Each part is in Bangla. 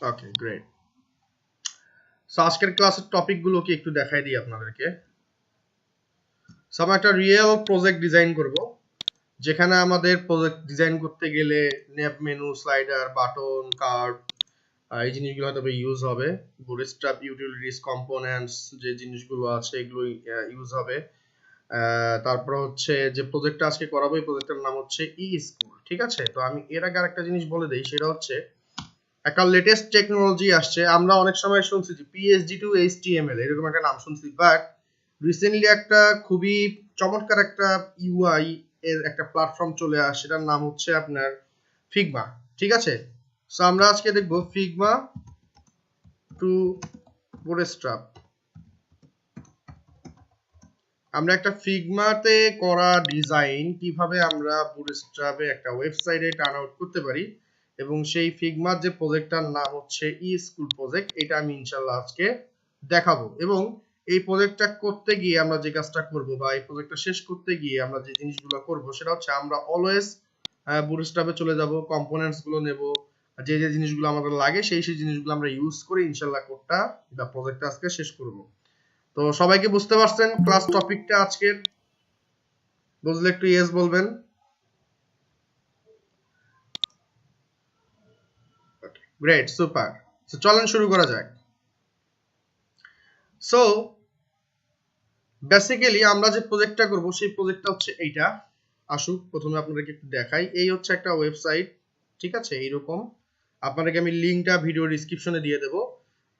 Okay great. সো আজকের ক্লাসের টপিকগুলো কি একটু দেখাই দিই আপনাদেরকে। সো আমরা একটা রিয়েল প্রজেক্ট ডিজাইন করব, যেখানে আমাদের প্রজেক্ট ডিজাইন করতে গেলে ন্যাব মেনু, স্লাইডার, বাটন, কার্ভ এই জিনিসগুলো হয়তো ইউজ হবে। বুটস্ট্র্যাপ ইউটিলিটিস, কম্পোনেন্টস যে জিনিসগুলো আছে এগুলো ইউজ হবে। তারপর হচ্ছে যে প্রজেক্টটা আজকে করাবো এই প্রজেক্টের নাম হচ্ছে ই স্কুল, ঠিক আছে। তো আমি এর আগে আরেকটা জিনিস বলে দেই, সেটা হচ্ছে একটা লেটেস্ট টেকনোলজি আসছে। আমরা অনেক সময় শুনছি যে পিএইচডি টু এইচটিএমএল এরকম একটা নাম শুনছি, বাট রিসেন্টলি একটা খুবই চমৎকার একটা ইউআই এর একটা প্ল্যাটফর্ম চলে আসে, সেটার নাম হচ্ছে আপনার ফিগমা, ঠিক আছে। সো আমরা আজকে দেখব ফিগমা টু বুটস্ট্র্যাপ। আমরা একটা ফিগমাতে করা ডিজাইন কিভাবে আমরা বুটস্ট্র্যাপে একটা ওয়েবসাইটে টার্ন আউট করতে পারি, এবং সেই ফিগমার যে প্রজেক্টটার নাম হচ্ছে ই স্কুল প্রজেক্ট, এটা আমি ইনশাআল্লাহ আজকে দেখাবো। এবং এই প্রজেক্টটা করতে গিয়ে আমরা যে কাজটা করব, বা এই প্রজেক্টটা শেষ করতে গিয়ে আমরা যে জিনিসগুলো করব, সেটা হচ্ছে আমরা অলওয়েজ বুটস্ট্র্যাপে চলে যাব, কম্পোনেন্টস গুলো নেব, যে যে জিনিসগুলো আমাদের লাগে সেই সেই জিনিসগুলো আমরা ইউজ করে ইনশাআল্লাহ কোডটা বা প্রজেক্টটা আজকে শেষ করব। তো সবাইকে বুঝতে পারছেন ক্লাস টপিকটা আজকের? বুঝলে একটু ইয়েস বলবেন। Great, super. সো চলেন শুরু করা যাক। সো বেসিক্যালি আমরা যে প্রজেক্টটা করব সেই প্রজেক্টটা হচ্ছে এইটা। আসুক প্রথমে আপনাদেরকে একটু দেখাই। এই হচ্ছে একটা ওয়েবসাইট, ঠিক আছে। এইরকম আপনাদেরকে আমি লিংকটা ভিডিও ডেসক্রিপশনে দিয়ে দেব,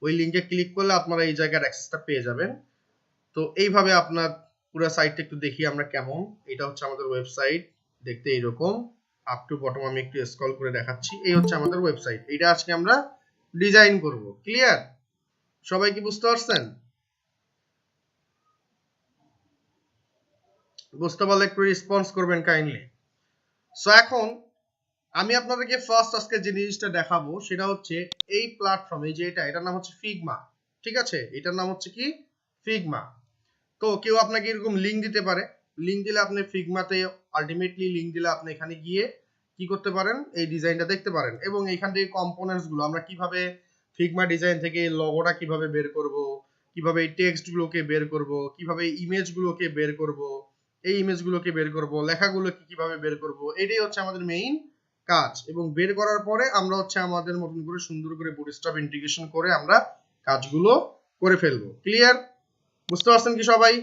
ওই লিংকে ক্লিক করলে আপনারা এই জায়গার অ্যাক্সেসটা পেয়ে যাবেন। তো এইভাবে আপনার পুরো সাইটটা একটু দেখি আমরা কেমন। এটা হচ্ছে আমাদের ওয়েবসাইট, দেখতে এইরকম। আপ টু বটম আমি একটু স্ক্রল করে দেখাচ্ছি। এই হচ্ছে আমাদের ওয়েবসাইট, এটা আজকে আমরা ডিজাইন করব। ক্লিয়ার? সবাই কি বুঝতে পারছেন? বুঝতে পারলে একটু রেসপন্স করবেন কাইন্ডলি। সো এখন আমি আপনাদেরকে ফার্স্ট আজকে যে জিনিসটা দেখাবো সেটা হচ্ছে এই প্ল্যাটফর্মে, যে এটার নাম হচ্ছে ফিগমা, ঠিক আছে। এটার নাম হচ্ছে কি? ফিগমা। তো কেউ আপনাকে এরকম লিংক দিতে পারে, লিংক দিলে আপনি ফিগমাতে আলটিমেটলি লিংক দিলে আপনি এখানে গিয়ে কি করতে পারেন, এই ডিজাইনটা দেখতে পারেন। এবং এখান থেকে কম্পোনেন্টস গুলো আমরা কিভাবে ফিগমা ডিজাইন থেকে লোগোটা কিভাবে বের করব, কিভাবে এই টেক্সট গুলোকে বের করব, কিভাবে ইমেজ গুলোকে বের করব, এই ইমেজ গুলোকে বের করব, লেখাগুলোকে কিভাবে বের করব, এটাই হচ্ছে আমাদের মেইন কাজ। এবং বের করার পরে আমরা হচ্ছে আমাদের মতন করে সুন্দর করে বুটস্ট্র্যাপ ইন্টিগ্রেশন করে আমরা কাজগুলো করে ফেলবো। ক্লিয়ার? বুঝতে পারছেন কি সবাই?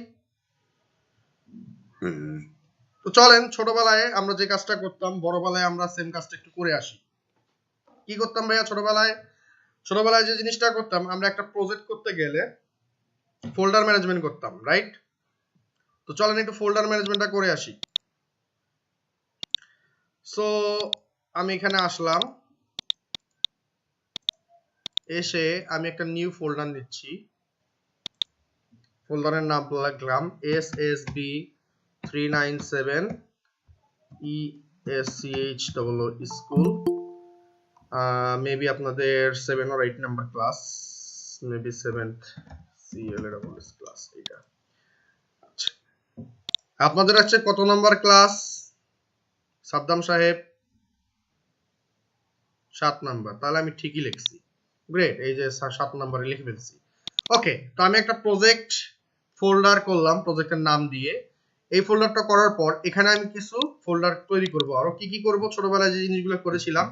তো চলেন ছোটবেলায় আমরা যে কাজটা করতাম বড়বেলায় আমরা সেম কাজটা একটু করে আসি। কি করতাম ভাইয়া ছোটবেলায়? ছোটবেলায় যে জিনিসটা করতাম, আমরা একটা প্রজেক্ট করতে গেলে ফোল্ডার ম্যানেজমেন্ট করতাম, রাইট? তো চলেন একটু ফোল্ডার ম্যানেজমেন্টটা করে আসি। সো আমি এখানে আসলাম, এসে আমি একটা নিউ ফোল্ডার নিচ্ছি। ফোল্ডারের নাম লিখলাম SSB 397 ESCH স্কুল। মেবি আপনাদের 7 or 8 number class, maybe 7th CLASS class এটা। আচ্ছা, আপনাদের আছে কত নাম্বার ক্লাস সাদ্দাম সাহেব? 7 নাম্বার। তাহলে আমি ঠিকই লিখছি। গ্রেট, এই যে 7 নাম্বারে লিখে ফেলছি। ওকে, তো আমি একটা প্রজেক্ট ফোল্ডার করলাম প্রজেক্টের নাম দিয়ে। এই ফোল্ডারটা করার পর এখানে আমি কিছু ফোল্ডার তৈরি করব। আরো কি কি করব? ছোটবেলায় যে জিনিসগুলো করেছিলাম,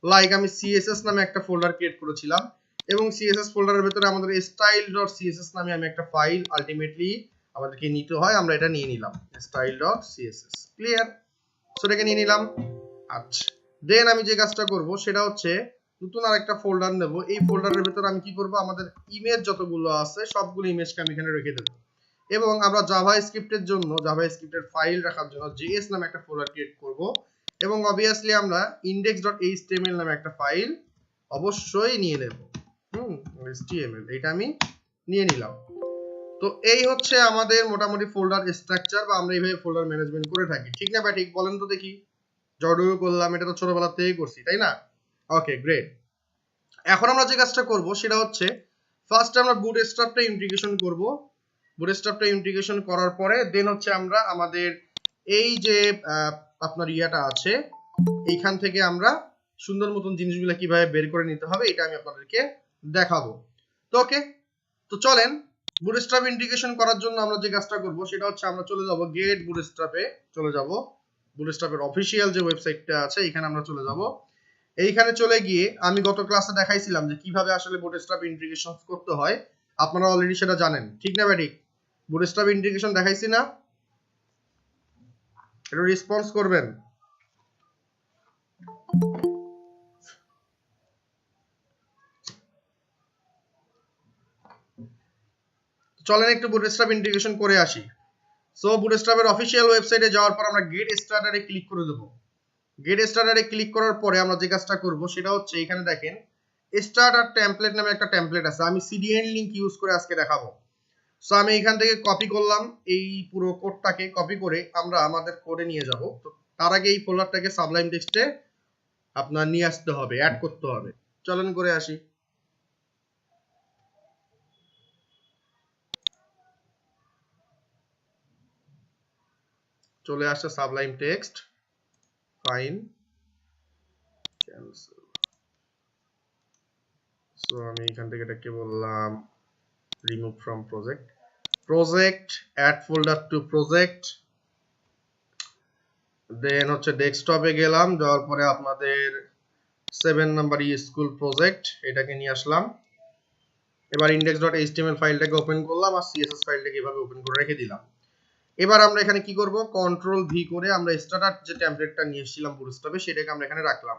লাইক আমি CSS নামে একটা ফোল্ডার ক্রিয়েট করেছিলাম, এবং CSS ফোল্ডারের ভিতরে আমাদের style.css নামে আমি একটা ফাইল আলটিমেটলি আমাদেরকে নিতে হয়, আমরা এটা নিয়ে নিলাম style.css। ক্লিয়ার? সো এটাকে নিয়ে নিলাম। আচ্ছা, দেন আমি যে কাজটা করব সেটা হচ্ছে নতুন আরেকটা ফোল্ডার নেব। এই ফোল্ডারের ভিতরে আমি কি করব, আমাদের ইমেজ যতগুলো আছে সবগুলো ইমেজকে আমি এখানে রেখে দেব। এবং আমরা জাভাস্ক্রিপ্টের জন্য, জাভাস্ক্রিপ্টের ফাইল রাখার জন্য JS নামে একটা ফোল্ডার ক্রিয়েট করব। এবং অবভিয়াসলি আমরা index.html নামে একটা ফাইল অবশ্যই নিয়ে নেব। HTML এটা আমি নিয়ে নিলাম। তো এই হচ্ছে আমাদের মোটামুটি ফোল্ডার স্ট্রাকচার, বা আমরা এইভাবে ফোল্ডার ম্যানেজমেন্ট করে থাকি। ঠিক না ভাই? ঠিক বলেন তো দেখি। জড়ো করলাম, এটা তো ছোটবেলা থেকেই করছি, তাই না? Okay great. এখন আমরা যে কাজটা করব সেটা হচ্ছে ফার্স্ট আমরা বুটস্ট্র্যাপটা ইন্টিগ্রেশন করব। বুটস্ট্র্যাপটা ইন্টিগ্রেশন করার পরে দেন হচ্ছে আমরা আমাদের এই যে আপনার ইয়াটা আছে এইখান থেকে আমরা সুন্দর মতন জিনিসগুলো কিভাবে বের করে নিতে হবে এটা আমি আপনাদেরকে দেখাবো। তো ওকে, তো চলেন বুটস্ট্র্যাপ ইন্টিগ্রেশন করার জন্য আমরা যে কাজটা করব সেটা হচ্ছে আমরা চলে যাব গেট বুটস্ট্র্যাপে, চলে যাব বুটস্ট্র্যাপের অফিশিয়াল যে ওয়েবসাইটটা আছে এখানে আমরা চলে যাব। এইখানে চলে গিয়ে আমি গত ক্লাসে দেখাইছিলাম যে কিভাবে আসলে বুটস্ট্র্যাপ ইন্টিগ্রেশন করতে হয়, আপনারা অলরেডি সেটা জানেন, ঠিক না ব্যাটিক? বুটস্ট্র্যাপ ইন্টিগ্রেশন দেখাইছি না? একটু রেসপন্স করবেন। চলেন একটু বুটস্ট্র্যাপ ইন্টিগ্রেশন করে আসি। সো বুটস্ট্র্যাপের অফিশিয়াল ওয়েবসাইটে যাওয়ার পর আমরা গেট স্টার্টারে ক্লিক করে দেব। গেট স্টার্টারে ক্লিক করার পরে আমরা যে কাজটা করব সেটা হচ্ছে এখানে দেখেন স্টার্টার টেমপ্লেট নামে একটা টেমপ্লেট আছে, আমি সিডিএন লিংক ইউজ করে আজকে দেখাবো। সো আমি এখান থেকে কপি করলাম, এই পুরো কোডটাকে কপি করে আমরা আমাদের কোডে নিয়ে যাব। তো তার আগে এই ফোল্ডারটাকে সাবলাইম টেক্সটে আপনার নিয়ে আসতে হবে, অ্যাড করতে হবে। চলেন করে আসি। চলে আসছে Sublime text, fine, cancel. So আমি এখান থেকে এটাকে বললাম remove from project add folder to project, দেন হচ্ছে ডেস্কটপে গেলাম, যাওয়ার পরে আপনাদের 7 নাম্বার স্কুল প্রজেক্ট এটাকে নিয়ে আসলাম। এবার index.html ফাইলটাকে ওপেন করলাম আর css ফাইলটাকে এভাবে ওপেন করে রেখে দিলাম। এবার আমরা এখানে কি করব, কন্ট্রোল ভি করে আমরা স্টার্টার যে টেমপ্লেটটা নিয়ে এসেছিলাম বুটস্ট্র্যাপে সেটাকে আমরা এখানে রাখলাম।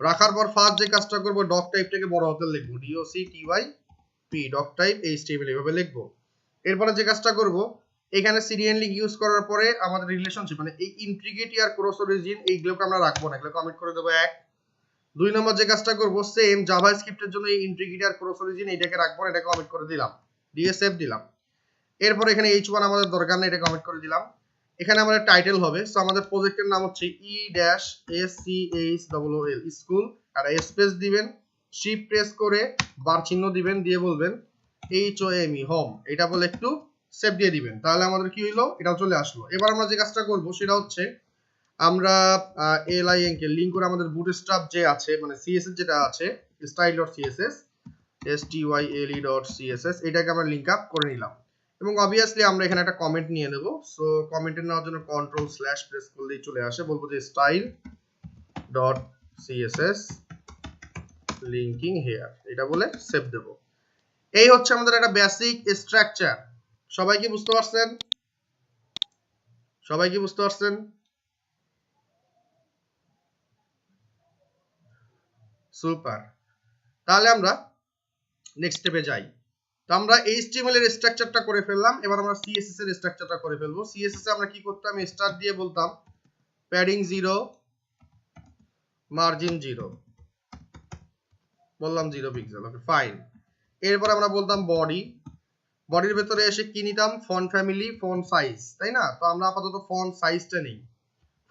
রাখার পর ফার্স্ট যে কাজটা করব, ডক টাইপটাকে বড় হাতে লিখব, doctyp, ডক টাইপ html এভাবে লিখব। এরপরে যে কাজটা করব, এখানে সিডিএন লিংক ইউজ করার পরে আমাদের রিলেশনশিপ মানে এই ইন্টিগ্রিটি আর ক্রস অরিজিন এইগুলোকে আমরা রাখবো না, এগুলো কমেন্ট করে দেবো 1। 2 নম্বর যে কাজটা করব, সেম জাভাস্ক্রিপ্টের জন্য এই ইন্টিগ্রিটি আর ক্রস অরিজিন এইটাকে রাখবো না, এটাকে কমেন্ট করে দিলাম, দিয়ে সেভ দিলাম। এরপর এখানে h1 আমাদের দরকার নেই, এটা কমেন্ট করে দিলাম। এখানে আমাদের টাইটেল হবে, সো আমাদের প্রজেক্টের নাম হচ্ছে e-school স্কুল, আর স্পেস দিবেন, শিফট প্রেস করে বার চিহ্ন দিবেন, দিয়ে বলবেন HOME হোম, এটা বলে একটু সেভ দিয়ে দিবেন, তাহলে আমাদের কি হইলো, এটাও চলে আসলো। এবার আমরা যে কাজটা করব সেটা হচ্ছে আমরা link কে লিংক করে আমাদের বুটস্ট্র্যাপ যে আছে মানে css যেটা আছে style.css style.css এটাকে আমরা লিংক আপ করে নিলাম। এবং অবভিয়াসলি আমরা এখানে একটা কমেন্ট নিয়ে নেব। সো কমেন্টের নেওয়ার জন্য কন্ট্রোল স্ল্যাশ প্রেস করলেই চলে আসে, বলবো যে style.css লিংকিং হেয়ার, এটা বলে সেভ দেব। এই হচ্ছে আমাদের একটা বেসিক স্ট্রাকচার। সবাই কি বুঝতে পারছেন? সবাই কি বুঝতে পারছেন? সুপার। তাহলে আমরা নেক্সট স্টেপে যাই। তো আমরা HTML এর স্ট্রাকচারটা করে ফেললাম, এবার আমরা CSS এর স্ট্রাকচারটা করে ফেলবো। CSS এ আমরা কি করতাম, স্টার দিয়ে বলতাম প্যাডিং 0 মার্জিন 0, বললাম 0 পিক্সেল, ওকে ফাইন। এরপর আমরা বলতাম বডি, বডির ভেতরে এসে কি নিতাম, ফন্ট ফ্যামিলি, ফন্ট সাইজ, তাই না? তো আমরা আপাতত ফন্ট সাইজটা নেই,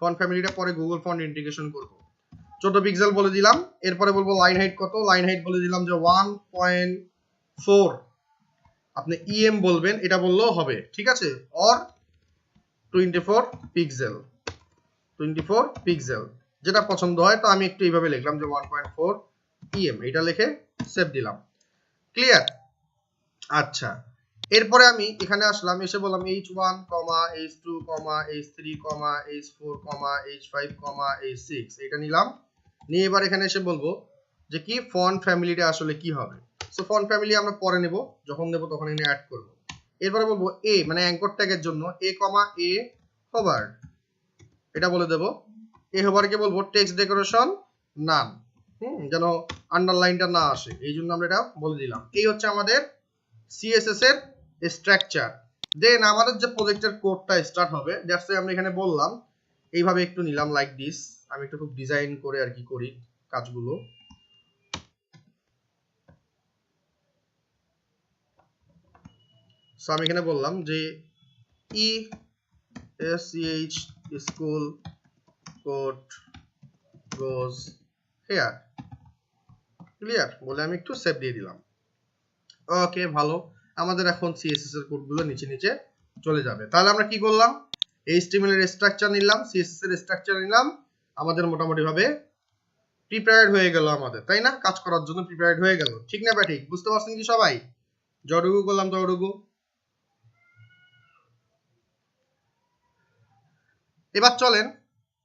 ফন্ট ফ্যামিলিটা পরে গুগল ফন্ট ইন্টিগ্রেশন করব। 14 পিক্সেল বলে দিলাম। এরপরে বলবো লাইন হাইট কত, লাইন হাইট বলে দিলাম যে 1.4, আপনি EM বলবেন, এটা বললেও হবে, ঠিক আছে, অর 24 পিক্সেল, 24 পিক্সেল যেটা পছন্দ হয়। তো আমি একটু এইভাবে লিখলাম যে 1.4 EM, এটা লিখে সেভ দিলাম। ক্লিয়ার? আচ্ছা, এরপরে আমি এখানে আসলাম, এসে বললাম h1, h2, h3, h4, h5, h6 এটা নিলাম। নিয়ে এবার এখানে এসে বলবো যে কি ফন্ট ফ্যামিলিটা আসলে কি হবে। সো ফন্ট ফ্যামিলি আমরা পরে নেব, যখন নেব তখন এনে অ্যাড করব। এরপরে বলবো a মানে অ্যাঙ্কর ট্যাগের জন্য a, a হোভার, এটা বলে দেব। a হোভারকে বলবো টেক্সট ডেকোরেশন নান, যেন আন্ডারলাইনটা না আসে, এই জন্য আমরা এটা বলে দিলাম। এই হচ্ছে আমাদের CSS এর স্ট্রাকচার। দেন আমাদের যে প্রজেক্টের কোডটা স্টার্ট হবে, দ্যাটস ওয়াই আমরা এখানে বললাম এইভাবে একটু নিলাম লাইক দিস। আমি একটু খুব ডিজাইন করে আর কি করি কাজগুলো। সো আমি এখানে বললাম যে ESCH স্কুল কোড গোজ হেয়ার, ক্লিয়ার বলে আমি একটু সেভ দিয়ে দিলাম। ওকে, ভালো, আমাদের এখন CSS এর কোডগুলো নিচে নিচে চলে যাবে। তাহলে আমরা কি করলাম, HTML এর স্ট্রাকচার নিলাম, CSS এর স্ট্রাকচার নিলাম, আমাদের মোটামুটি ভাবে প্রিপেয়ার্ড হয়ে গেল আমাদের, তাই না? কাজ করার জন্য প্রিপেয়ার্ড হয়ে গেল, ঠিক না ঠিক? বুঝতে পারছেন কি সবাই? যতটুকু করলাম ততটুকু। এবার চলেন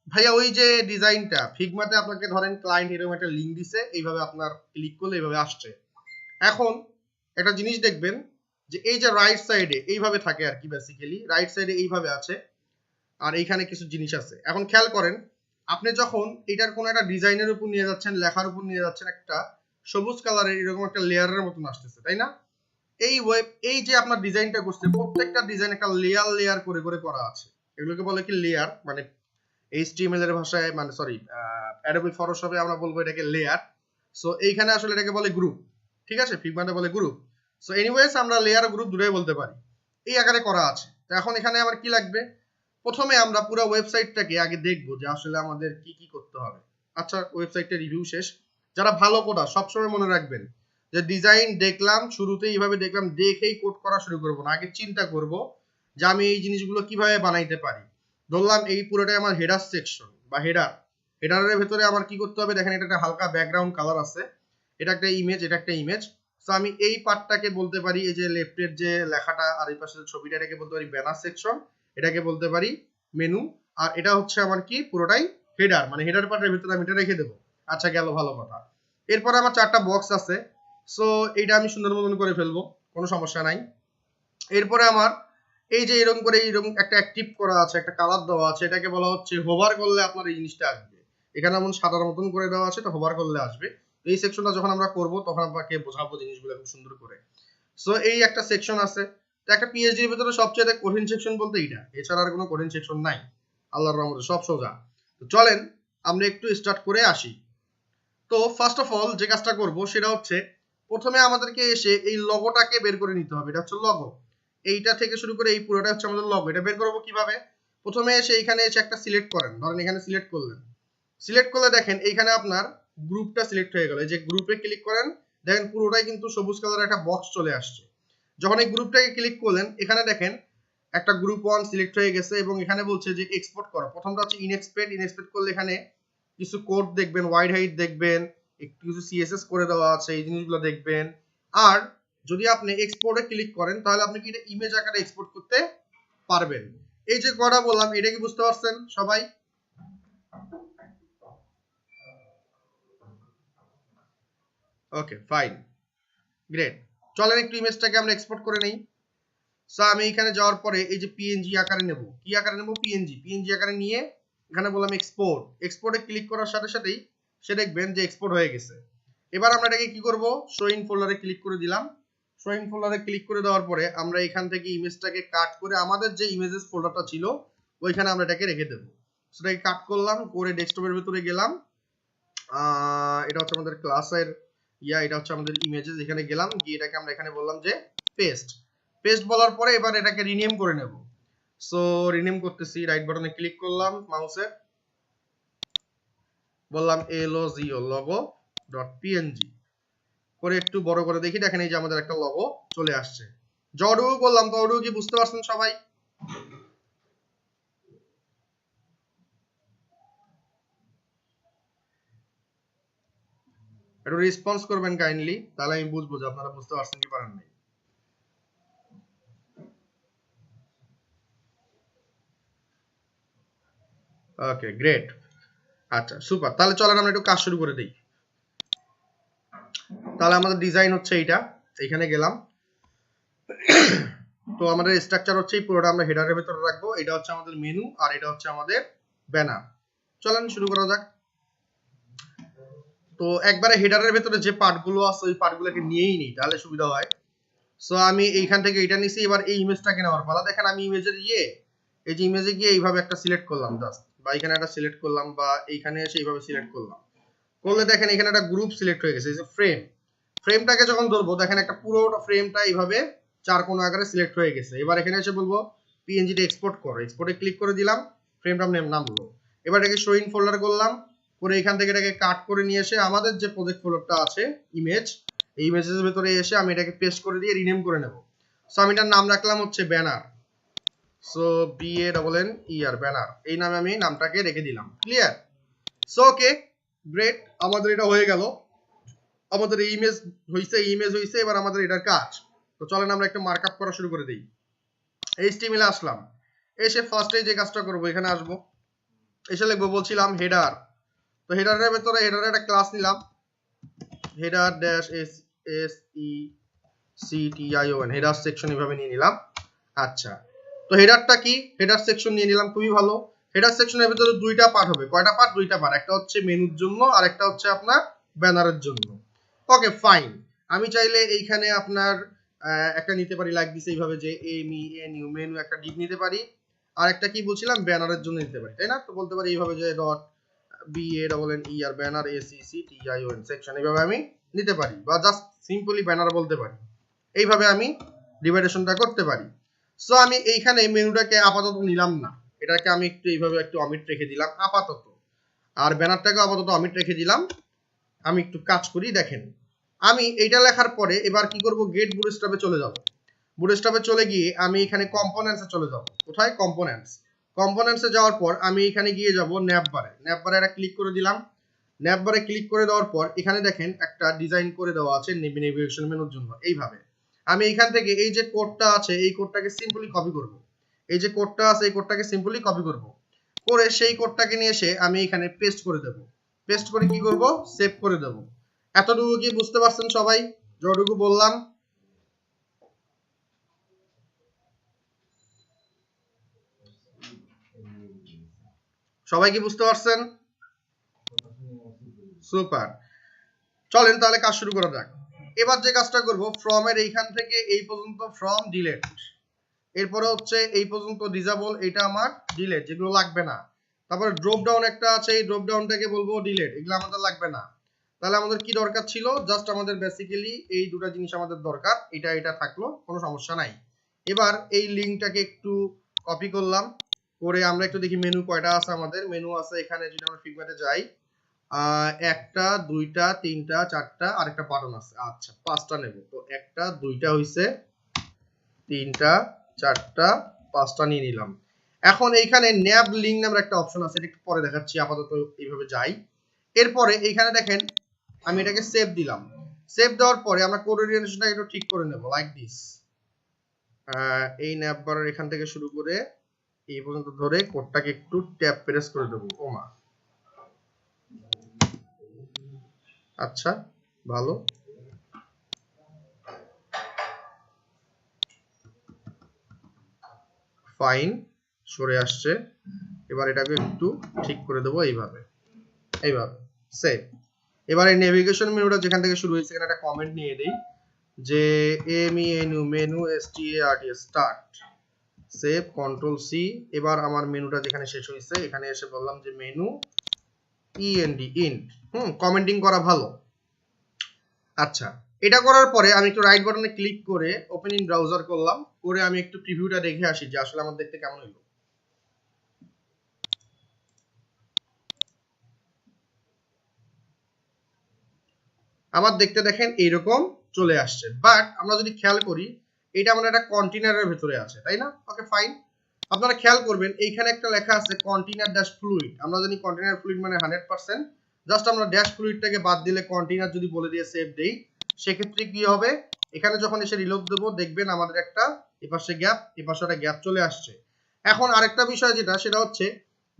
ভাইয়া, ওই যে ডিজাইনটা ফিগমাতে আপনাকে ধরেন ক্লায়েন্ট এরকম একটা লিঙ্ক দিছে, এইভাবে আপনার ক্লিক করলে এইভাবে আসছে। এখন একটা জিনিস দেখবেন যে এই যে রাইট সাইডে এইভাবে থাকে আর কি, বেসিক্যালি রাইট সাইডে এইভাবে আছে, আর এইখানে কিছু জিনিস আছে। এখন খেয়াল করেন, আপনি যখন এটার কোনো একটা ডিজাইনের উপর নিয়ে যাচ্ছেন, লেখার উপর নিয়ে যাচ্ছেন, একটা সবুজ কালারের এরকম একটা লেয়ারের মতন আসতেছে, তাই না? এই যে আপনার ডিজাইনটা করছে, প্রত্যেকটা ডিজাইন একটা লেয়ার লেয়ার করে করে করা আছে। এগুলোকে বলে কি লেয়ার, মানে HTML এর ভাষায়, মানে সরি অ্যাডোবি ফটোশপে আমরা বলবো এটাকে লেয়ার। সো এইখানে আসলে এটাকে বলে গ্রুপ, ঠিক আছে? ফিগমাতে বলে গ্রুপ। সো এনিওয়েজ আমরা লেয়ার গ্রুপ দুটোই বলতে পারি। এই আকারে করা আছে। তো এখন এখানে আমার কি লাগবে? প্রথমে আমরা পুরো ওয়েবসাইটটাকে আগে দেখবো যে আসলে আমাদের কি কি করতে হবে। আচ্ছা, ওয়েবসাইটটা রিভিউ শেষ। যারা ভালো কোডার সবসময় মনে রাখবেন যে ডিজাইন দেখলাম, শুরুতেই এইভাবে দেখলাম, দেখেই কোড করা শুরু করবো না। আগে চিন্তা করব যে আমি এই জিনিসগুলো কিভাবে বানাইতে পারি। ধরলাম এই পুরোটাই আমার হেডার সেকশন বা হেডারের ভেতরে আমার কি করতে হবে, দেখেন এটা একটা হালকা ব্যাকগ্রাউন্ড কালার আছে, এটা একটা ইমেজ, এটা একটা ইমেজ। সো আমি এই পার্টটাকে বলতে পারি, এই যে লেফটের যে লেখাটা আর এই পাশের ছবিটা, এটাকে বলতে পারি ব্যানার সেকশন, এটাকে বলতে পারি মেনু, আর এটা হচ্ছে আমার কি পুরোটাই হেডার, মানে হেডার পার্টের ভিতরে আমি এটা রেখে দেবো। আচ্ছা, গেল, ভালো কথা। এরপর আমার চারটা বক্স আছে, সো এইটা আমি সুন্দর মতন করে ফেলবো, কোনো সমস্যা নাই। এরপরে আমার এই যে এরকম করে এরকম একটা অ্যাক্টিভ করা আছে, একটা কালার দেওয়া আছে, এটাকে বলা হচ্ছে হোভার করলে আপনার এই জিনিসটা আসবে। এখানে এমন সাদার মতন করে দেওয়া আছে, তো হোভার করলে আসবে। এই সেকশনটা যখন আমরা করব তখন আপনাকে বোঝাবো জিনিসগুলো খুব সুন্দর করে। সো এই একটা সেকশন আছে। তো একটা পিএইচডি এর ভিতরে সবচেয়ে কঠিন সেকশন বলতে এইটা, এছাড়া আর কোনো কঠিন সেকশন নাই। আল্লাহর রহমতে সব সোজা। তো চলেন আমরা একটু স্টার্ট করে আসি। তো ফার্স্ট অফ অল যে কাজটা করব সেটা হচ্ছে, প্রথমে আমাদেরকে এসে এই লগোটাকে বের করে নিতে হবে। এটা হচ্ছে লগো, এইটা থেকে শুরু করে এই পুরোটা হচ্ছে আমাদের লগো। এটা বের করবো কিভাবে? প্রথমে এসে এখানে এসে একটা সিলেক্ট করেন, ধরেন এখানে সিলেক্ট করলেন। সিলেক্ট করলে দেখেন এইখানে আপনার গ্রুপটা সিলেক্ট হয়ে গেল। এই যে গ্রুপে ক্লিক করেন, দেখেন পুরোটাই কিন্তু সবুজ কালারের একটা বক্স চলে আসছে। যখন এই গ্রুপটাকে ক্লিক করলেন, এখানে দেখেন একটা গ্রুপ 1 সিলেক্ট হয়ে গেছে, এবং এখানে বলছে যে এক্সপোর্ট করো। প্রথমটা হচ্ছে ইনএক্সপেক্ট করলে এখানে কিছু কোড দেখবেন, ওয়াইড হাইট দেখবেন, একটু কিছু সিএসএস করে দেওয়া আছে, এই জিনিসগুলো দেখবেন। আর যদি আপনি এক্সপোর্টে ক্লিক করেন তাহলে আপনি কি এটা ইমেজ আকারে এক্সপোর্ট করতে পারবেন। এই যে কটা বললাম, এটা কি বুঝতে পারছেন সবাই? ওকে, ফাইন, গ্রেট। চলেন একটু ইমেজটাকে আমরা এক্সপোর্ট করে নেই। সো আমি এখানে যাওয়ার পরে এই যে পিএনজি আকারে নেব, কি আকারে নেব? পিএনজি আকারে নিয়ে এখানে বললাম এক্সপোর্টে ক্লিক করার সাথে সাথেই সে দেখবেন যে এক্সপোর্ট হয়ে গেছে। এবার আমরা এটাকে কি করব? শো ইন ফোল্ডারে ক্লিক করে দিলাম। শো ইন ফোল্ডারে ক্লিক করে দেওয়ার পরে আমরা এখান থেকে ইমেজটাকে কাট করে আমাদের যে ইমেজেস ফোল্ডারটা ছিল ওইখানে আমরা এটাকে রেখে দেব। সেটাকে কাট করলাম, করে ডেস্কটপের ভিতরে গেলাম। এটা হচ্ছে আমাদের ক্লাসের এটা হচ্ছে আমাদের ইমেজেস, এখানে গেলাম, গিয়ে এটাকে আমরা এখানে বললাম যে পেস্ট বলার পরে এবার এটাকে রিনেম করে নেব। সো রিনেম করতেছি, রাইট বাটনে ক্লিক করলাম মাউসের, বললাম logo.png করে একটু বড় করে দেখি, দেখেন এই যে আমাদের একটা লগো চলে আসছে। যতটুকু করলাম ততটুকু কি বুঝতে পারছেন সবাই? একটু রেসপন্স করবেন কাইন্ডলি, তাহলে আমি বুঝবো যে আপনারা বুঝতে পারছেন কি পারেন নাই। ওকে, গ্রেট। আচ্ছা, সুপার। তাহলে চলেন আমরা একটু কাজ শুরু করে দিই। তাহলে আমাদের ডিজাইন হচ্ছে এইটা, এখানে গেলাম। তো আমাদের স্ট্রাকচার হচ্ছে এই পুরোটা আমরা হেডারের ভিতরে রাখবো। এটা হচ্ছে আমাদের মেনু, আর এটা হচ্ছে আমাদের ব্যানার। চলেন শুরু করা যাক। তো একবারে হেডারের ভিতরে যে পার্টগুলো আছে ওই পার্টগুলোকে নিয়েই নিই, তাহলে সুবিধা হয়। সো আমি এইখান থেকে এটা নিছি, এবার এই ইমেজটাকে নেওয়ার পালা। দেখেন আমি ইমেজের এই যে ইমেজে গিয়ে এইভাবে একটা সিলেক্ট করলাম জাস্ট, বা এখানে একটা সিলেক্ট করলাম, বা এইখানে এসে এইভাবে সিলেক্ট করলাম। করলে দেখেন এখানে একটা গ্রুপ সিলেক্ট হয়ে গেছে, এই যে ফ্রেমটাকে যখন ধরবো দেখেন একটা পুরোটা ফ্রেমটা এইভাবে চার কোণ আকারে সিলেক্ট হয়ে গেছে। এবার এখানে এসে বলবো পিএনজিটা এক্সপোর্ট করো, এক্সপোর্টে ক্লিক করে দিলাম, ফ্রেমটা নামলো। এবার এটাকে শো ইন ফোল্ডার করলাম, করে এখান থেকে এটাকে কাট করে নিয়ে এসে আমাদের যে প্রজেক্ট ফোল্ডারটা আছে ইমেজ, এই ইমেজের ভিতরে এসে আমি এটাকে পেস্ট করে দিয়ে রিনেম করে নেব। সো আমি এটার নাম রাখলাম হচ্ছে ব্যানার। সো BANNER, এই নামে আমি নামটাকে রেখে দিলাম। ক্লিয়ার? সো ওকে, গ্রেট, আমাদের এটা হয়ে গেল, আমাদের ইমেজ হইছে, এবার আমাদের এটার কাজ। তো চলেন আমরা একটা মার্কআপ করা শুরু করে দেই। এইচটিএমএল আসলাম, এসে ফার্স্টে যে কাজটা করব, এখানে আসব, এসে লিখবো, বলছিলাম হেডার। তো হেডারের ভেতরে হেডারের একটা ক্লাস নিলাম, header dash SECTION, header section এভাবে নিয়ে নিলাম। আচ্ছা, তো হেডারটা কি, হেডার সেকশন নিয়ে নিলাম, খুবই ভালো। হেডার সেকশনের ভিতরে দুইটা পার্ট হবে, কয়টা পার্ট, দুইটা পার্ট, একটা হচ্ছে মেনুর জন্য আর একটা হচ্ছে আপনার ব্যানারের জন্য। ওকে ফাইন, আমি চাইলে এইখানে আপনার একটা নিতে পারি লাইক দিস এইভাবে, যে MENU মেনু একটা ডিপ নিতে পারি, আর একটা কি বলছিলাম ব্যানারের জন্য নিতে পারি, তাই না? তো বলতে পারি এইভাবে যে dot BANNER banner SECTION section, এইভাবে আমি নিতে পারি, বা জাস্ট সিম্পলি ব্যানার বলতে পারি। এইভাবে আমি ডিভাইডেশনটা করতে পারি। সো আমি এইখানে মেনুটাকে আপাতত নিলাম না, এটাকে আমি একটু এইভাবে একটু অমিট রেখে দিলাম আপাতত, আর ব্যানারটাকে আপাতত অমিট রেখে দিলাম। আমি একটু কাজ করি, দেখেন আমি এইটা লেখার পরে এবার কি করব, গেট বুটস্ট্র্যাপে চলে যাব। বুটস্ট্র্যাপে চলে গিয়ে আমি এখানে কম্পোনেন্টসে চলে যাব। কোথায়? কম্পোনেন্টসে যাওয়ার পর আমি এখানে গিয়ে যাব ন্যাপবারে, ন্যাপবারে একটা ক্লিক করে দিলাম। ন্যাপবারে ক্লিক করে দেওয়ার পর এখানে দেখেন একটা ডিজাইন করে দেওয়া আছে নেভিগেশন মেনুর জন্য। এইভাবে আমি এখান থেকে এই যে কোডটা আছে, এই কোডটাকে সিম্পলি কপি করব। এই যে কোডটা আছে, এই কোডটাকে সিম্পলি কপি করব, করে সেই কোডটাকে নিয়ে এসে আমি এখানে পেস্ট করে দেব। পেস্ট করে কি করব, সেভ করে দেব। এতটুকু কি বুঝতে পারছেন সবাই, যতটুকু বললাম? সবাই কি বুঝতে পারছেন? সুপার, চলেন তাহলে কাজ শুরু করা যাক। এবার যে কাজটা করব, ফ্রম এর এইখান থেকে এই পর্যন্ত ফ্রম ডিলেট, এরপরে হচ্ছে এই পর্যন্ত ডিসেবল, এটা আমার ডিলেট, যেগুলো লাগবে না। তারপরে ড্রপ ডাউন একটা আছে, এই ড্রপ ডাউনটাকে বলবো ডিলেট, এগুলো আমাদের লাগবে না। তাহলে আমাদের কি দরকার ছিল, জাস্ট আমাদের বেসিক্যালি এই দুটো জিনিস আমাদের দরকার, এটা থাকলো, কোনো সমস্যা নাই। এবার এই লিংকটাকে একটু কপি করলাম, করে আমরা একটু দেখি মেনু কয়টা আছে আমাদের। মেনু আছে এখানে, যদি আমরা ফিগম্যাটে যাই, একটা, দুইটা, তিনটা, চারটা, আর একটা বাটন আছে। আচ্ছা, পাঁচটা নেব। তো একটা, দুইটা হইছে, তিনটা, চারটা, পাঁচটা নিয়ে নিলাম। এখন এইখানে ন্যাব লিঙ্ক নামের একটা অপশন আছে, এটা একটু পরে দেখাচ্ছি, আপাতত এইভাবে যাই। এরপরে এইখানে দেখেন আমি এটাকে সেভ দিলাম। সেভ দেওয়ার পরে আমরা কোড ওরিয়েন্টেশনটা একটু ঠিক করে নেব, লাইক দিস। এই ন্যাব বারের এখান থেকে শুরু করে এই পর্যন্ত ধরে কোডটাকে একটু ট্যাপ প্রেস করে দেবো। ওমা, আচ্ছা ভালো, ফাইন, সরে আসছে। এবার এটাকে একটু ঠিক করে দেবো এইভাবে, এইভাবে সেভ। এবার এই নেভিগেশন মেনুটা যেখান থেকে শুরু হয়েছে, এখানে একটা কমেন্ট নিয়ে দেই, যে menu start, save, control C. এবার আমার মেনুটা যেখানে শেষ হয়েছে, এখানে এসে বললাম যে মেনু ইন্ট। কমেন্টিং করা ভালো। আচ্ছা, এটা করার পরে আমি একটু রাইট বাটনে ক্লিক করে ওপেন ইন ব্রাউজার করলাম, করে আমি একটু প্রিভিউটা দেখে আসি যে আসলে আমার দেখতে কেমন হলো। আমার দেখতে দেখেন এইরকম চলে আসছে, বাট আমরা যদি খেয়াল করি, এটা আমার একটা কন্টেইনারের ভিতরে আছে, তাই না? ওকে ফাইন, আপনারা খেয়াল করবেন এইখানে একটা লেখা আছে কন্টেইনার ড্যাশ ফ্লুইড। আমরা জানি কন্টেইনার ফ্লুইড মানে 100%, জাস্ট আমরা ড্যাশ ফ্লুইডটাকে বাদ দিলে কন্টেইনার যদি বলে দিয়ে সেভ দেই, সেক্ষেত্রে কি হবে, এখানে যখন এসে রিলোড দেবো, দেখবেন আমাদের একটা এপাশে গ্যাপ, এপাশে একটা গ্যাপ চলে আসছে। এখন আরেকটা বিষয় যেটা, সেটা হচ্ছে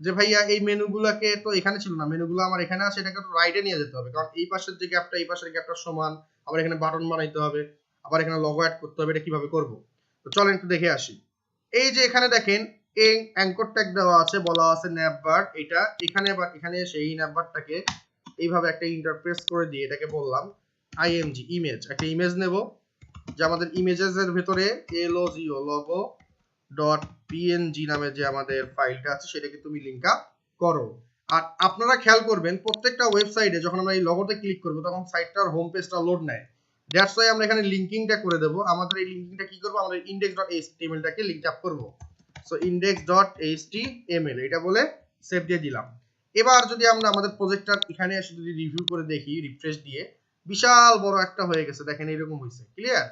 যে ভাইয়া এই মেনুগুলোকে তো এখানে ছিল না, মেনুগুলো আমার এখানে আছে, এটাকে তো রাইটে নিয়ে যেতে হবে, কারণ এই পাশের যে গ্যাপটা, এই পাশের গ্যাপটা সমান। আবার এখানে বাটন বানাইতে হবে, আবার এখানে লগো অ্যাড করতে হবে, এটা কিভাবে করব? তো চলেন একটু দেখে আসি। এই যে এখানে দেখেন এই অ্যাঙ্কর ট্যাগ দেওয়া আছে, বলা আছে ন্যাভবার, এটা এখানে, আবার এখানে সেই ন্যাভবারটাকে এইভাবে একটা ইন্টারপ্রেস করে দিয়ে এটাকে বললাম IMG ইমেজ, একটা ইমেজ নেব, যে আমাদের ইমেজেস এর ভিতরে logo ডট png নামে যে আমাদের ফাইলটা আছে, সেটাকে তুমি লিংক আপ করো। আর আপনারা খেয়াল করবেন প্রত্যেকটা ওয়েবসাইটে যখন আমরা এই লগোতে ক্লিক করব, তখন সাইটটার হোম পেজটা লোড নেয়। দ্যাটস ওয়াই আমরা এখানে লিংকিংটা করে দেব। আমাদের এই লিংকিংটা কি করব, আমরা index.html টাকে লিংক আপ করব। সো index.html এটা বলে সেভ দিয়ে দিলাম। এবার যদি আমরা আমাদের প্রজেক্টটা এখানে এসে যদি রিভিউ করে দেখি, রিফ্রেশ দিয়ে, বিশাল বড় একটা হয়ে গেছে, দেখেন এরকম হয়েছে, ক্লিয়ার?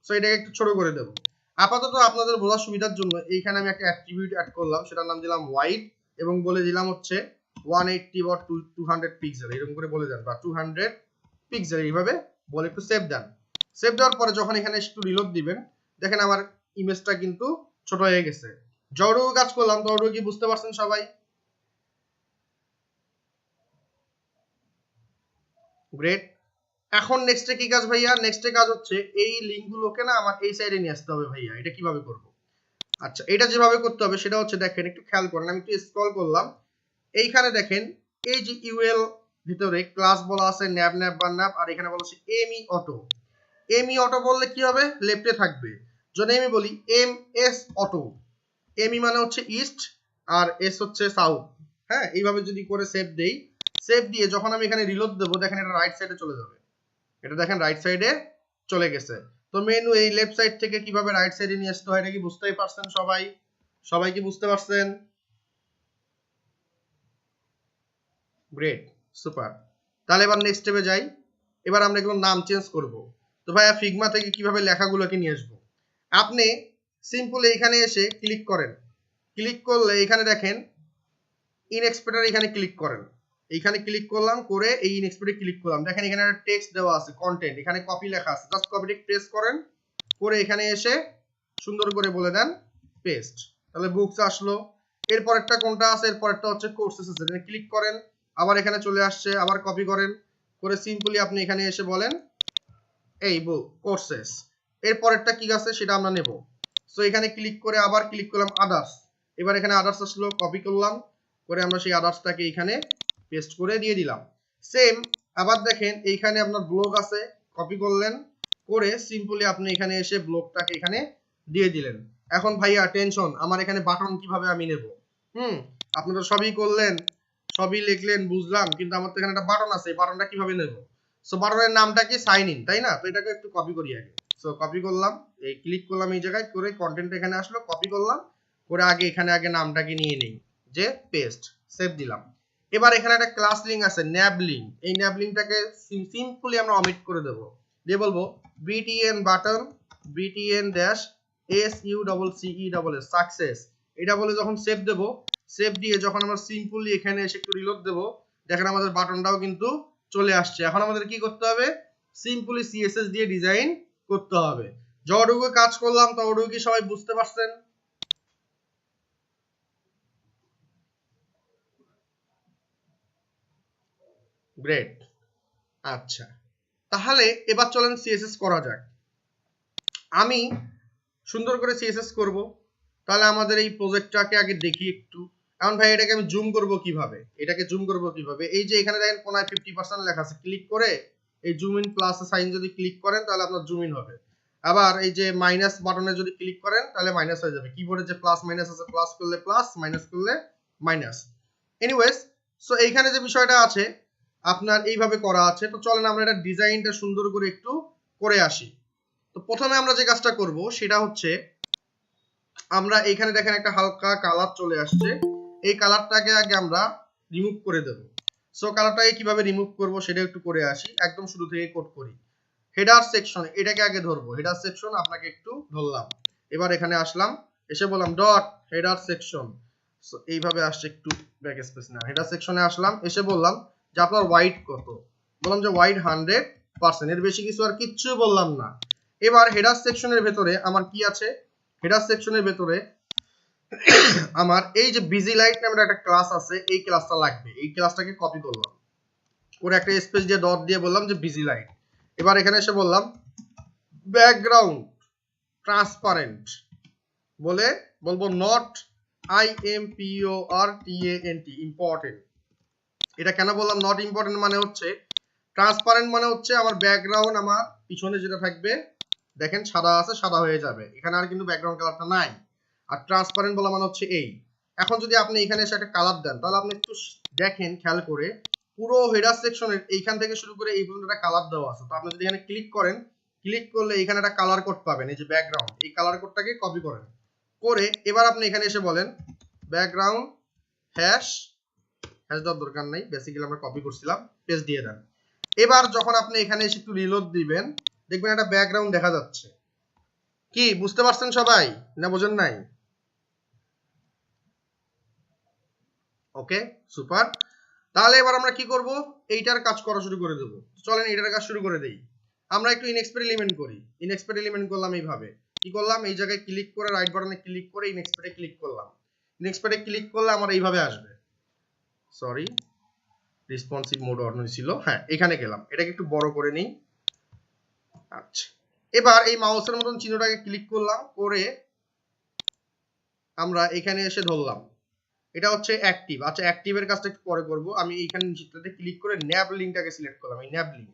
সো এটাকে একটু ছোট করে দেব। আপাতত আপনাদের বোঝার সুবিধার জন্য এইখানে আমি একটা অ্যাট্রিবিউট অ্যাড করলাম, সেটার নাম দিলাম হোয়াইট, এবং বলে দিলাম হচ্ছে 180 বা 200 পিক্সেল এরকম করে বলে দেন, বা 200 পিক্সেল এইভাবে বলে একটু সেভ দেন। সেভ দেওয়ার পরে যখন এখানে একটু রিলোড দিবেন, দেখেন আমার ইমেজটা কিন্তু ছোট হয়ে গেছে। যতটুকু কাজ করলাম ততটুকু কি বুঝতে পারছেন সবাই? গ্রেট। এখন নেক্সটে কি কাজ ভাইয়া? নেক্সটে কাজ হচ্ছে এই লিঙ্কগুলোকে না আমার এই সাইডে নিয়ে আসতে হবে ভাইয়া। এটা কিভাবে করব? আচ্ছা, এটা যেভাবে করতে হবে সেটা হচ্ছে, দেখেন একটু খেয়াল করেন, আমি একটু স্ক্রল করলাম, এইখানে দেখেন এই যে ইউএল ভিতরে ক্লাস বলা আছে ন্যাব ন্যাব বা ন্যাব, আর এখানে বলা আছে এমই অটো। এমই অটো বললে কি হবে? লেফটে থাকবে। যদি আমি বলি এম এস অটো, এমই মানে হচ্ছে ইস্ট আর এস হচ্ছে সাউথ। হ্যাঁ, এইভাবে যদি করে সেভ দেই, সেভ দিয়ে যখন আমি এখানে রিলোড দেবো, দেখেন এটা রাইট সাইডে চলে যাবে। এটা দেখেন রাইট সাইডে চলে গেছে। তো মেনু এই লেফট সাইড থেকে কিভাবে রাইট সাইডে নিয়ে আসতে হয় এটা কি বুঝতেই পারছেন সবাই? সবাই কি বুঝতে পারছেন? Great, super. তাহলে এবার নেক্সট স্টেপে যাই। এবার আমরা এগুলোর নাম চেঞ্জ করব। তো ভাইয়া ফিগমা থেকে কিভাবে লেখাগুলোকে নিয়ে আসবো? আপনি সিম্পল এখানে এসে ক্লিক করেন। ক্লিক করলে এখানে দেখেন ইনএক্সপেক্টর, এখানে ক্লিক করেন। এইখানে ক্লিক করলাম, করে এই ইনএক্সপেক্টরে ক্লিক করলাম, দেখেন এখানে একটা টেক্সট দেওয়া আছে, কন্টেন্ট, এখানে কপি লেখা আছে, জাস্ট কপিটি প্রেস করেন, করে এখানে এসে সুন্দর করে বলে দেন পেস্ট। তাহলে বুকস আসলো। এরপরেরটা কোনটা আছে? এরপরেরটা হচ্ছে কোর্সেস আছে, এখানে ক্লিক করেন, আবার এখানে চলে আসছে, আবার কপি করেন, করে সিম্পলি আপনি এখানে এসে বলেন এই বুক কোর্সেস। এরপরেরটা কি আছে সেটা আমরা নেব। সো এখানে ক্লিক করে আবার ক্লিক করলাম আদার্স, এবার এখানে আদার্স আসলো, কপি করলাম, করে আমরা সেই আদার্সটাকে এখানে পেস্ট করে দিয়ে দিলাম। সেম আবার দেখেন এইখানে আপনার ব্লগ আছে, কপি করলেন, করে সিম্পলি আপনি এখানে এসে ব্লগটাকে এখানে দিয়ে দিলেন। এখন ভাইয়া টেনশন, আমার এখানে বাটন কিভাবে আমি নেব? আপনারা সবই করলেন, সবই লিখলেন, বুঝলাম, কিন্তু আমার তো এখানে একটা বাটন আছে, এই বাটনটা কিভাবে নেব? সো বাটনের নামটা কি? সাইন ইন, তাই না? তো এটাকে একটু কপি করি আগে। সো কপি করলাম, এই ক্লিক করলাম এই জায়গায়, করে কন্টেন্ট এখানে আসলো, কপি করলাম, করে আগে এখানে আগে নামটাকে নিয়ে নেই, যে পেস্ট, সেভ দিলাম। এবার এখানে একটা ক্লাস লিঙ্ক আছে ন্যাব লিঙ্ক, এই ন্যাব লিঙ্কটাকে সিম্পলি আমরা অমিট করে দেব, দিয়ে বলবো btn button btn dash succes success. এটা বলে যখন সেভ দেব, সেভ দিয়ে যখন আমরা সিম্পলি এখানে এসে একটু রিলোড দেব, দেখেন আমাদের বাটনটাও কিন্তু চলে আসছে। এখন আমাদের কি করতে হবে? সিম্পলি সিএসএস দিয়ে ডিজাইন করতে হবে। যতটুকু কাজ করলাম ততটুকু কি সবাই বুঝতে পারছেন? গ্রেট। আচ্ছা, তাহলে এবার চলেন সিএসএস করা যাক। আমি সুন্দর করে সিএসএস করব। তাহলে আমাদের এই প্রজেক্টটাকে আগে দেখি একটু। এখন ভাই এটাকে আমি জুম করব কিভাবে? এটাকে জুম করব কিভাবে? এই যে এখানে দেখেন কোনায় 50% লেখা আছে, ক্লিক করে এই জুম ইন প্লাস সাইন যদি ক্লিক করেন তাহলে আপনার জুম ইন হবে। আবার এই যে মাইনাস বাটনে যদি ক্লিক করেন তাহলে মাইনাস হয়ে যাবে। কিবোর্ডে যে প্লাস মাইনাস আছে, প্লাস করলে প্লাস, মাইনাস করলে মাইনাস। এনিওয়েজ, সো এইখানে যে বিষয়টা আছে আপনার এইভাবে করা আছে। তো চলেন আমরা এটা ডিজাইনটা সুন্দর করে একটু করে আসি। তো প্রথমে আমরা যে কাজটা করব সেটা হচ্ছে, আমরা এখানে দেখেন একটা হালকা কালার চলে আসছে, এই কালারটাকে আগে আমরা রিমুভ করে দেব। সো কালারটাকে কিভাবে রিমুভ করব সেটা একটু করে আসি, একদম শুরু থেকে কোড করি। হেডার সেকশন, এটাকে আগে ধরবো, হেডার সেকশন আপনাকে একটু ধরলাম। এবার এখানে আসলাম, এসে বললাম ডট হেডার সেকশন। সো এইভাবে আসছে, একটু ব্যাক স্পেস না, হেডার সেকশনে আসলাম, এসে বললাম যে আপনার ওয়াইড কত, বললাম যে ওয়াইড 100%, এর বেশি কিছু আর কিচ্ছু বললাম না। এবার হেডার সেকশনের ভেতরে আমার কি আছে? হেডার সেকশনের ভেতরে আমার এই যে বিজি লাইট নামের একটা ক্লাস আছে, এই ক্লাসটা লাগবে। এই ক্লাসটাকে কপি করলাম, করে একটা স্পেস দিয়ে ডট দিয়ে বললাম যে বিজি লাইট। এবার এখানে এসে বললাম ব্যাকগ্রাউন্ড ট্রান্সপারেন্ট, বলে বলবো নট IMPORTANT ইম্পর্টেন্ট। এটা কেন বললাম নট ইম্পর্টেন্ট? মানে হচ্ছে ট্রান্সপারেন্ট মানে হচ্ছে আমার ব্যাকগ্রাউন্ড, আমার পিছনে যেটা থাকবে দেখেন সাদা আছে, সাদা হয়ে যাবে, এখানে আর কিন্তু ব্যাকগ্রাউন্ড কালারটা নাই। আর ট্রান্সপারেন্ট বলা মানে হচ্ছে এই। এখন যদি আপনি এখানে এসে একটা কালার দেন, তাহলে আপনি একটু দেখেন খেয়াল করে, পুরো হেডার সেকশনের এইখান থেকে শুরু করে এই পর্যন্ত একটা কালার দেওয়া আছে। তো আপনি যদি এখানে ক্লিক করেন, ক্লিক করলে এখানে একটা কালার কোড পাবেন, এই যে ব্যাকগ্রাউন্ড, এই কালার কোডটাকে কপি করেন, করে এবার আপনি এখানে এসে বলেন ব্যাকগ্রাউন্ড হ্যাশ, হ্যাশ দেওয়ার দরকার নাই, বেসিক্যালি আমরা কপি করছিলাম, পেস্ট দিয়ে দেন। এবার যখন আপনি এখানে এসে একটু রিলোড দিবেন, দেখবেন একটা ব্যাকগ্রাউন্ড দেখা যাচ্ছে। কি বুঝতে পারছেন সবাই, না বোঝেন নাই? ওকে, সুপার। তাহলে এবার আমরা কি করব, এইটার কাজ করা শুরু করে দেব। চলেন এইটার কাজ শুরু করে দেই। আমরা একটু ইনএক্সপের এলিমেন্ট করি। ইনএক্সপের এলিমেন্ট করলাম এইভাবে, কি করলাম, এই জায়গায় ক্লিক করে রাইট বাটনে ক্লিক করে ইনএক্সপেরে ক্লিক করলাম। ইনএক্সপেরে ক্লিক করলে আমার এইভাবে আসবে। সরি, রেসপন্সিভ মোড অন ছিল। হ্যাঁ, এখানে গেলাম, এটাকে একটু বড় করে নেই। আচ্ছা, এবার এই মাউসের মতন চিহ্নটাকে ক্লিক করলাম, করে আমরা এখানে এসে ধরলাম, এটা হচ্ছে অ্যাক্টিভ। আচ্ছা, অ্যাক্টিভের কাজটা একটু পরে করব। আমি এইখানে নিচেটাতে ক্লিক করে ন্যাব লিঙ্কটাকে সিলেক্ট করলাম। এই ন্যাব লিঙ্ক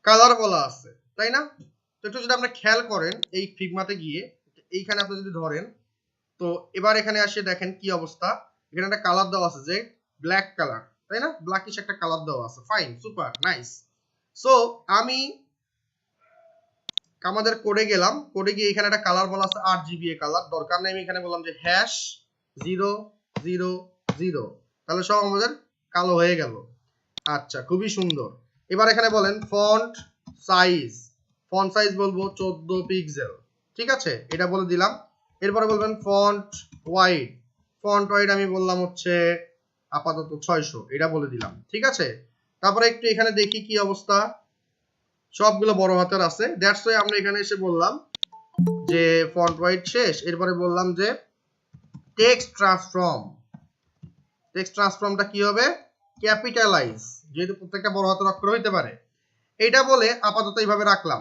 কালার বলা আছে, তাই না? তো একটু যদি আপনি খেয়াল করেন এই ফিগমাতে গিয়ে, এইখানে আপনি যদি ধরেন, তো এবার এখানে আসে দেখেন কি অবস্থা। এখানে একটা কালার দেওয়া আছে যে ব্ল্যাক কালার, তাই না? ব্ল্যাকিশ একটা কালার দেওয়া আছে। Fine, super, nice. সো আমি আমাদের কোডে গেলাম, কোডে গিয়ে এখানে একটা কালার বলা আছে RGBA কালার, দরকার নেই। আমি এখানে বললাম যে #000, তাহলে সব আমাদের কালো হয়ে গেল। আচ্ছা, খুবই সুন্দর। এবার এখানে বলেন ফন্ট সাইজ বলবো 14 পিক্সেল, ঠিক আছে, এটা বলে দিলাম। এরপরে বলবেন ফন্ট ওয়াইড আমি বললাম হচ্ছে আপাতত 600, এটা বলে দিলাম, ঠিক আছে। তারপরে একটু এখানে দেখি কি অবস্থা, সবগুলো বড় হাতের আছে। দ্যাটস ওয়াই আমরা এখানে এসে বললাম যে ফন্ট ওয়াইড শেষ। এরপরে বললাম যে টেক্সট ট্রান্সফর্মটা কি হবে, ক্যাপিটালাইজ, যেহেতু প্রত্যেকটা বড় হাতের অক্ষর হইতে পারে। এটা বলে আপাতত এইভাবে রাখলাম।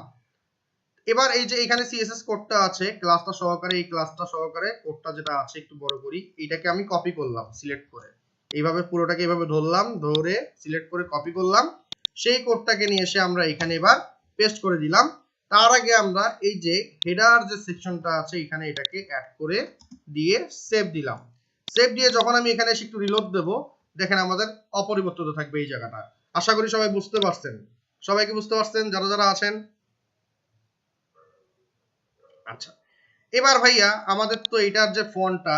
এবার এই যে এখানে সিএসএস কোডটা আছে ক্লাসটা সহকারে, এই ক্লাসটা সহকারে কোডটা যেটা আছে একটু বড় করি, এটাকে আমি কপি করলাম সিলেক্ট করে, এইভাবে পুরোটাকে এইভাবে ধরলাম, ধরে সিলেক্ট করে কপি করলাম। সেই কোডটাকে নিয়ে এসে আমরা এখানে এবার পেস্ট করে দিলাম। তার আগে আমরা এই যে হেডার যে সেকশনটা আছে এখানে এটাকে অ্যাড করে দিয়ে সেভ দিলাম। সেভ দিয়ে যখন আমি এখানে এসে একটু রিলোড দেব, দেখেন আমাদের অপরিবর্তিত থাকবে এই জায়গাটা। আশা করি সবাই বুঝতে পারছেন। সবাইকে বুঝতে পারছেন যারা যারা আছেন? আচ্ছা, এবার ভাইয়া আমাদের তো এটার যে ফন্টটা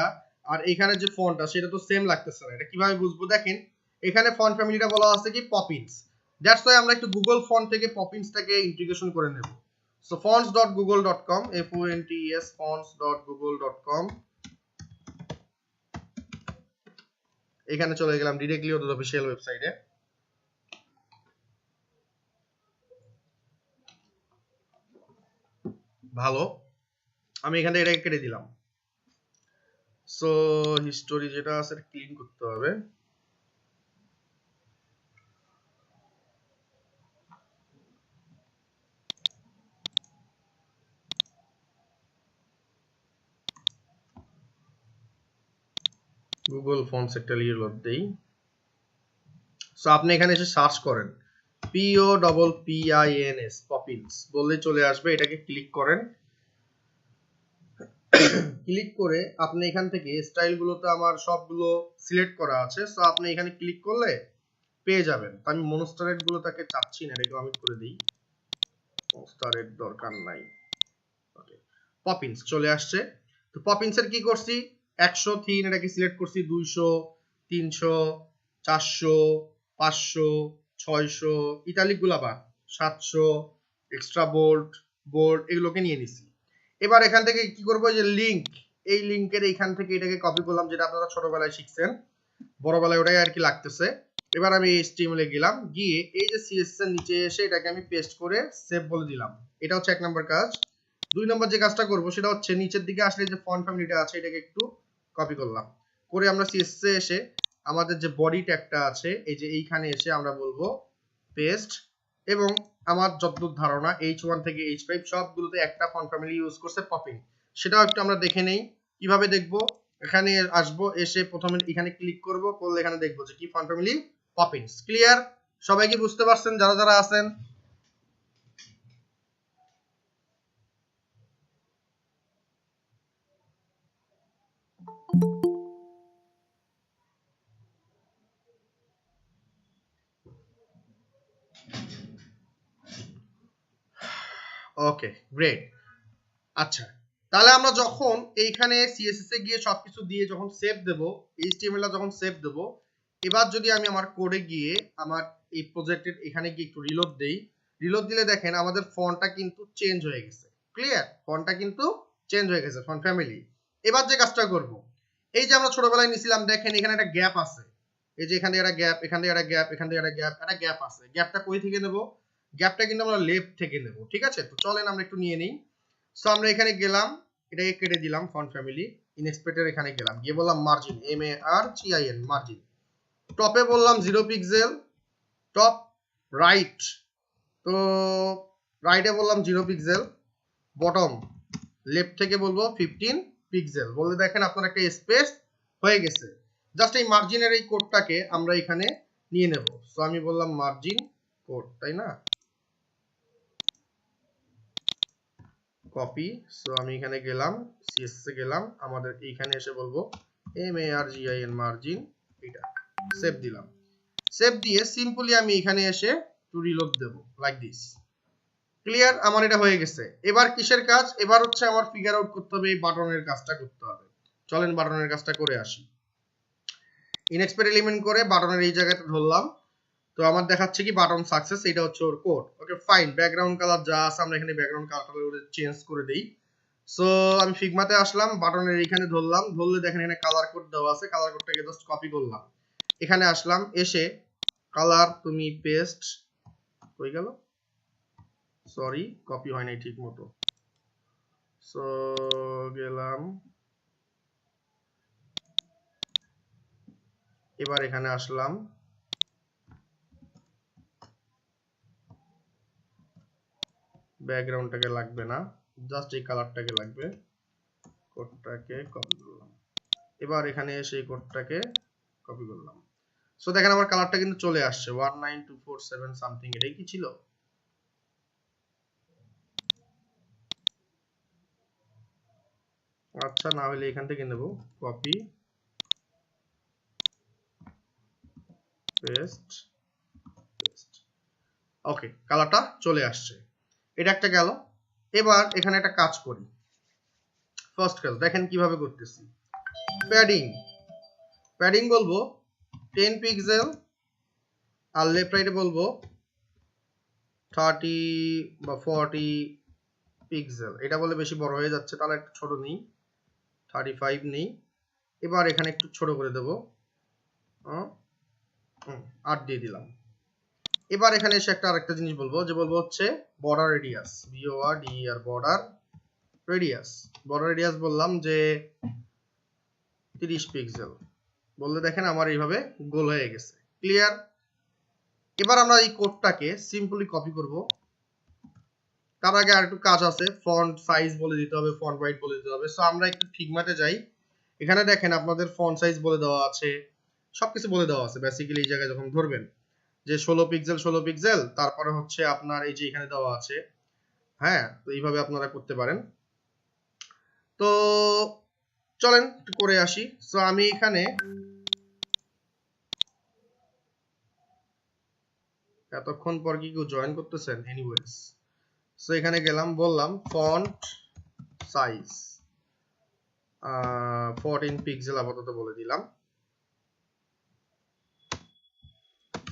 আর এখানে যে ফন্টটা সেটা তো সেম লাগতেছে না, এটা কিভাবে বুঝবো? দেখেন এখানে ফন্ট ফ্যামিলিটা বলা আছে কি পপিন্স। দ্যাটস ওয়াই আমরা একটু গুগল ফন্ট থেকে পপিন্সটাকে ইন্টিগ্রেশন করে নেব। সো fonts.google.com, fonts fonts.google.com, এখানে চলে গেলাম ডিরেক্টলি ওদের অফিশিয়াল ওয়েবসাইটে। ভালো, আমি এখানে এটাকে কেটে দিলাম। সো হিস্টোরি যেটা আছে ক্লিন করতে হবে। গুগল ফন্টস একটা লিলোড দেই। সো আপনি এখানে এসে সার্চ করেন POPPINS পপিন্স বললে চলে আসবে, এটাকে ক্লিক করেন। ক্লিক করে আপনি এখান থেকে স্টাইলগুলোতে আমার সবগুলো সিলেক্ট করা আছে। সো আপনি এখানে ক্লিক করলে পেয়ে যাবেন। আমি মনস্টারেট গুলো তাকে চাচ্ছি না, এটাকে আমি করে দিই, মনস্টারেট দরকার নাই। ওকে, পপিন্স চলে আসছে। তো পপিন্সের কি করছি, 100 থিন এটাকে সিলেক্ট করছি, 200, 300, 400, 500, 600, ইটালিক গুলা বা 700, এক্সট্রা বোল্ড এগুলোকে নিয়ে নিছি। এবার এখান থেকে কি করবো, যে লিংক, এই লিংকের এইখান থেকে এটাকে কপি করলাম, যেটা আপনারা ছোটবেলায় শিখছেন, বড়বেলায় ওটাই আর কি লাগতেছে। এবার আমি HTML এ গেলাম, গিয়ে এই যে CSS এর নিচে এসে এটাকে আমি পেস্ট করে সেভ বলে দিলাম। এটা হচ্ছে 1 নম্বর কাজ। 2 নম্বর যে কাজটা করব সেটা হচ্ছে নিচের দিকে আসলে যে ফন্ট ফ্যামিলিটা আছে এটাকে একটু কপি করলাম, করে আমরা CSS এ এসে আমাদের যে বডি ট্যাগটা আছে এই যে এইখানে এসে আমরা বলবো পেস্ট, এবং আমার যতদূর ধারণা H1 থেকে H5 সবগুলোতে একটা ফন্ট ফ্যামিলি ইউজ করছে পপিং। সেটাও একটু আমরা দেখে নেই কিভাবে দেখবো। এখানে আসবো, এসে প্রথমে এখানে ক্লিক করব, করলে এখানে দেখবো যে কি ফন্ট ফ্যামিলি পপিংস। ক্লিয়ার? সবাই কি বুঝতে পারছেন যারা যারা আছেন? ওকে, গ্রেট। আচ্ছা, তাহলে আমরা যখন এইখানে CSS এ গিয়ে সবকিছু দিয়ে যখন সেভ দেব, HTML যখন সেভ দেব, এবার যদি আমি আমার কোডে গিয়ে আমার এই প্রজেক্টের এখানে গিয়ে একটু রিলোড দেই, রিলোড দিলে দেখেন আমাদের ফন্টটা কিন্তু চেঞ্জ হয়ে গেছে। ক্লিয়ার? ফন্টটা কিন্তু চেঞ্জ হয়ে গেছে, ফন্ট ফ্যামিলি। এবার যে কাজটা করব, এই যে আমরা ছোটবেলায় নিছিলাম, দেখেন এখানে একটা গ্যাপ আছে, এই যে এখানে একটা গ্যাপ, এখানে একটা গ্যাপ, এখানে একটা গ্যাপ আছে। গ্যাপটা কই থেকে নেব? গ্যাপটা কিন্তু আমরা লেফট থেকে নেব, ঠিক আছে? তো চলেন আমরা একটু নিয়ে নিই। সো আমরা এখানে গেলাম, এটাকে কেটে দিলাম ফন্ট ফ্যামিলি, ইনএক্সপেক্টেড এখানে গেলাম, গিয়ে বললাম মার্জিন, MARGIN মার্জিন। টপে বললাম 0 পিক্সেল, টপ রাইট, তো রাইটে বললাম 0 পিক্সেল, বটম লেফট থেকে বলবো 15 পিক্সেল। বললে দেখেন আপনার একটা স্পেস হয়ে গেছে। জাস্ট এই মার্জিনের এই কোডটাকে আমরা এখানে নিয়ে নেব। সো আমি বললাম মার্জিন কোড, তাই না? কপি। সো আমি এখানে গেলাম, CSS এ গেলাম, আমাদের এইখানে এসে বলবো MARGIN মার্জিন, এটা সেভ দিলাম। সেভ দিয়ে সিম্পলি আমি এখানে এসে টু রিলোড দেব লাইক দিস। ক্লিয়ার? আমার এটা হয়ে গেছে। এবার কিসের কাজ? এবার হচ্ছে আমার ফিগার আউট করতে হবে এই বাটনের কাজটা করতে হবে। চলেন বাটনের কাজটা করে আসি। ইনএক্সপেক্ট এলিমেন্ট করে বাটনের এই জায়গাতে ধরলাম, তো আমার দেখাচ্ছে কি বাটন সাকসেস, এটা হচ্ছে ওর code. Okay fine, background colour যা আছে আমরা এখানে ব্যাকগ্রাউন্ড কালারটা চেঞ্জ করে দেই। সো আমি ফিগমাতে আসলাম, বাটনের এইখানে ধরলাম, ধরলে দেখেন এখানে কালার কোড দেওয়া আছে, কালার কোডটাকে জাস্ট কপি করলাম, এখানে আসলাম, এসে কালার তুমি পেস্ট, হয়ে গেল, সরি কপি হয় নাই ঠিক মতো। সো গেলাম, এবার এখানে আসলাম, ব্যাকগ্রাউন্ডটাকে লাগবে না, জাস্ট এই কালারটাকে লাগবে, কোডটাকে কপি করলাম, এবার এখানে এসে এই কোডটাকে কপি করলাম। সো দেখেন আমার কালারটা কিন্তু চলে আসছে 19247 সামথিং, এটাই কি ছিল? আচ্ছা, না হলে এখান থেকে নেব, কপি পেস্ট পেস্ট, ওকে কালারটা চলে আসছে, এটা একটা গেল। এবার এখানে একটা কাজ করি, ফার্স্ট কাজ দেখেন কিভাবে করতেছি। প্যাডিং, প্যাডিং বলবো 10 পিক্সেল, আর লেফট রাইটে বলবো 30 বা 40 পিক্সেল। এটা বলে বেশি বড় হয়ে যাচ্ছে, তাহলে একটু ছোট নেই, 35 নেই। এবার এখানে একটু ছোট করে দেব, 8 দিয়ে দিলাম। এবার এখানে এসে একটা আরেকটা জিনিস বলবো, যে বলবো হচ্ছে border radius, BORDER border radius, border radius বললাম যে 30 পিক্সেল। বললে দেখেন আমার এইভাবে গোল হয়ে গেছে। ক্লিয়ার? এবার আমরা এই কোডটাকে সিম্পলি কপি করব। তার আগে আর একটু কাজ আছে, ফন্ট সাইজ বলে দিতে হবে, ফন্ট ওয়াইড বলে দিতে হবে। সো আমরা একটু ফিগমাতে যাই, এখানে দেখেন আপনাদের ফন্ট সাইজ বলে দেওয়া আছে, সবকিছু বলে দেওয়া আছে। বেসিক্যালি এই জায়গায় যখন ধরবেন যে 16 পিক্সেল 16 পিক্সেল, তারপরে হচ্ছে আপনার এই যে এখানে দেওয়া আছে, হ্যাঁ, তো এইভাবে আপনারা করতে পারেন। তো চলেন একটু করে আসি। সো আমি এখানে এতক্ষণ পর কি কেউ জয়েন করতেছেন? এনিওয়েজ, সো এখানে গেলাম, বললাম ফন্ট সাইজ 14 পিক্সেল আপাতত বলে দিলাম,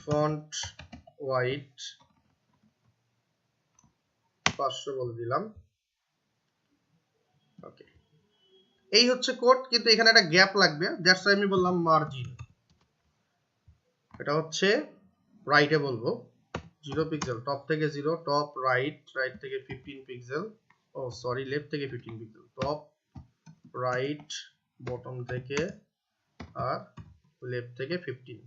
ফন্ট ওয়াইড 500 বলে দিলাম। ওকে, এই হচ্ছে কোড, কিন্তু এখানে একটা গ্যাপ লাগবে, দ্যাটস আমি বললাম মার্জিন, এটা হচ্ছে রাইটে বলবো 0 পিক্সেল, টপ থেকে 0, টপ রাইট, রাইট থেকে 15 পিক্সেল, ও সরি লেফট থেকে 15 পিক্সেল, টপ রাইট বটম থেকে আর লেফট থেকে 15।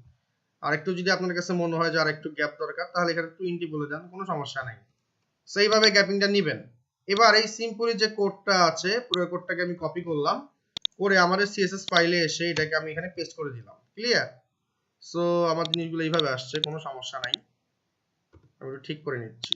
আর একটু যদি আপনার কাছে মনে হয় যে আর একটু গ্যাপ দরকার, তাহলে এখানে 20 বলে দেন, কোনো সমস্যা নাই। সেইভাবে গ্যাপিংটা নেবেন। এবার এই সিম্পলি যে কোডটা আছে, পুরো কোডটাকে আমি কপি করলাম, করে আমাদের সিএসএস ফাইলে এসে এটাকে আমি এখানে পেস্ট করে দিলাম। ক্লিয়ার? সো আমার জিনিসগুলো এইভাবে আসছে, কোনো সমস্যা নাই, আমি একটু ঠিক করে নিচ্ছি।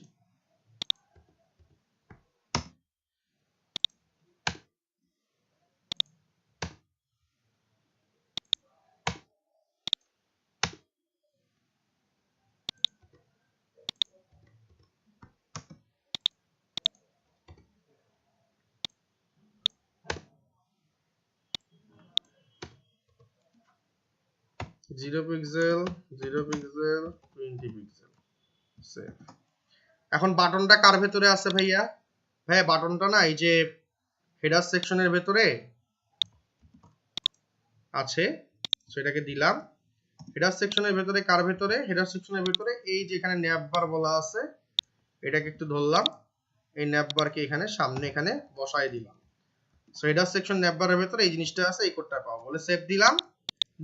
Zero pixel 0 pixel 20 pixel, save. এখন বাটনটা কার ভেতরে আছে ভাইয়া? ভাইয়া বাটনটা না এই যে হেডার সেকশনের ভেতরে আছে, সেটাকে দিলাম, হেডার সেকশনের ভেতরে কার ভেতরে, হেডার সেকশনের ভেতরে এই যে এখানে ন্যাভবার বলা আছে, এটাকে একটু ধরলাম, এই ন্যাভবারকে এখানে সামনে এখানে বসায় দিলাম। সো হেডার সেকশন ন্যাভবারের ভেতরে এই জিনিসটা আছে, এই কোডটা পাবো বলে সেভ দিলাম।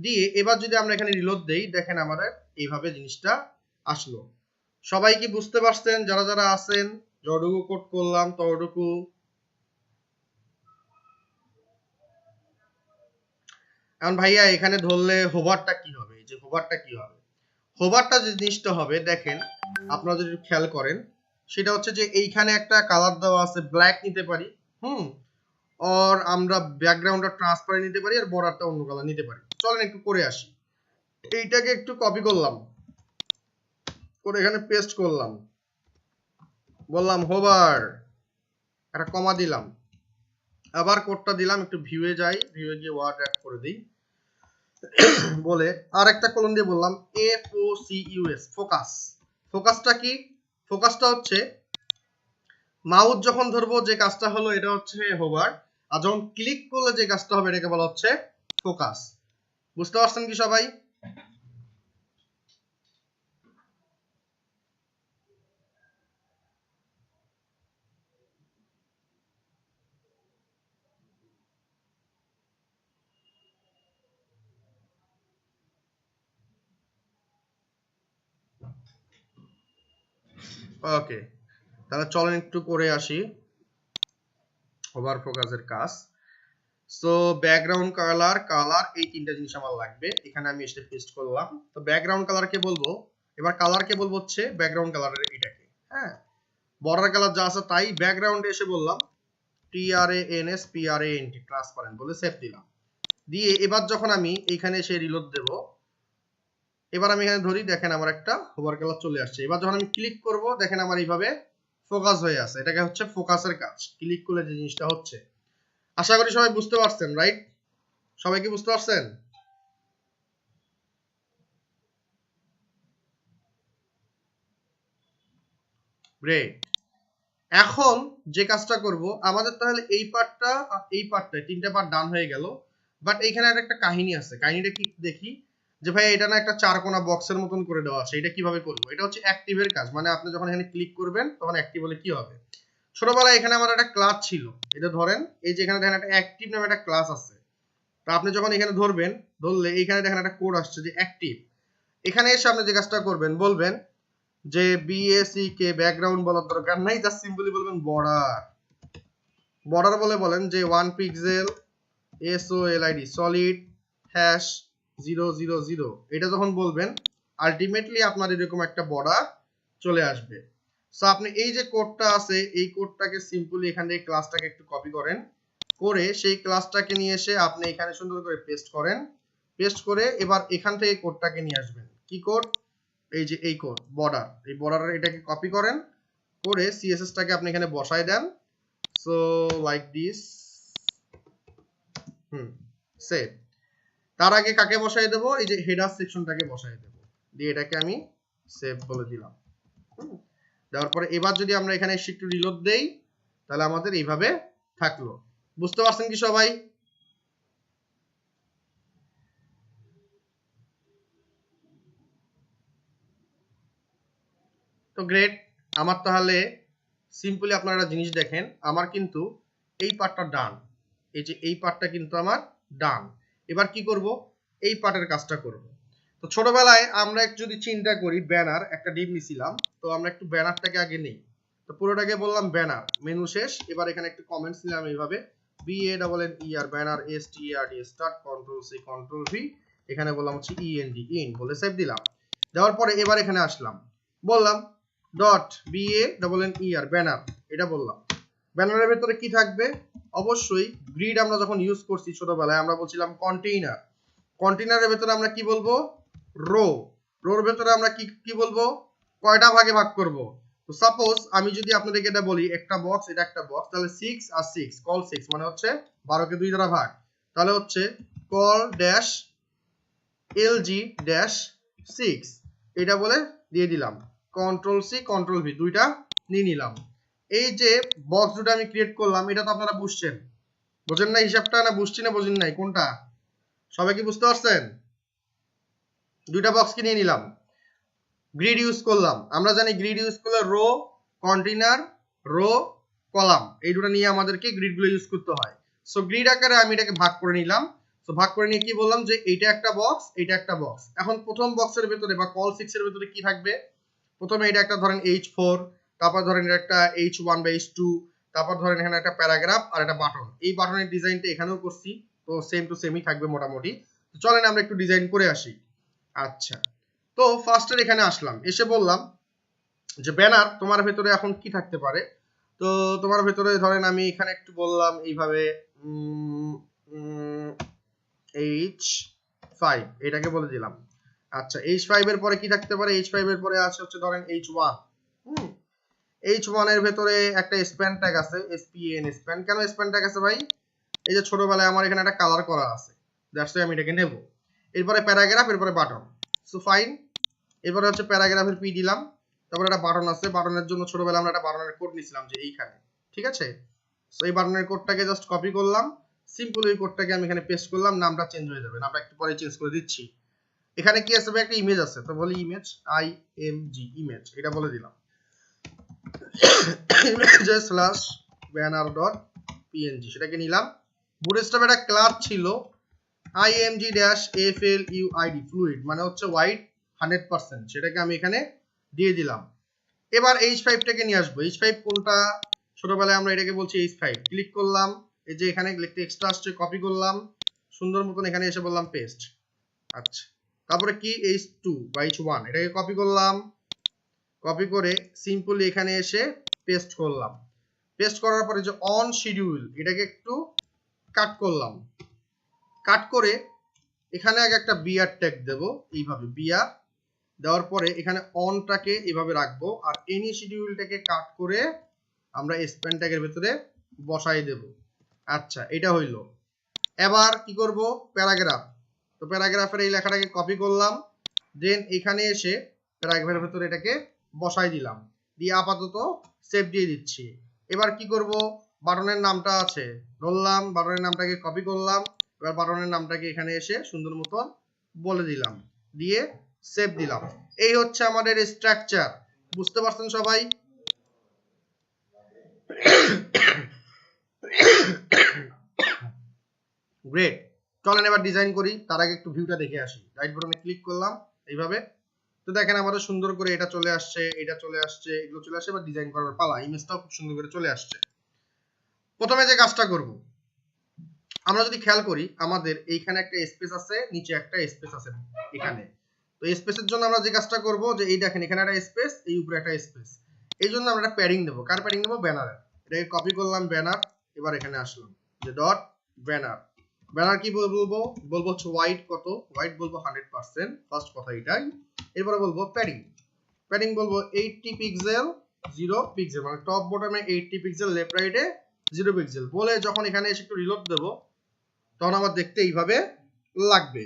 দিয়ে এবার যদি আমরা এখানে রিলোড দেই, দেখেন আমাদের এইভাবে জিনিসটা আসলো। সবাই কি বুঝতে পারছেন? যারা যারা আছেন, যতটুকু কোড করলাম ততটুকু। এখন ভাইয়া এখানে ধরলে হোভারটা কি হবে? এই যে হোভারটা কি হবে, হোভারটা যে জিনিসটা হবে দেখেন, আপনারা যদি খেয়াল করেন, সেটা হচ্ছে যে এইখানে একটা কালার দেওয়া আছে, ব্ল্যাক নিতে পারি, আর আমরা ব্যাকগ্রাউন্ডটা ট্রান্সপারেন্ট নিতে পারি, আর বর্ডারটা অন্য কালার নিতে পারি। চলেন একটু করে আসি। এইটাকে একটু কপি করলাম, করে এখানে পেস্ট করলাম, বললাম হোভার, একটা কমা দিলাম, আবার কোডটা দিলাম, একটু ভিউয়ে যাই, ভিউয়ে গিয়ে ওয়ার্ড অ্যাড করে দিই, বলে আর একটা কলম দিয়ে বললাম FOCUS, ফোকাস। ফোকাসটা কি? ফোকাসটা হচ্ছে মাউস যখন ধরবো যে কাজটা হলো এটা হচ্ছে হোভার, আর যখন ক্লিক করলে যে কাজটা হবে এটাকে বলা হচ্ছে ফোকাস। বুঝতে পারছেন কি সবাই? ওকে, তাহলে চলেন একটু করে আসি হোভার ফোকাসের কাজ। সো ব্যাকগ্রাউন্ড কালার, কালার, এই তিনটা জিনিস আমার লাগবে, এখানে আমি এসে পেস্ট করলাম। তো ব্যাকগ্রাউন্ড কালারকে বলবো, এবার কালারকে বলবো হচ্ছে ব্যাকগ্রাউন্ড কালারের এটাকে, হ্যাঁ, বর্ডার কালার যা আছে তাই। ব্যাকগ্রাউন্ডে এসে বললাম TRANSPARENT, ট্রান্সপারেন্ট বলে সেভ দিলাম। দিয়ে এবার যখন আমি এখানে এসে রিলোড দেব, এবার আমি এখানে ধরি, দেখেন আমার একটা হোভার কালার চলে আসছে। এবার যখন আমি ক্লিক করব, দেখেন আমার এইভাবে ফোকাস হয়ে আছে। এটাকে হচ্ছে ফোকাসের কাজ, ক্লিক করলে যে জিনিসটা হচ্ছে। আশা করি সবাই বুঝতে পারছেন, রাইট? সবাই কি বুঝতে পারছেন? গ্রেট। এখন যে কাজটা করব, আমাদের তাহলে এই পার্টটা এই পার্টটা তিনটা পার্ট ডান হয়ে গেল, বাট এইখানে একটা কাহিনী আছে। কাহিনীটা কি দেখি, যে ভাই এটা না একটা চারকোনা বক্সের মতন করে দেওয়া আছে, এটা কিভাবে করব? এটা হচ্ছে অ্যাক্টিভের কাজ, মানে আপনি যখন এখানে ক্লিক করবেন তখন অ্যাক্টিভ হলে কি হবে? ছোটবেলায় এখানে আমার একটা ক্লাস ছিল, এটা ধরেন, এই যে এখানে দেখেন একটা অ্যাক্টিভ নামে একটা ক্লাস আছে। তো আপনি যখন এখানে ধরবেন, ধরলে এইখানে দেখেন একটা কোড আসছে যে অ্যাক্টিভ। এখানে এসে আপনি যে কাজটা করবেন, বলবেন যে BACK, ব্যাকগ্রাউন্ড বলার দরকার নাই, জাস্ট সিম্পলি বলবেন বর্ডার। বর্ডার বলে বলেন যে 1 পিক্সেল SOLID, সলিড হ্যাশ 000। এটা যখন বলবেন, আলটিমেটলি আপনার এরকম একটা বর্ডার চলে আসবে। সো আপনি এই যে কোডটা আছে, এই কোডটাকে সিম্পলি এখান থেকে ক্লাসটাকে একটু কপি করেন, করে সেই ক্লাসটাকে নিয়ে এসে আপনি এখানে সুন্দর করে পেস্ট করেন। পেস্ট করে এবার এখান থেকে কোডটাকে নিয়ে আসবেন। কি কোড? এই যে এই কোড বর্ডার, এই বর্ডারের এটাকে কপি করেন, করে CSS টাকে আপনি এখানে বসায় দেন। So like this, save. তার আগে কাকে বসায় দেব? এই যে হেডার সেকশনটাকে বসায় দেব, দিয়ে এটাকে আমি সেভ বলে দিলাম। দেওয়ার পরে এবার যদি আমরা এখানে একটু রিলোড দেই, তাহলে আমাদের এইভাবে থাকলো। বুঝতে পারছেন কি সবাই? তো গ্রেট। আমার তাহলে সিম্পলি আপনারা একটা জিনিস দেখেন, আমার কিন্তু এই পার্টটা ডান, এই যে এই পার্টটা কিন্তু আমার ডান। এবার কি করব? এই পার্টের কাজটা করব। তো ছোটবেলায় আমরা যদি চিন্তা করি, ব্যানার একটা ডিপ নিছিলাম, তো আমরা একটু ব্যানারটাকে আগে নেই। তো পুরোটাকে বললাম ব্যানার, মেনু শেষ। এবার এখানে একটু কমেন্টস নিলাম এইভাবে, BANNER, banner START, start, CTRL-C CTRL-V, এখানে বললাম হচ্ছে END, ইন বলে সেভ দিলাম। দেওয়ার পরে এবার এখানে আসলাম, বললাম .BANNER, ব্যানার, এটা বললাম। ব্যানারের ভেতরে কি থাকবে? অবশ্যই গ্রিড আমরা যখন ইউজ করছি ছোটবেলায়, আমরা বলছিলাম কন্টেইনার। কন্টেইনারের ভেতরে আমরা কি বলবো? রো। রোর ভেতরে আমরা কি বলবো? কয়টা ভাগে ভাগ করব? তো সাপোজ আমি যদি আপনাদেরকে এটা বলি, একটা বক্স, এটা একটা বক্স, তাহলে 6 আর 6, কল 6 মানে হচ্ছে 12 কে 2 দ্বারা ভাগ, তাহলে হচ্ছে কল ড্যাশ LG ড্যাশ 6, এটা বলে দিয়ে দিলাম। CTRL-C CTRL-V, দুইটা নিয়ে নিলাম। এই যে বক্স দুটো আমি ক্রিয়েট করলাম, এটা তো আপনারা বুঝছেন, বোঝেন না হিসাবটা? না বুঝছি না বোঝেন নাই কোনটা? সবাই কি বুঝতে পারছেন? দুইটা বক্স কি নিয়ে নিলাম, গ্রিড ইউজ করলাম। আমরা জানি গ্রিড ইউজ করলে রো কন্টেইনার রো কলাম এই দুটো নিয়ে আমাদেরকে গ্রিড গুলো ইউজ করতে হয়। সো গ্রিড আকারে আমি এটাকে ভাগ করে নিলাম। সো ভাগ করে নিয়ে কি বললাম যে এইটা একটা বক্স, এইটা একটা বক্স। এখন প্রথম বক্সের ভিতরে বা কল 6 এর ভিতরে কি থাকবে, প্রথমে এটা একটা ধরেন H4, তারপর ধরেন এটা একটা H1 বা H2, তারপর ধরেন এখানে একটা প্যারাগ্রাফ আর একটা বাটন। এই বাটনের ডিজাইনটা এখানেও করছি, তো সেম টু সেমই থাকবে মোটামুটি। তো চলেন আমরা একটু ডিজাইন করে আসি। আচ্ছা, তো ফার্স্টের এখানে আসলাম, এসে বললাম যে ব্যানার তোমার ভেতরে এখন কি থাকতে পারে। তো তোমার ভেতরে ধরেন আমি এখানে একটু বললাম এইভাবে H5 এটাকে বলে দিলাম। আচ্ছা, H5 এর পরে কি থাকতে পারে, H5 এর পরে আছে হচ্ছে ধরেন H1। H1 এর ভেতরে একটা স্প্যান ট্যাগ আছে, SPN স্প্যান। কেন স্প্যান ট্যাগ আছে ভাই, এই যে ছোটবেলায় আমার এখানে একটা কালার করা আছে, দ্যাটস ওয়াই আমি এটাকে নেব। এরপরে প্যারাগ্রাফ, এরপরে বাটন। সো ফাইন, এরপরে হচ্ছে প্যারাগ্রাফের পি দিলাম, তারপরে একটা বাটন আছে, বাটনের জন্য ছোটবেলায় আমরা একটা বাটনের কোড নিছিলাম যে এইখানে, ঠিক আছে। সো এই বাটনের কোডটাকে জাস্ট কপি করলাম, সিম্পল এই কোডটাকে আমি এখানে পেস্ট করলাম, নামটা চেঞ্জ হয়ে যাবে, নামটা একটু পরে চেঞ্জ করে দিচ্ছি। এখানে কি আছে ভাই, একটা ইমেজ আছে, তো বলি ইমেজ, IMG ইমেজ, এটা বলে দিলাম। ইমেজে স্ল্যাশ ব্যানার ডট PNG সেটাকে নিলাম। বুটস্ট্র্যাপ একটা ক্লাস ছিল IMG-FLUID ফ্লুইড, মানে হচ্ছে হোয়াইট 100%, সেটাকে আমি এখানে দিয়ে দিলাম। এবার H5 টাকে নিয়ে আসবো। H5 কোনটা, ছোটবেলায় আমরা এটাকে বলছি H5। ক্লিক করলাম, এই যে এখানে লিখতে এক্সট্রা আসছে, কপি করলাম সুন্দর মতন, এখানে এসে বললাম পেস্ট। আচ্ছা, তারপরে কি H2 বা H1 এটাকে কপি করলাম, কপি করে সিম্পলি এখানে এসে পেস্ট করলাম। পেস্ট করার পরে যে অন শিডিউল এটাকে একটু কাট করলাম, কাট করে এখানে আগে একটা বিআর ট্যাগ দেব, এইভাবে বিআর দেওয়ার পরে এখানে অনটাকে এভাবে রাখবো, আর এনি শিডিউলটাকে কাট করে আমরা স্প্যান ট্যাগের ভিতরে বসাই দেব। আচ্ছা, এটা হইলো। এবার কি করব, প্যারাগ্রাফ। তো প্যারাগ্রাফের এই লেখাটাকে কপি করলাম, দেন এখানে এসে প্যারাগ্রাফের ভিতরে এটাকে বসাই দিলাম, দিয়ে আপাতত সেভ দিয়ে দিচ্ছি। এবার কি করব, বাটনের নামটা আছে, ধরলাম বাটনের নামটাকে কপি করলাম, এবার বাটনের নামটাকে এখানে এসে সুন্দর মতো বলে দিলাম, দিয়ে সেভ দিলাম। এই হচ্ছে আমাদের স্ট্রাকচার, বুঝতে পারছেন সবাই? গ্রেট, চলেন এবার ডিজাইন করি, তার আগে একটু ভিউটা দেখে আসি। রাইট বাটনে ক্লিক করলাম এইভাবে, তো দেখেন আমাদের সুন্দর করে এটা চলে আসছে, এটা চলে আসছে, এগুলো চলে আসছে। এবার ডিজাইন করার পালা, ইমেজটাও খুব সুন্দর করে চলে আসছে। প্রথমে যে কাজটা করব, আমরা যদি খেয়াল করি আমাদের এইখানে একটা স্পেস আছে, নিচে একটা স্পেস আছে এখানে। তো স্পেসের জন্য আমরা যে কাজটা করব, যে এই দেখেন এখানে একটা স্পেস, এই উপরে একটা স্পেস, এই জন্য আমরা একটা প্যাডিং দেব। কার প্যাডিং দেব, ব্যানারের। এটাকে কপি করলাম ব্যানার, এবার এখানে আসলাম যে ডট ব্যানার। ব্যানার কি বলবো, বলবো হচ্ছে হোয়াইট কত, হোয়াইট বলবো 100%, ফার্স্ট কথা এটাই। এরপরে বলবো প্যাডিং, প্যাডিং বলবো 80 পিক্সেল 0 পিক্সেল, মানে টপ বটমে 80 পিক্সেল, লেফট রাইটে 0 পিক্সেল বলে যখন এখানে এসে একটু রিলোড দেব, তখন আমার দেখতে এইভাবে লাগবে।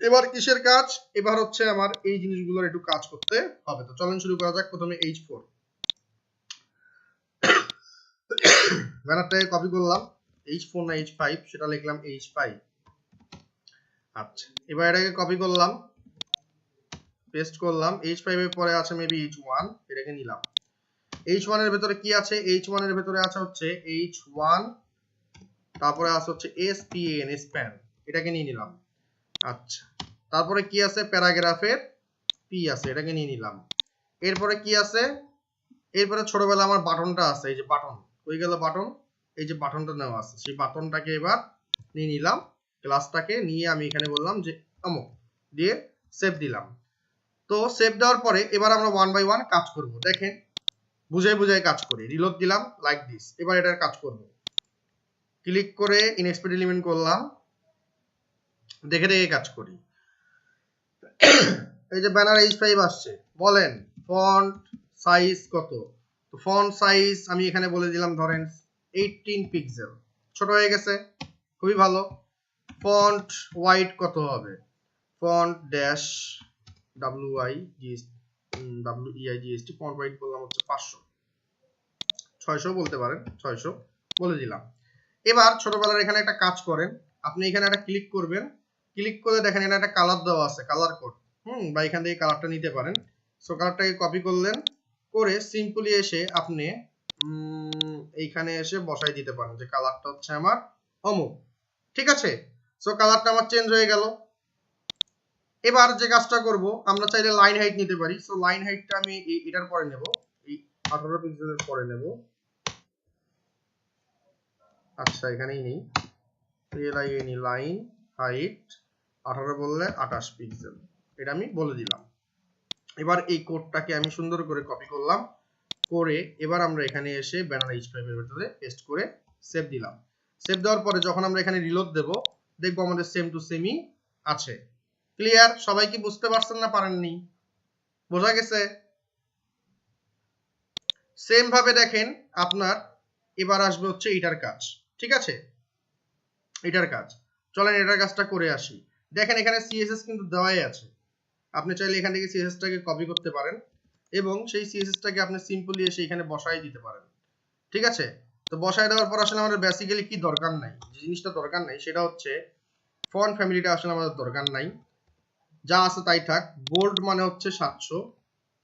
এবার কিসের কাজ, এবার হচ্ছে আমার এই জিনিসগুলোর একটু কাজ করতে হবে। তো চলেন শুরু করা যাক। প্রথমে H4 ব্যানারটাকে কপি করলাম, H4 না H5 সেটা লিখলাম H5। আচ্ছা, এবার এটাকে কপি করলাম, পেস্ট করলাম। H5 এর পরে আছে মেবি H1, এটাকে নিলাম। H1 এর ভিতরে কি আছে, H1 এর ভিতরে আছে হচ্ছে H1, তারপরে আছে হচ্ছে SPN স্প্যান, এটাকে নিয়ে নিলাম। আচ্ছা, তারপরে কি আছে, প্যারাগ্রাফের পি আছে, এটাকে নিয়ে নিলাম। এরপরে কি আছে, এরপরে ছোটবেলা আমার বাটনটা আছে, এই যে বাটন, কই গেল বাটন, এই যে বাটনটা নেওয়া আছে, সেই বাটনটাকে এবার নিয়ে নিলাম। ক্লাসটাকে নিয়ে আমি এখানে বললাম যে অমুক, দিয়ে সেভ দিলাম। তো সেভ দেওয়ার পরে এবার আমরা 1 বাই 1 কাজ করব। দেখেন বুঝাই বুঝাই কাজ করি, রিলোড দিলাম লাইক দিস। এবার এটার কাজ করব, ক্লিক করে ইনএক্সপেক্ট এলিমেন্ট করলাম, দেখে দেখে কাজ করি। এই যে ব্যানার H5 আসছে, বলেন ফন্ট সাইজ কত। তো ফন্ট সাইজ আমি এখানে বলে দিলাম ধরেন 18 পিক্সেল, ছোট হয়ে গেছে, খুবই ভালো। ফন্ট ওয়াইড কত হবে, font dash WIGST font wide বললাম হচ্ছে 500, 600 বলতে পারেন, 600 বলে দিলাম। এবার ছোটবেলার এখানে একটা কাজ করেন, আপনি এখানে একটা ক্লিক করবেন, ক্লিক করে দেখেন এখানে একটা কালার দেওয়া আছে, কালার কোড। বা এখান থেকে কালারটা নিতে পারেন। সো কালারটাকে কপি করলেন, করে সিম্পলি এসে আপনি এইখানে এসে বসাই দিতে পারেন যে কালারটা হচ্ছে আমার অমুক। ঠিক আছে, সো কালারটা আমার চেঞ্জ হয়ে গেল। এবার যে কাজটা করব, আমরা চাইলে লাইন হাইট নিতে পারি। সো লাইন হাইটটা আমি এটার পরে নেব, এই 18 পিক্সেলের পরে নেব। আচ্ছা এখানেই নেই, লাইন হাইট 18 বললে 28 পিক্সেল, এটা আমি বলে দিলাম। এবার এই কোডটাকে আমি সুন্দর করে কপি করলাম, করে এবার আমরা এখানে এসে ব্যানার H5 এর ভিতরে পেস্ট করে সেভ দিলাম। সেভ দেওয়ার পরে যখন আমরা এখানে রিলোড দেব, দেখবো আমাদের সেম টু সেমই আছে। ক্লিয়ার? সবাই কি বুঝতে পারছেন না পারেননি? বোঝা গেছে? সেম ভাবে দেখেন আপনার এবার আসবে হচ্ছে এটার কাজ। ঠিক আছে, এটার কাজ চলেন এটার কাজটা করে আসি। দেখেন এখানে সিএসএস কিন্তু দেওয়াই আছে, আপনি চাইলে এখান থেকে সিএসএসটাকে কপি করতে পারেন এবং সেই সিএসএসটাকে আপনি সিম্পলি এসে এখানে বসাই দিতে পারেন। ঠিক আছে, তো বসায় দেওয়ার পর আসলে আমাদের বেসিক্যালি কি দরকার নাই, যে জিনিসটা দরকার নাই সেটা হচ্ছে ফন্ট ফ্যামিলিটা আসলে আমাদের দরকার নাই, যা আছে তাই থাক। বোল্ড মানে হচ্ছে 700,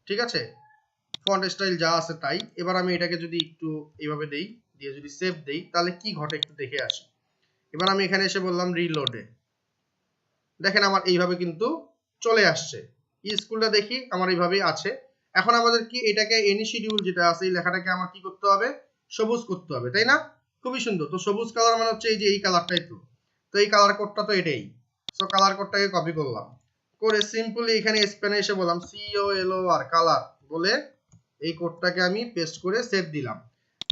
ঠিক আছে, ফন্ট স্টাইল যা আছে তাই। এবার আমি এটাকে যদি একটু এইভাবে দেই, দিয়ে যদি সেভ দেই, তাহলে কি ঘটে একটু দেখে আসি। এবার আমি এখানে এসে বললাম রিলোডে, দেখেন আমার এইভাবে কিন্তু চলে আসছে। স্কুলটা দেখি আমার এইভাবেই আছে। এখন আমাদের কি এটাকে এনি শিডিউল যেটা আছে এই লেখাটাকে আমার কি করতে হবে, সবুজ করতে হবে, তাই না? খুবই সুন্দর। তো সবুজ কালার মানে হচ্ছে এই যে এই কালারটাই তো এই কালার কোডটা তো এটাই। সো কালার কোডটাকে কপি করলাম, করে সিম্পলি এখানে স্পেনে এসে বললাম COLOR কালার বলে এই কোডটাকে আমি পেস্ট করে সেভ দিলাম।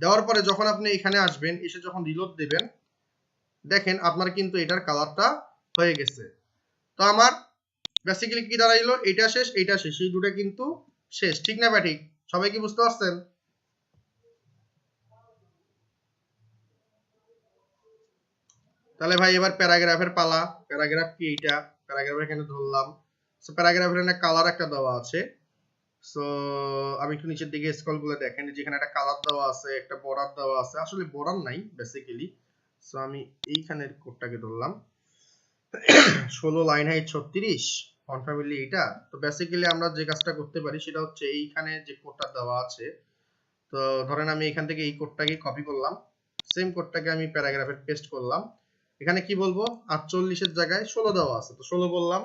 দেওয়ার পরে যখন আপনি এখানে আসবেন, এসে যখন রিলোড দেবেন, দেখেন আপনার কিন্তু এটার কালারটা হয়ে গেছে। তো আমার বেসিক্যালি কি দাঁড়াইলো, এটা শেষ এটা শেষ, এই দুটো কিন্তু শেষ। ঠিক না ব্যাঠিক? সবাই কি বুঝতে পারছেন? তাহলে ভাই এবার প্যারাগ্রাফের পালা। প্যারাগ্রাফ কি এইটা, প্যারাগ্রাফ এখানে ধরলাম। সো প্যারাগ্রাফের একটা কালার একটা দেওয়া আছে। সো আমি একটু নিচের দিকে স্ক্রল করে দেখেন, যেখানে একটা কালার দেওয়া আছে, একটা বর্ডার দেওয়া আছে, আসলে বর্ডার নাই বেসিক্যালি। সো আমি এইখানের কোডটাকে ধরলাম 16 লাইন হাইট 36 ফন্ট ফ্যামিলি এটা। তো বেসিক্যালি আমরা যে কাজটা করতে পারি সেটা হচ্ছে এইখানে যে কোডটা দেওয়া আছে, তো ধরেন আমি এখান থেকে এই কোডটাকে কপি করলাম, সেম কোডটাকে আমি প্যারাগ্রাফে পেস্ট করলাম। এখানে কি বলবো, 48 এর জায়গায় 16 দেওয়া আছে, তো 16 বললাম।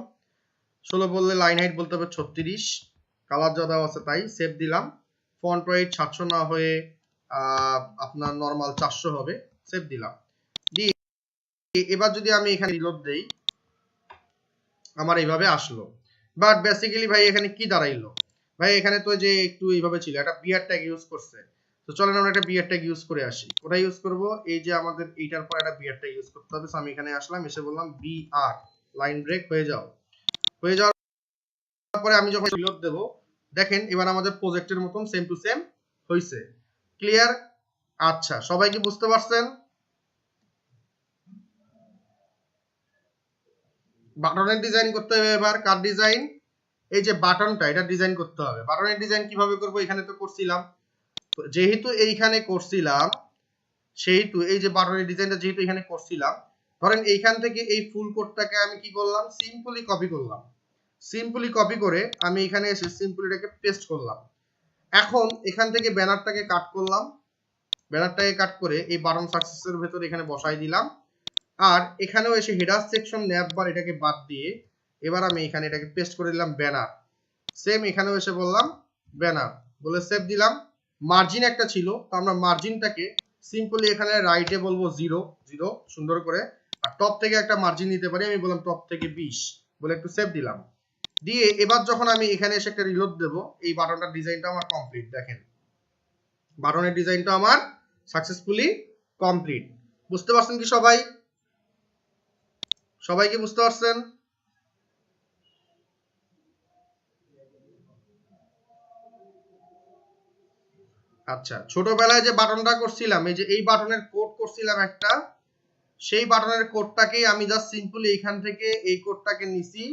16 বললে লাইন হাইট বলতে হবে 36, কালার যা দেওয়া আছে তাই, সেভ দিলাম। ফন্ট ওয়েট 700 না হয়ে আপনার নরমাল 400 হবে, সেভ দিলাম। দিয়ে এবার যদি আমি এখানে রিলোড দেই, আমার এইভাবে আসলো। বাট বেসিক্যালি ভাই এখানে কি দাঁড়াইলো, ভাই এখানে তো যে একটু এইভাবে ছিল, একটা বিয়ার ট্যাগ ইউজ করছে। তো চলেন আমরা একটা বিয়ার ট্যাগ ইউজ করে আসি। কোথায় ইউজ করব, এই যে আমাদের এইটার পর একটা বিয়ার ট্যাগ ইউজ করতে হবে। সো আমি এখানে আসলাম, এসে বললাম BR লাইন ব্রেক হয়ে যাওয়ার পরে আমি যখন রিলোড দেব, দেখেন এবার আমাদের প্রজেক্টের মতন সেম টু সেম হইছে। ক্লিয়ার? আচ্ছা সবাই কি বুঝতে পারছেন? বাটনের ডিজাইন করতে হবে। এবার কার ডিজাইন, এই যে বাটনটা এটা ডিজাইন করতে হবে। বাটনের ডিজাইন কিভাবে করব, এখানে তো করছিলাম, যেহেতু এইখানে করছিলাম সেহেতু এই যে বাটনের ডিজাইনটা যেহেতু এখানে করছিলাম, ধরেন এইখান থেকে এই ফুল কোডটাকে আমি কি করলাম, সিম্পলি কপি করলাম। সিম্পলি কপি করে আমি এখানে এসে সিম্পলি এটাকে পেস্ট করলাম। এখন এখান থেকে ব্যানারটাকে কাট করলাম, ব্যানারটাকে কাট করে এই বাটন সাকসেসের ভেতরে এখানে বসাই দিলাম। আর এখানেও এসে হেডার সেকশন ন্যাপ বার এটাকে বাদ দিয়ে এবার আমি এখানে এটাকে পেস্ট করে দিলাম ব্যানার। সেম এখানেও এসে বললাম ব্যানার বলে সেভ দিলাম। মার্জিন একটা ছিল, তো আমরা মার্জিনটাকে সিম্পলি এখানে রাইটে বলবো 0 0 সুন্দর করে, আর টপ থেকে একটা মার্জিন নিতে পারি, আমি বললাম টপ থেকে 20 বলে একটু সেভ দিলাম। দিয়ে এবার যখন আমি এখানে এসে একটা রিলোড দেব, এই বাটনটার ডিজাইনটা আমার কমপ্লিট। দেখেন বাটনের ডিজাইনটা আমার সাকসেসফুলি কমপ্লিট। বুঝতে পারছেন কি সবাই? সবাই কি বুঝতে পারছেন? আচ্ছা ছোটবেলায় যে বাটনটা করছিলাম, এই যে এই বাটনের কোড করছিলাম একটা, সেই বাটনের কোডটাকেই আমি জাস্ট সিম্পলি এখান থেকে এই কোডটাকে নিছি,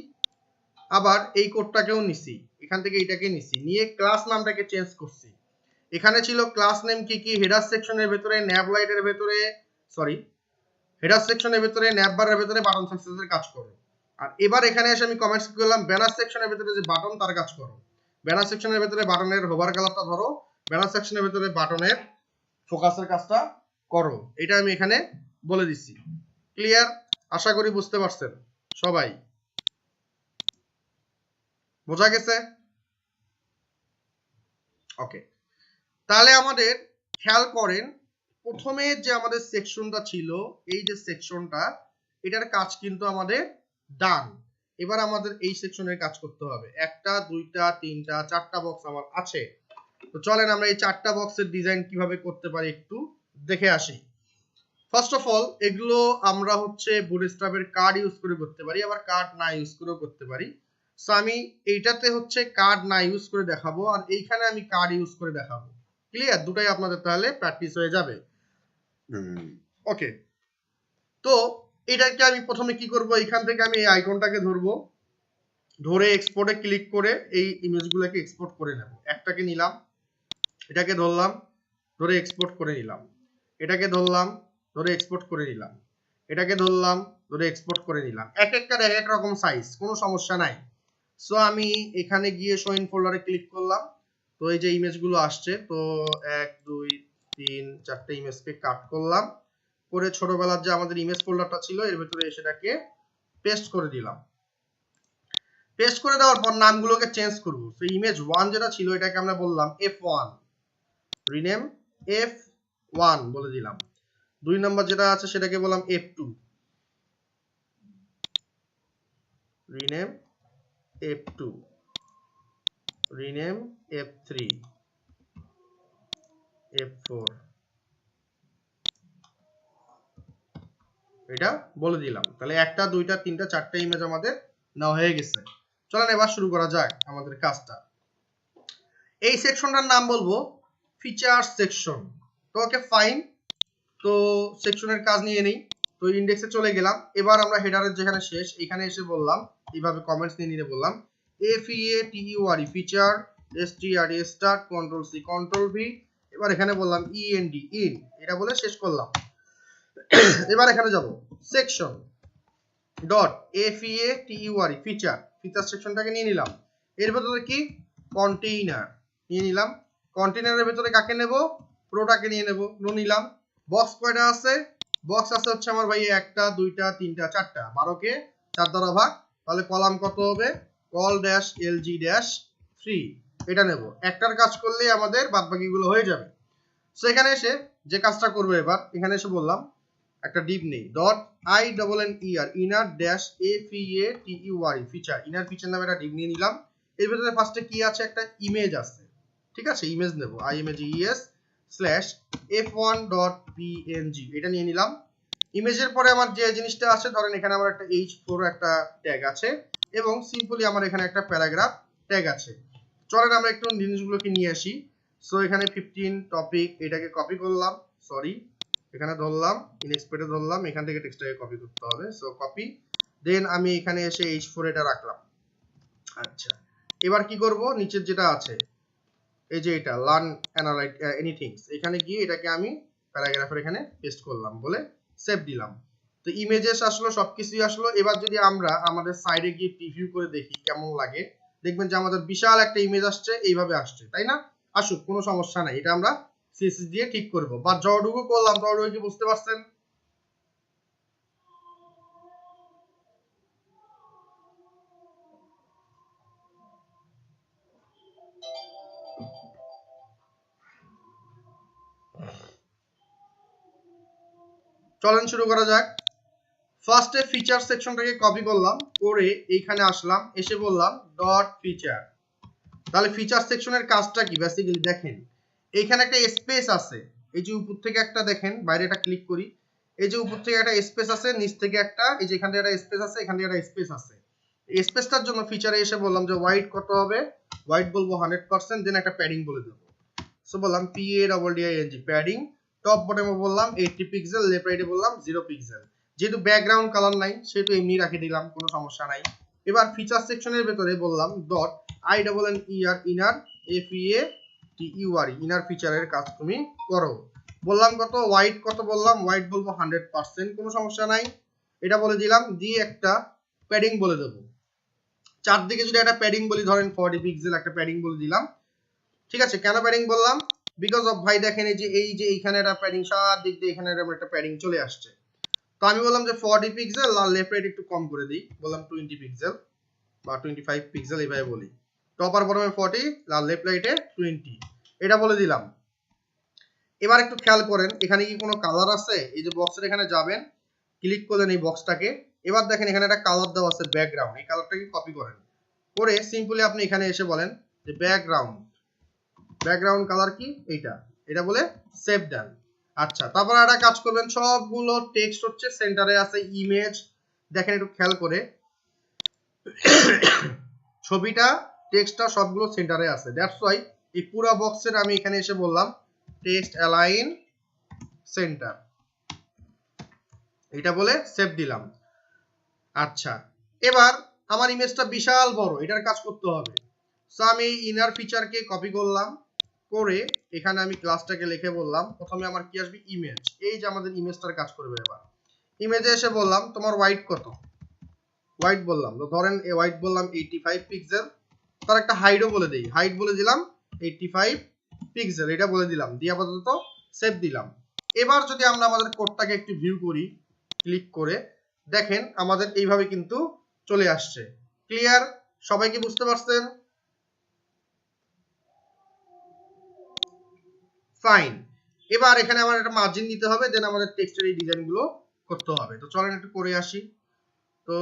আবার এই কোডটাকেও নিছি, এখান থেকে এইটাকে নিছি, নিয়ে ক্লাস নামটাকে চেঞ্জ করছি। এখানে ছিল ক্লাস নেম কি কি, হেডার সেকশনের ভেতরে ন্যাব লাইটের ভেতরে, সরি হেডার সেকশনের ভেতরে ন্যাব বারের ভেতরে বাটন সাকসেসের কাজ করো। আর এবার এখানে এসে আমি কমেন্টস করলাম ব্যানার সেকশনের ভিতরে যে বাটন তার কাজ করো। ব্যানার সেকশনের ভিতরে বাটনের হোভার কালারটা ধরো, ব্যানার সেকশনের ভিতরে বাটনের ফোকাসের কাজটা করো। এটা আমি এখানে বলে দিচ্ছি। ক্লিয়ার? আশা করি বুঝতে পারছেন সবাই। বোঝা গেছে? ওকে, তাহলে আমাদের খেয়াল করেন প্রথমে যে আমাদের সেকশনটা ছিল, এই যে সেকশনটা, এটার কাজ কিন্তু আমাদের ডান। এবার আমাদের এই সেকশনের কাজ করতে হবে। একটা, দুইটা, তিনটা, চারটা বক্স আমার আছে। তো চলেন আমরা এই চারটা বক্সের ডিজাইন কিভাবে করতে পারি একটু দেখে আসি। ফার্স্ট অফ অল এগুলো আমরা হচ্ছে বুটস্ট্র্যাপের কার্ড ইউজ করে করতে পারি, আবার কার্ড না ইউজ করেও করতে পারি। সো আমি এইটাতে হচ্ছে কার্ড না ইউজ করে দেখাবো, আর এইখানে আমি কার্ড ইউজ করে দেখাবো। ক্লিয়ার? দুটাই আপনাদের তাহলে প্র্যাকটিস হয়ে যাবে। ওকে, তো এটাকে আমি প্রথমে কি করব, এইখান থেকে আমি এই আইকনটাকে ধরবো, ধরে এক্সপোর্টে ক্লিক করে এই ইমেজগুলোকে এক্সপোর্ট করে নেব। একটাকে নিলাম, এটাকে ধরলাম, ধরে এক্সপোর্ট করে নিলাম, এটাকে ধরলাম, ধরে এক্সপোর্ট করে নিলাম, এটাকে ধরলাম, ধরে এক্সপোর্ট করে নিলাম। এক একটার এক এক রকম সাইজ, কোনো সমস্যা নাই। সো আমি এখানে গিয়ে শো ইন ফোল্ডারে ক্লিক করলাম। তো এই যে ইমেজগুলো আসছে, তো 1 2 3 4টে ইমেজকে কাট করলাম, করে ছোটবেলার যে আমাদের ইমেজ ফোল্ডারটা ছিল এর ভিতরে সেটাকে পেস্ট করে দিলাম। পেস্ট করে দেওয়ার পর নামগুলোকে চেঞ্জ করব। সো ইমেজ 1 যেটা ছিল এটাকে আমরা বললাম F1, রিনেম F1 বলে দিলাম। 2 নাম্বার যেটা আছে সেটাকে বললাম F2, rename F2, rename F3, F4, এটা বলে দিলাম। তাহলে একটা, দুইটা, তিনটা, চারটা ইমেজ আমাদের নেওয়া হয়ে গেছে। চলেন এবার শুরু করা যাক আমাদের কাজটা। এই সেকশনটার নাম বলবো ফিচার সেকশন। তো ওকে ফাইন, তো সেকশনের কাজ নিয়ে নেই। তো ইন্ডেক্সে চলে গেলাম। এবার আমরা হেডারের যেখানে শেষ এখানে এসে বললাম, এইভাবে কমেন্টস নিয়ে নিতে বললাম FEATURE feature, STRE start, control C control V, এবার এখানে বললাম END ইন, এটা বলে শেষ করলাম। এবার এখানে যাব section dot FEATURE feature, feature সেকশনটাকে নিয়ে নিলাম। এর ভিতরে কি কন্টেইনার নিয়ে নিলাম। কন্টেইনারের ভিতরে কাকে নেব, প্রোটাকে নিয়ে নেব, নিলাম। বক্স কয়টা আছে, বক্স আছে হচ্ছে আমার ভাই একটা, দুইটা, তিনটা, চারটা, 12কে 4 দ্বারা ভাগ, তাহলে কলাম কত হবে, কল ড্যাশ LG ড্যাশ 3, এটা নেব। একটার কাজ করলে আমাদের বাদবাকিগুলো হয়ে যাবে। সো এখানে এসে যে কাজটা করব, এবার এখানে এসে বললাম একটা ডিপ নেই, dot INNER inner dash FEATURE feature, inner feature নামে একটা ডিপ নিয়ে নিলাম। এর ভিতরে ফার্স্টে কি আছে, একটা ইমেজ আছে, ঠিক আছে, ইমেজ নেব, IMAGES স্ল্যাশ F1.png, এটা নিয়ে নিলাম। ইমেজের পরে আমার যে জিনিসটা আছে, ধরেন এখানে আমার একটা H4 একটা ট্যাগ আছে এবং সিম্পলি আমার এখানে একটা প্যারাগ্রাফ ট্যাগ আছে। চলেন আমরা একটু জিনিসগুলোকে নিয়ে আসি। সো এখানে 15 টপিক, এটাকে কপি করলাম, সরি এখানে ধরলাম, ইনএক্সপেক্টেড ধরলাম, এখান থেকে টেক্সটটাকে কপি করতে হবে। সো কপি, দেন আমি এখানে এসে H4 এটা রাখলাম। আচ্ছা, এবার কি করব, নিচের যেটা আছে এই যে এটা লার্ন অ্যানালাইট এনিথিংস, এখানে গিয়ে এটাকে আমি প্যারাগ্রাফের এখানে পেস্ট করলাম, বলে সেভ দিলাম। তো ইমেজেস আসলো, সবকিছুই আসলো। এবার যদি আমরা আমাদের সাইডে গিয়ে প্রিভিউ করে দেখি কেমন লাগে, দেখবেন যে আমাদের বিশাল একটা ইমেজ আসছে, এইভাবে আসছে, তাই না? আসুক, কোনো সমস্যা নাই, এটা আমরা CSS দিয়ে ঠিক করব। বা যতটুকু করলাম ততটুকু কি বুঝতে পারছেন? চলেন শুরু করা যাক। ফার্স্টে ফিচার সেকশনটাকে কপি করলাম, করে এইখানে আসলাম, এসে বললাম ডট ফিচার। তাহলে ফিচার সেকশনের কাজটা কি, বেসিক্যালি দেখেন এইখানে একটা স্পেস আছে, এই যে উপর থেকে একটা দেখেন, বাইরে একটা ক্লিক করি, এই যে উপর থেকে একটা স্পেস আছে, নিচ থেকে একটা, এই যে এখান থেকে একটা স্পেস আছে, এখান থেকে একটা স্পেস আছে। এই স্পেসটার জন্য ফিচারে এসে বললাম যে হোয়াইট কত হবে, হোয়াইট বলবো 100%, দেন একটা প্যাডিং বলে দেবো। সো বললাম PADDING প্যাডিং, টপ বটমে বললাম 80 পিক্সেল, লেফট রাইটে বললাম 0 পিক্সেল। যেহেতু ব্যাকগ্রাউন্ড কালার নাই সেহেতু এমনি রাখে দিলাম, কোনো সমস্যা নাই। এবার ফিচার সেকশনের ভেতরে বললাম dot INNER inner FEATURE inner ফিচারের কাজ তুমি করো। বললাম কত, হোয়াইট কত বললাম, হোয়াইট বলবো 100%, কোনো সমস্যা নাই, এটা বলে দিলাম। দিয়ে একটা প্যাডিং বলে দেবো। চারদিকে যদি একটা প্যাডিং বলি, ধরেন 40 পিক্সেল একটা প্যাডিং বলে দিলাম, ঠিক আছে। কেন প্যাডিং বললাম? বিকজ অফ ভাই দেখেন এই যে এইখানে একটা প্যাডিং, চারদিক দিয়ে এখানে একটা প্যাডিং চলে আসছে। তো আমি বললাম যে 40 পিক্সেল, আর লেফট রাইট একটু কম করে দিই, বললাম 20 পিক্সেল বা 25 পিক্সেল এইভাবে বলি। টপ আর বটমে 40, আর লেফট রাইটে 20, এটা বলে দিলাম। এবার একটু খেয়াল করেন এখানে কি কোনো কালার আছে? এই যে বক্সের এখানে যাবেন, ক্লিক করলেন এই বক্সটাকে, এবার দেখেন এখানে একটা কালার দেওয়া আছে ব্যাকগ্রাউন্ড, এই কালারটাকে কপি করেন, করে সিম্পলি আপনি এখানে এসে বলেন যে ব্যাকগ্রাউন্ড কালার কি এইটা, এটা বলে সেভ দেন। আচ্ছা, তারপর একটা কাজ করবেন, সবগুলো টেক্সট হচ্ছে সেন্টারে আছে, ইমেজ দেখেন একটু খেয়াল করে, ছবিটা টেক্সটটা সবগুলো সেন্টারে আছে। দ্যাটস ওয়াই এই পুরো বক্সের আমি এখানে এসে বললাম টেক্সট অ্যালাইন সেন্টার, এটা বলে সেভ দিলাম। আচ্ছা, এবার আমার ইমেজটা বিশাল বড়, এটার কাজ করতে হবে। সো আমি ইনার ফিচারকে কপি করলাম, করে এখানে আমি ক্লাসটাকে লিখে বললাম প্রথমে আমার কি আসবে, ইমেজ। এই যে আমাদের ইমেজটার কাজ করবে। এবার ইমেজে এসে বললাম তোমার হোয়াইট কত, হোয়াইট বললাম, তো ধরেন এই হোয়াইট বললাম 85 পিক্সেল, তার একটা হাইটও বলে দেই, হাইট বলে দিলাম 85 পিক্সেল, এটা বলে দিলাম, দিয়ে আপাতত সেভ দিলাম। এবার যদি আমরা আমাদের কোডটাকে একটু ভিউ করি, ক্লিক করে দেখেন আমাদের এইভাবে কিন্তু চলে আসছে। ক্লিয়ার? সবাই কি বুঝতে পারছেন? ফাইন। এবার এখানে আমার একটা মার্জিন দিতে হবে, দেন আমাদের টেক্সটের এই ডিজাইনগুলো করতে হবে। তো চলেন একটু করে আসি। তো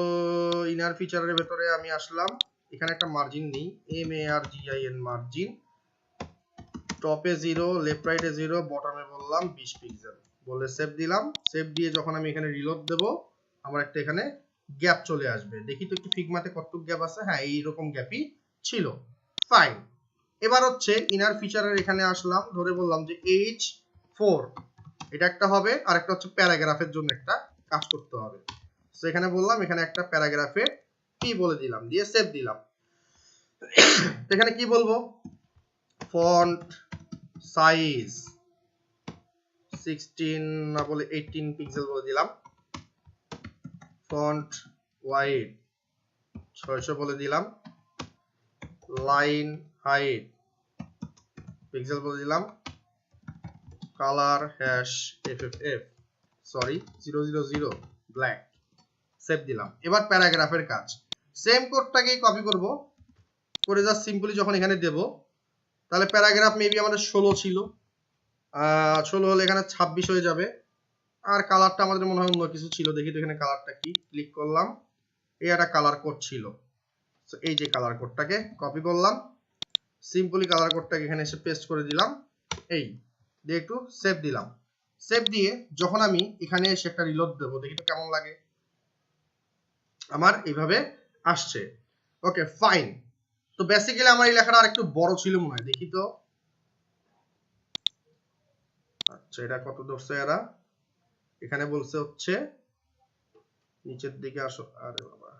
ইনার ফিচারের ভেতরে আমি আসলাম, এখানে একটা মার্জিন নেই, MARGIN মার্জিন, টপে 0, লেফট রাইটে 0, বটমে বললাম 20 পিক্সেল, বলে সেভ দিলাম। সেভ দিয়ে যখন আমি এখানে রিলোড দেব, আমার একটা এখানে গ্যাপ চলে আসবে। দেখি তো একটু ফিগমাতে কতটুকু গ্যাপ আছে, হ্যাঁ এইরকম গ্যাপই ছিল। ফাইন। এবার হচ্ছে ইনার ফিচারের এখানে আসলাম, ধরে বললাম যে H4 এটা একটা হবে, আর একটা হচ্ছে প্যারাগ্রাফের জন্য একটা কাজ করতে হবে। সো এখানে বললাম এখানে একটা প্যারাগ্রাফে কি বলে দিলাম, দিয়ে সেভ দিলাম। এখানে কি বলবো, ফন্ট সাইজ 16 না বলে 18 পিক্সেল বলে দিলাম, ফন্ট ওয়াইড 600 বলে দিলাম, লাইন হাইট পিক্সেল বলে দিলাম, colour FFF sorry 000 black, save দিলাম। এবার প্যারাগ্রাফের কাজ, সেম কোডটাকেই কপি করব, করে জাস্ট সিম্পলি যখন এখানে দেব, তাহলে প্যারাগ্রাফ মেবি আমাদের 16 ছিল, 16 হলে এখানে 26 হয়ে যাবে। আর কালারটা আমাদের মনে হয় অন্য কিছু ছিল, দেখি তো এখানে কালারটা কি, ক্লিক করলাম, এই একটা কালার কোড ছিল। তো এই যে কালার কোডটাকে কপি করলাম, সিম্পলি কালার কোডটাকে এখানে এসে পেস্ট করে দিলাম, এই দিয়ে একটু সেভ দিলাম। সেভ দিয়ে যখন আমি এখানে এসে একটা রিলোড দেবো, দেখি তো কেমন লাগে, আমার এইভাবে আসছে। Okay fine. তো বেসিক্যালি আমার এই লেখাটা আরেকটু বড় ছিল মনে হয়, দেখি তো। আচ্ছা, এটা কত ধরছে এরা, এখানে বলছে হচ্ছে নিচের দিকে আসো, আরে বাবা,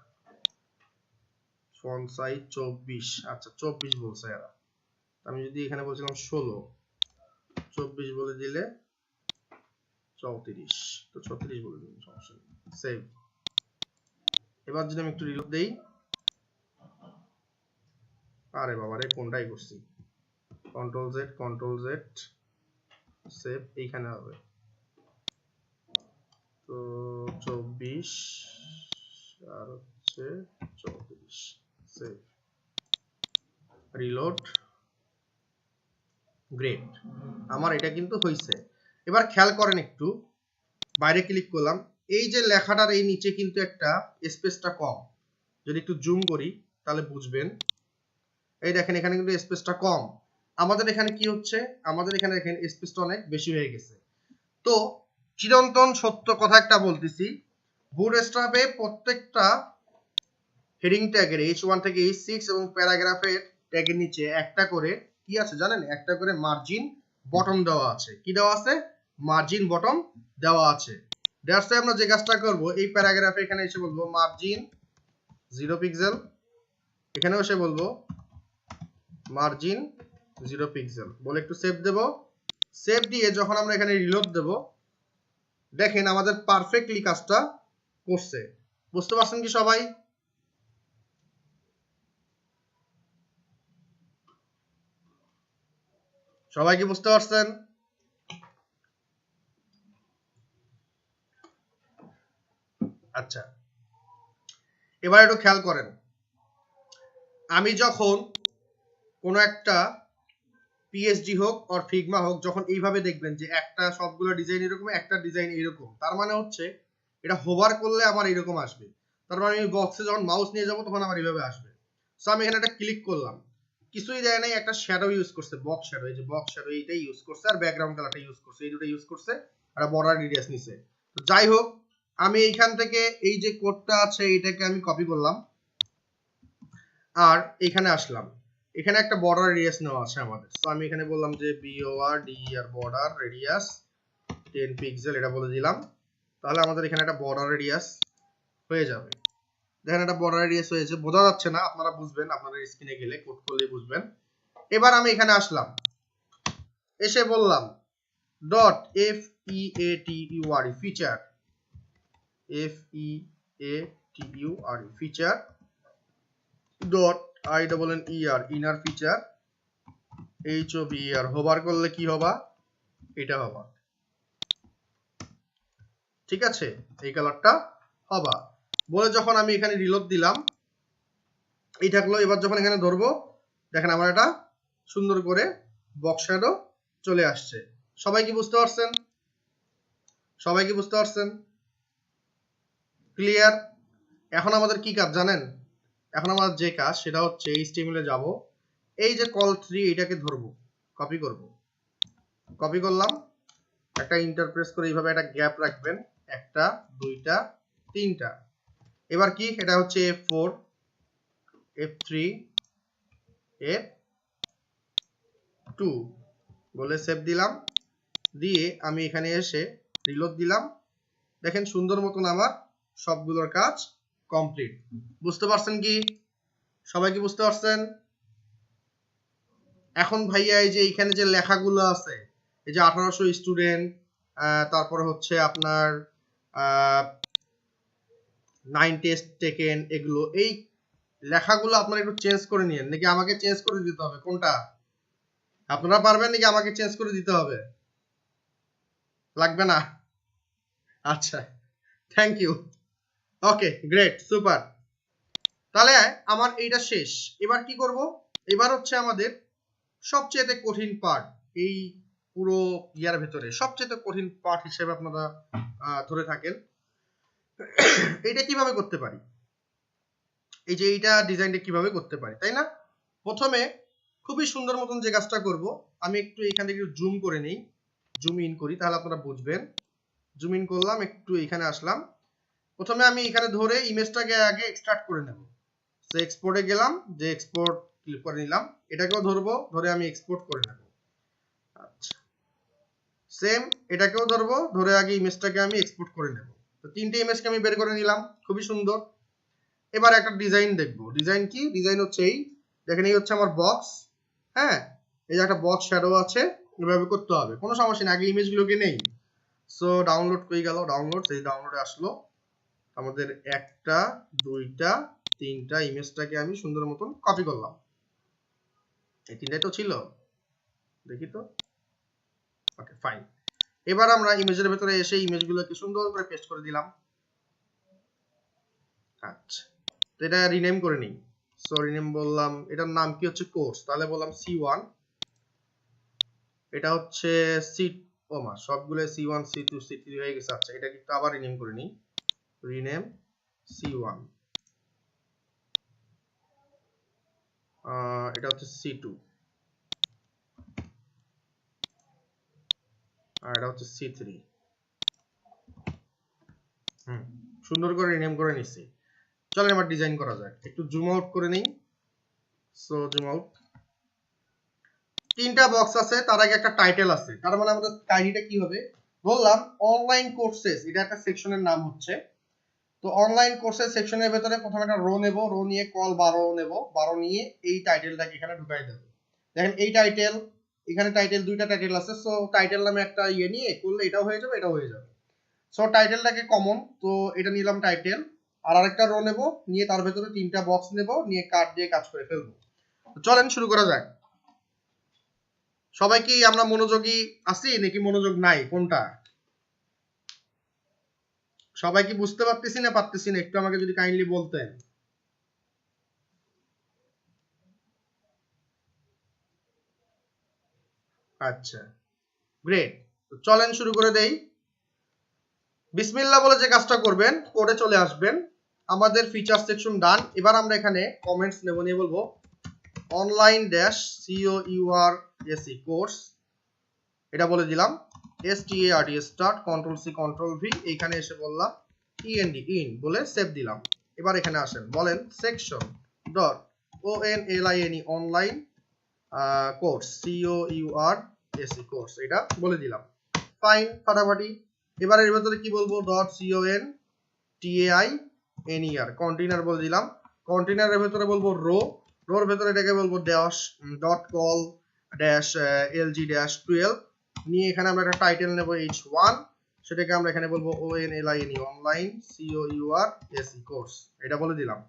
ফন্ট সাইজ 24, আচ্ছা 24 বলছে এরা। আমি যদি এখানে বলছিলাম 16, 24 বলে দিলে 34, তো 36 বলে দিলাম, সমস্যা নেই, সেভ। এবার যদি আমি একটু রিলোড দেই, আরে বাবা রে কোনটাই করছি, কন্ট্রোল জেড সেভ, এইখানে হবে। তো 24 আর হচ্ছে 34, সেভ, রিলোড, গ্রেট, আমার এটা কিন্তু হয়েছে। এবার খেয়াল করেন একটু, বাইরে ক্লিক করলাম, এই যে লেখাটার এই নিচে কিন্তু একটা স্পেসটা কম, যদি একটু জুম করি তাহলে বুঝবেন, এই দেখেন এখানে কিন্তু স্পেসটা কম। আমাদের এখানে কি হচ্ছে, আমাদের এখানে দেখেন স্পেসটা অনেক বেশি হয়ে গেছে। তো চিরন্তন সত্য কথা একটা বলতেছি, বুটস্ট্র্যাপে প্রত্যেকটা হেডিং ট্যাগের H1 থেকে H6 এবং প্যারাগ্রাফের ট্যাগের নিচে একটা করে কি আছে জানেন, একটা করে মার্জিন বটম দেওয়া আছে। কি দেওয়া আছে? মার্জিন বটম দেওয়া আছে। দ্যাটস ওয়াই আমরা যে কাজটা করব, এই প্যারাগ্রাফে এখানে এসে বলবো মার্জিন 0 পিক্সেল, এখানেও এসে বলবো মার্জিন 0 পিক্সেল, বলে একটু সেভ দেব। সেভ দিয়ে যখন আমরা এখানে রিলোড দেব, দেখেন আমাদের পারফেক্টলি কাজটা করছে। বুঝতে পারছেন কি সবাই? সবাই কি বুঝতে পারছেন? আচ্ছা, এবার একটু খেয়াল করেন, আমি যখন কোনো একটা পিএসডি হোক আর ফিগমা হোক, যখন এইভাবে দেখবেন যে একটা সবগুলো ডিজাইন এরকম, একটা ডিজাইন এরকম, তার মানে হচ্ছে এটা হোভার করলে আমার এরকম আসবে। তার মানে আমি বক্সে যখন মাউস নিয়ে যাবো তখন আমার এইভাবে আসবে। সো আমি এখানে একটা ক্লিক করলাম, কিছুই দেয় নাই, একটা শ্যাডো ইউজ করছে, বক্স শ্যাডো, এই যে বক্স শ্যাডো এইটাই ইউজ করছে, আর ব্যাকগ্রাউন্ড কালারটা ইউজ করছে, এই দুটো ইউজ করছে, আর বর্ডার রেডিয়াস নিছে। তো যাই হোক, আমি এইখান থেকে এই যে কোডটা আছে এটাকে আমি কপি করলাম, আর এখানে আসলাম, এখানে একটা বর্ডার রেডিয়াস নেওয়া আছে আমাদের। সো আমি এখানে বললাম যে BORDER বর্ডার রেডিয়াস 10 পিক্সেল, এটা বলে দিলাম। তাহলে আমাদের এখানে একটা বর্ডার রেডিয়াস হয়ে যাবে। দেখেন একটা বর্ডার রেডিয়াস হয়েছে, বোঝা যাচ্ছে না, আপনারা বুঝবেন, আপনারা স্ক্রিনে গেলে কোড করলেই বুঝবেন। এবার আমি এখানে আসলাম, এসে বললাম dot FEATURE feature, FEATURE feature dot INNER inner feature HOVER, hover করলে কি হবা, এটা হবা, ঠিক আছে, এই কালারটা হবা বলে যখন আমি এখানে রিলোড দিলাম, এই থাকলো। এবার যখন এখানে ধরবো, দেখেন আমার এটা সুন্দর করে বক্স শ্যাডো চলে আসছে। সবাই কি বুঝতে পারছেন? সবাই কি বুঝতে পারছেন? ক্লিয়ার? এখন আমাদের কি কাজ জানেন? এখন আমাদের যে কাজ সেটা হচ্ছে HTML এ যাব, এই যে কল 3 এটাকে ধরবো, কপি করব, কপি করলাম, একটা ইন্টারপ্রেস করে এইভাবে একটা গ্যাপ রাখবেন, একটা, দুইটা, তিনটা। এবার কি, এটা হচ্ছে F4, F3, F2 বলে সেভ দিলাম, দিয়ে আমি এখানে এসে রিলোড দিলাম। দেখেন সুন্দর মতন আমার সবগুলোর কাজ কমপ্লিট। বুঝতে পারছেন কি? সবাই কি বুঝতে পারছেন? এখন ভাইয়া এই যে এইখানে যে লেখাগুলো আছে, এই যে 1800 স্টুডেন্ট, তারপরে হচ্ছে আপনার 9 টেস্ট টেকেন, এগুলো, এই লেখাগুলো আপনারা একটু চেঞ্জ করে নিন, নাকি আমাকে চেঞ্জ করে দিতে হবে? কোনটা? আপনারা পারবেন নাকি আমাকে চেঞ্জ করে দিতে হবে? লাগবে না? আচ্ছা, thank you. Okay, great, super. তাহলে আমার এইটা শেষ। এবার কি করব? এবার হচ্ছে আমাদের সবচেয়ে কঠিন পার্ট, এই পুরো ইয়ার ভেতরে সবচেয়ে কঠিন পার্ট হিসেবে আপনারা ধরে থাকেন। এটা কিভাবে করতে পারি, এই যে এইটা ডিজাইনটা কিভাবে করতে পারি, তাই না? প্রথমে খুবই সুন্দর মতন যে কাজটা করব, আমি একটু এখান থেকে জুম করে নেই, জুম ইন করি, তাহলে আপনারা বুঝবেন। জুম ইন করলাম, একটু এখানে আসলাম। প্রথমে আমি এখানে ধরে ইমেজটাকে আগে এক্সট্রাক্ট করে নেব। সো এক্সপোর্টে গেলাম, যে এক্সপোর্ট ক্লিক করে নিলাম, এটাকেও ধরবো, ধরে আমি এক্সপোর্ট করে নেব। আচ্ছা, সেম এটাকেও ধরবো, ধরে আগে ইমেজটাকে আমি এক্সপোর্ট করে নেব। তো তিনটে ইমেজকে আমি বের করে নিলাম, খুবই সুন্দর। এবার একটা ডিজাইন দেখবো। ডিজাইন কি? ডিজাইন হচ্ছে এই, দেখেন এই হচ্ছে আমার বক্স, হ্যাঁ, এই যে একটা বক্স শ্যাডো আছে, এভাবে করতে হবে, কোনো সমস্যা নেই, আগে ইমেজগুলোকে নেই। সো ডাউনলোড করে গেল, ডাউনলোড, সেই ডাউনলোডে আসলো আমাদের একটা, দুইটা, তিনটা ইমেজটাকে আমি সুন্দর মতন কপি করলাম। এই তিনটাই তো ছিল, দেখি তো। ওকে, ফাইন। এবার আমরা ইমেজের ভেতরে এসে ইমেজগুলোকে সুন্দর করে পেস্ট করে দিলাম। আচ্ছা, তো এটা রিনেম করে নিই। সো রিনেম বললাম, এটার নাম কি হচ্ছে কোর্স, তাহলে বললাম C1। এটা হচ্ছে সি, ও মা, সবগুলো C1 C2 C3 হয়ে গেছে। আচ্ছা, এটা কিন্তু আবার রিনেম করে নিই, রিনেম C1, এটা হচ্ছে C2, আর এটা হচ্ছে C3। সুন্দর করে রিনেম করে নিচ্ছি। চলেন এবার ডিজাইন করা যাক। একটু জুম আউট করে নিই। So zoom out. তিনটা বক্স আছে, তার আগে একটা টাইটেল আছে, তার মানে আমাদের টাইটেলটা কি হবে? বললাম অনলাইন কোর্সেস, এটা একটা সেকশনের নাম হচ্ছে। তো অনলাইন কোর্সেস সেকশনের ভেতরে প্রথমে একটা রো নেব, রো নিয়ে কল 12 নেব, 12 নিয়ে এই টাইটেলটাকে এখানে ঢুকাই দেব। দেখেন এই টাইটেল, এখানে টাইটেল, দুইটা টাইটেল আছে। সো টাইটেল নামে একটা ইয়ে নিয়ে করলে এটাও হয়ে যাবে, এটাও হয়ে যাবে। সো টাইটেলটাকে কমন, তো এটা নিলাম টাইটেল, আর আরেকটা রো নেব, নিয়ে তার ভেতরে তিনটা বক্স নেব, নিয়ে কার্ড দিয়ে কাজ করে ফেলবো। চলেন শুরু করা যাক। সবাই কি আমরা মনোযোগী আছি নাকি মনোযোগ নাই, কোনটা? সবাই কি বুঝতে পারতেছি না পারতেছি না, একটু আমাকে যদি কাইন্ডলি বলতেন। আচ্ছা, গ্রেট। তো চলেন শুরু করে দেই। বিসমিল্লাহ বলে যে কাজটা করবেন, কোডে চলে আসবেন। আমাদের ফিচার সেকশন ডান। এবার আমরা এখানে কমেন্টস নেব, নিয়ে বলবো অনলাইন ড্যাশ COURSE কোর্স, এটা বলে দিলাম। START start, control C control V, এইখানে এসে বললাম END ইন বলে সেভ দিলাম। এবার এখানে আসেন, বলেন section dot ONLINE online course COURSE course, এটা বলে দিলাম। ফাইন, ফাটাফাটি। এবার এর ভেতরে কি বলবো, ডট CONTAINER কন্টেইনার বলে দিলাম। কন্টেইনারের ভেতরে বলবো রোর ভেতরে এটাকে বলবো dash dot call dash LG dash 12 নিয়ে এখানে আমরা একটা টাইটেল নেব H1, সেটাকে আমরা এখানে বলবো ONLINE অনলাইন COURSE কোর্স, এটা বলে দিলাম।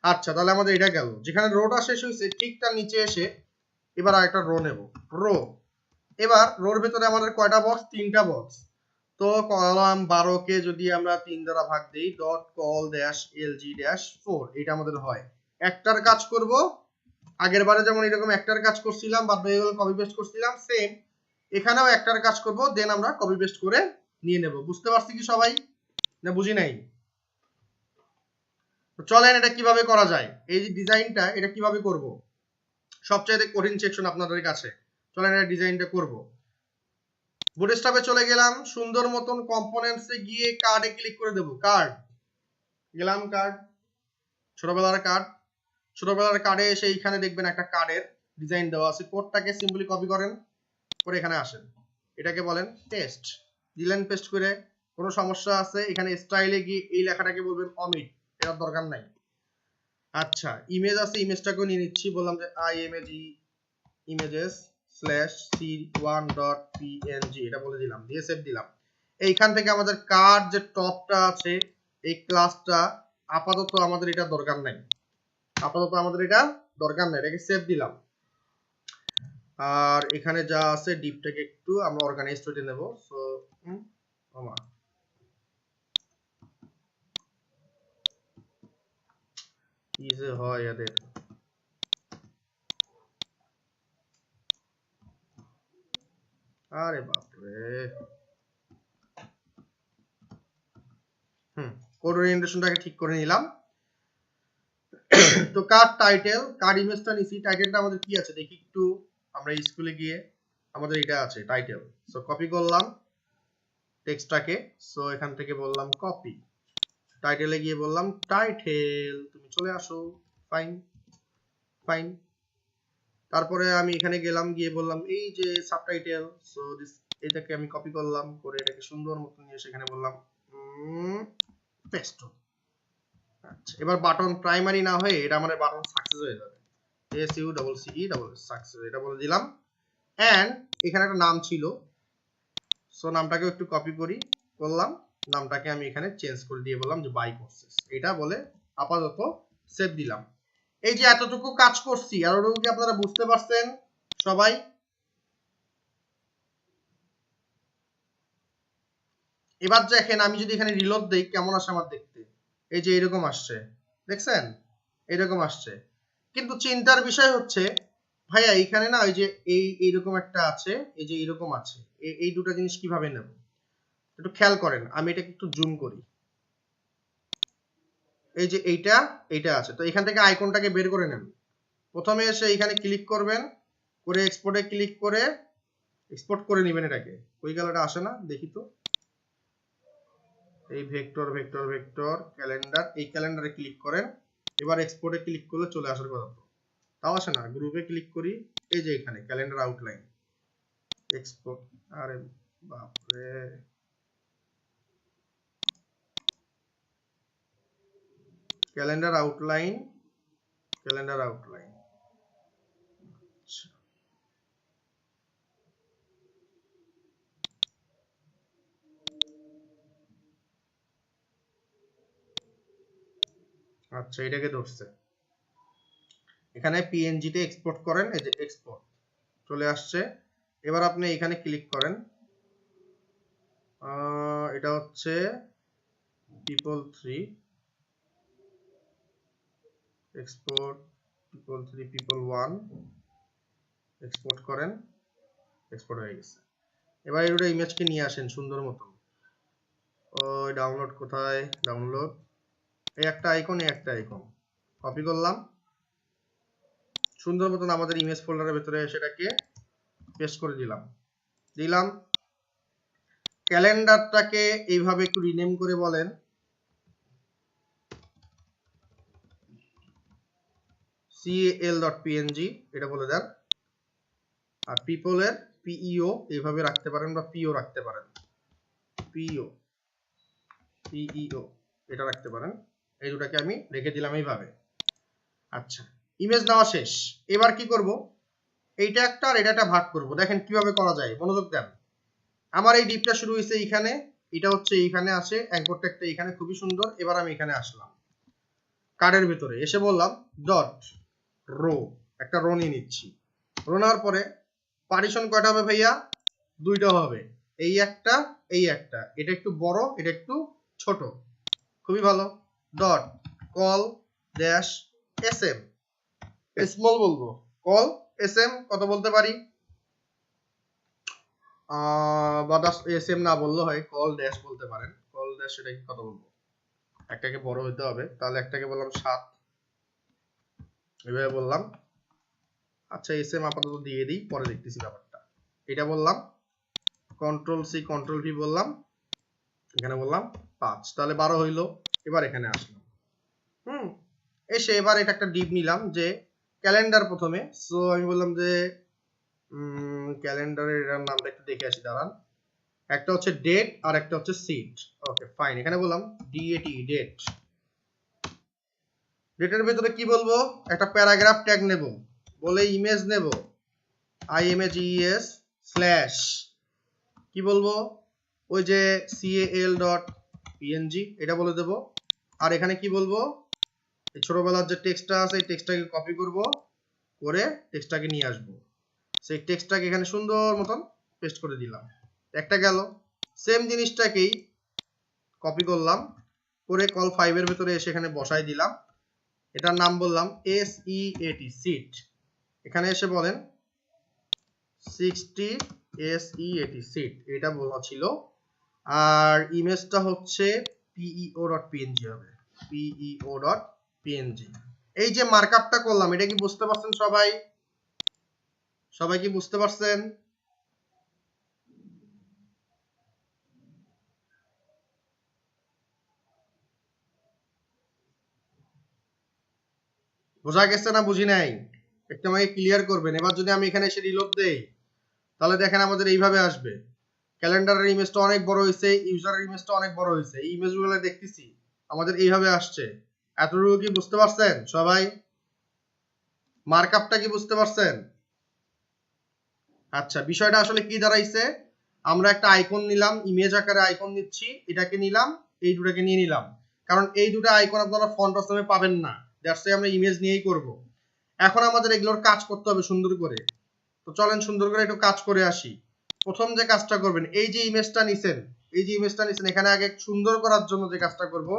আচ্ছা, তাহলে আমাদের এটা গেল। যেখানে রোটা শেষ হয়েছে ঠিক তার নিচে এসে এবার আরেকটা রো নেব, রো। এবার রোর ভেতরে আমাদের কয়টা বক্স, 3টা বক্স। তো কলাম 12 কে যদি আমরা 3 দ্বারা ভাগ দেই, dot call dash LG dash 4, এটা আমাদের হয়। একটার কাজ করব, আগের বারে যেমন এরকম একটার কাজ করছিলাম, বাদ বাকিগুলো কপি পেস্ট করছিলাম, সেম এখানেও একটার কাজ করব, দেন আমরা কপি পেস্ট করে নিয়ে নেব। বুঝতে পারছি কি সবাই, না বুঝি নাই? তো চলেন এটা কিভাবে করা যায়, এই যে ডিজাইনটা এটা কিভাবে করব, সবচেয়ে কঠিন সেকশন আপনাদের কাছে। চলেন এটা ডিজাইনটা করব। বুটস্ট্র্যাপে চলে গেলাম, সুন্দর মতন কম্পোনেন্টসে গিয়ে কার্ডে ক্লিক করে দেব। কার্ড গেলাম, কার্ড, ছোটবেলার কার্ড। ছোটবেলার কার্ডে এসে এইখানে দেখবেন একটা কার্ডের ডিজাইন দেওয়া আছে। কোডটাকে সিম্পলি কপি করেন, করে এখানে আসেন, এটাকে বলেন টেস্ট। দিলেন পেস্ট করে। কোনো সমস্যা আছে, এখানে স্টাইলে গিয়ে এই লেখাটাকে বলবেন অমিট, এটার দরকার নাই। আচ্ছা, ইমেজ আছে, ইমেজটাকেও নিয়ে নিচ্ছি, বললাম যে images /c1.png, এটা বলে দিলাম, দিয়ে সেভ দিলাম। এইখান থেকে আমাদের কার্ড যে টপটা আছে, এই ক্লাসটা আপাতত আমাদের এটা দরকার নাই, আপাতত আমাদের এটা দরকার নাই, এটাকে সেভ দিলাম। আর এখানে যা আছে ডিপটাকে একটু আমরা অর্গানাইজ করে নেব। সো ওমা কি যে হয় এদের, আরে বাপরে। কোড ওরিয়েন্টেশনটাকে ঠিক করে নিলাম। তো কার্ড টাইটেল, কার্ড ইমেজটা নিছি, টাইটেলটা আমাদের কি আছে দেখি একটু। আমরা স্কুলে গিয়ে আমাদের এটা আছে টাইটেল। সো কপি করলাম টেক্সটটাকে। সো এখান থেকে বললাম কপি, টাইটেলে গিয়ে বললাম টাইটেল, তুমি চলে আসো। Fine fine. তারপরে আমি এখানে গেলাম, গিয়ে বললাম এই যে সাবটাইটেল। সো দিস, এটাকে আমি কপি করলাম, করে এটাকে সুন্দর মতো নিয়ে সেখানে বললাম পেস্ট। আচ্ছা, এবার বাটন প্রাইমারি না হয়ে এটা আমাদের বাটন সাকসেস হয়ে যাবে। SUCCE সাকসেস, এটা বলে দিলাম। এন্ড এখানে একটা নাম ছিল, সো নামটাকে একটু কপি করি, করলাম, নামটাকে আমি এখানে চেঞ্জ করে দিয়ে বললাম যে বাই কোর্সেস, এটা বলে আপাতত সেভ দিলাম। এই যে এতটুকু কাজ করছি, আর ওটুকু কি আপনারা বুঝতে পারছেন সবাই? এবার দেখেন আমি যদি এখানে রিলোড দেই কেমন আসে আমার দেখতে, এই যে এরকম আসছে, দেখছেন এরকম আসছে। কিন্তু চিন্তার বিষয় হচ্ছে ভাইয়া এখানে না ওই যে এইরকম একটা আছে, এই যে এরকম আছে, এই দুটো জিনিস কিভাবে নেব একটু খেয়াল করেন। আমি এটাকে একটু জুম করি, এই যে এইটা আছে, তো এখান থেকে আইকনটাকে বের করে নেন। প্রথমে এসে এখানে ক্লিক করবেন, করে এক্সপোর্টে ক্লিক করে এক্সপোর্ট করে নেবেন। এটাকে ওই গেলটা আসে না দেখি তো, এই ভেক্টর ভেক্টর ভেক্টর ক্যালেন্ডার, এই ক্যালেন্ডারে ক্লিক করেন। এবার এক্সপোর্টে ক্লিক করলে চলে আসার কথা, তাও আসে না। গ্রুপে ক্লিক করি, এই যে এখানে ক্যালেন্ডার আউটলাইন এক্সপোর্ট, আরে বাপরে, ক্যালেন্ডার আউটলাইন, ক্যালেন্ডার আউটলাইন। আচ্ছা, এটাকে ধরছে। এখানে পিএনজি তে এক্সপোর্ট করেন, এই যে এক্সপোর্ট চলে আসছে। এবার আপনি এখানে ক্লিক করেন, এটা হচ্ছে people3 export people3 people1 export করেন, এক্সপোর্ট হয়ে গেছে। এবার এই দুটো ইমেজকে নিয়ে আসেন সুন্দর মতন। ওই ডাউনলোড কোথায়, ডাউনলোড, এই একটা আইকন, এই একটা আইকন কপি করলাম, সুন্দর মতন আমাদের ইমেজ ফোল্ডারের ভিতরে সেটাকে পেস্ট করে দিলাম। ক্যালেন্ডারটাকে এইভাবে একটু রিনেম করে বলেন cal.png, এটা বলে দেন। আর পিপলের পিইও এইভাবে রাখতে পারেন বা পিও রাখতে পারেন, পিইও এটা রাখতে পারেন। এই দুটাকে আমি রেখে দিলাম এইভাবে। আচ্ছা, ইমেজ নেওয়া শেষ। এবার কি করব, এইটা একটা আর এটা একটা ভাগ করব। দেখেন কিভাবে করা যায়, মনোযোগ দেন। আমার এই ডিপটা শুরু হয়েছে এইখানে, এটা হচ্ছে এইখানে আসে, অ্যাঙ্করটা একটা এখানে, খুবই সুন্দর। এবার আমি এখানে আসলাম, কার্ডের ভিতরে এসে বললাম ডট রো, একটা রো নিয়ে নিচ্ছি। রো নেওয়ার পরে পার্টিশন কয়টা হবে ভাইয়া, দুইটা হবে, এই একটা এই একটা, এটা একটু বড় এটা একটু ছোট, খুবই ভালো। Dot call dash SM, small বলবো, কল এসএম কত বলতে পারি, বা এসএম না বললে হয়, কল ড্যাশ বলতে পারেন। কল ড্যাশ এটা কত বলবো, একটাকে বড় হতে হবে, তাহলে একটাকে বললাম 7, এভাবে বললাম। আচ্ছা এসএম আপাতত দিয়ে দিই, পরে দেখতেছি ব্যাপারটা। এটা বললাম, কন্ট্রোল সি কন্ট্রোল ভি বললাম, এখানে বললাম 5, তাহলে 12 হইলো। এবার এখানে আসলাম, এসে এবার এটা একটা ডিপ নিলাম যে ক্যালেন্ডার প্রথমে। সো আমি বললাম যে ক্যালেন্ডারের এর নামটা একটু দেখে আসি, দাঁড়ান। একটা হচ্ছে ডেট আর একটা হচ্ছে সিট। ওকে ফাইন, এখানে বললাম ডিএটি, ডেট। ডেটের ভিতরে কি বলবো, একটা প্যারাগ্রাফ ট্যাগ নেব, বলে ইমেজ নেব, images স্ল্যাশ কি বলবো, ওই যে cal.png এটা বলে দেব। আর এখানে কি বলবো, এই ছোটবেলার যে টেক্সটটা আছে এই টেক্সটটাকে কপি করব, করে টেক্সটটাকে নিয়ে আসবো, সেই টেক্সটটাকে এখানে সুন্দর মতন পেস্ট করে দিলাম, একটা গেল। সেম জিনিসটাকেই কপি করলাম, করে কল 5 এর ভিতরে এসে এখানে বসাই দিলাম, এটার নাম বললাম SEAT সিট। এখানে এসে বলেন 60 SEAT সিট, এটা বলা ছিল। আর ইমেজটা হচ্ছে peo.png হবে, peo.png। এই যে মার্কআপটা করলাম, এটা কি বুঝতে পারছেন সবাই, সবাই কি বুঝতে পারছেন? বোঝা গেছে না বুঝি নাই, একটু আমাকে ক্লিয়ার করবেন। এবার যদি আমি এখানে এসে রিলোড দেই, তাহলে দেখেন আমাদের এইভাবে আসবে। ক্যালেন্ডারের ইমেজটা অনেক বড় হয়েছে, ইউজারের ইমেজটা অনেক বড় হয়েছে, এই ইমেজগুলো দেখতেছি আমাদের এইভাবে আসছে। এতটুকু কি বুঝতে পারছেন সবাই, মার্কআপটা কি বুঝতে পারছেন? আচ্ছা, বিষয়টা আসলে কি দাঁড়াইছে, আমরা একটা আইকন নিলাম, ইমেজ আকারে আইকন নিচ্ছি, এটাকে নিলাম, এই দুটাকে নিয়ে নিলাম, কারণ এই দুটো আইকন আপনারা ফন্ট অপশনে পাবেন না, দ্যাটস ওয়াই আমরা ইমেজ নিয়েই করব। এখন আমাদের এগুলোর কাজ করতে হবে সুন্দর করে। তো চলেন সুন্দর করে একটু কাজ করে আসি। প্রথম যে কাজটা করবেন, এই যে ইমেজটা নিছেন, এই যে ইমেজটা নিছেন, এখানে আগে সুন্দর করার জন্য যে কাজটা করব,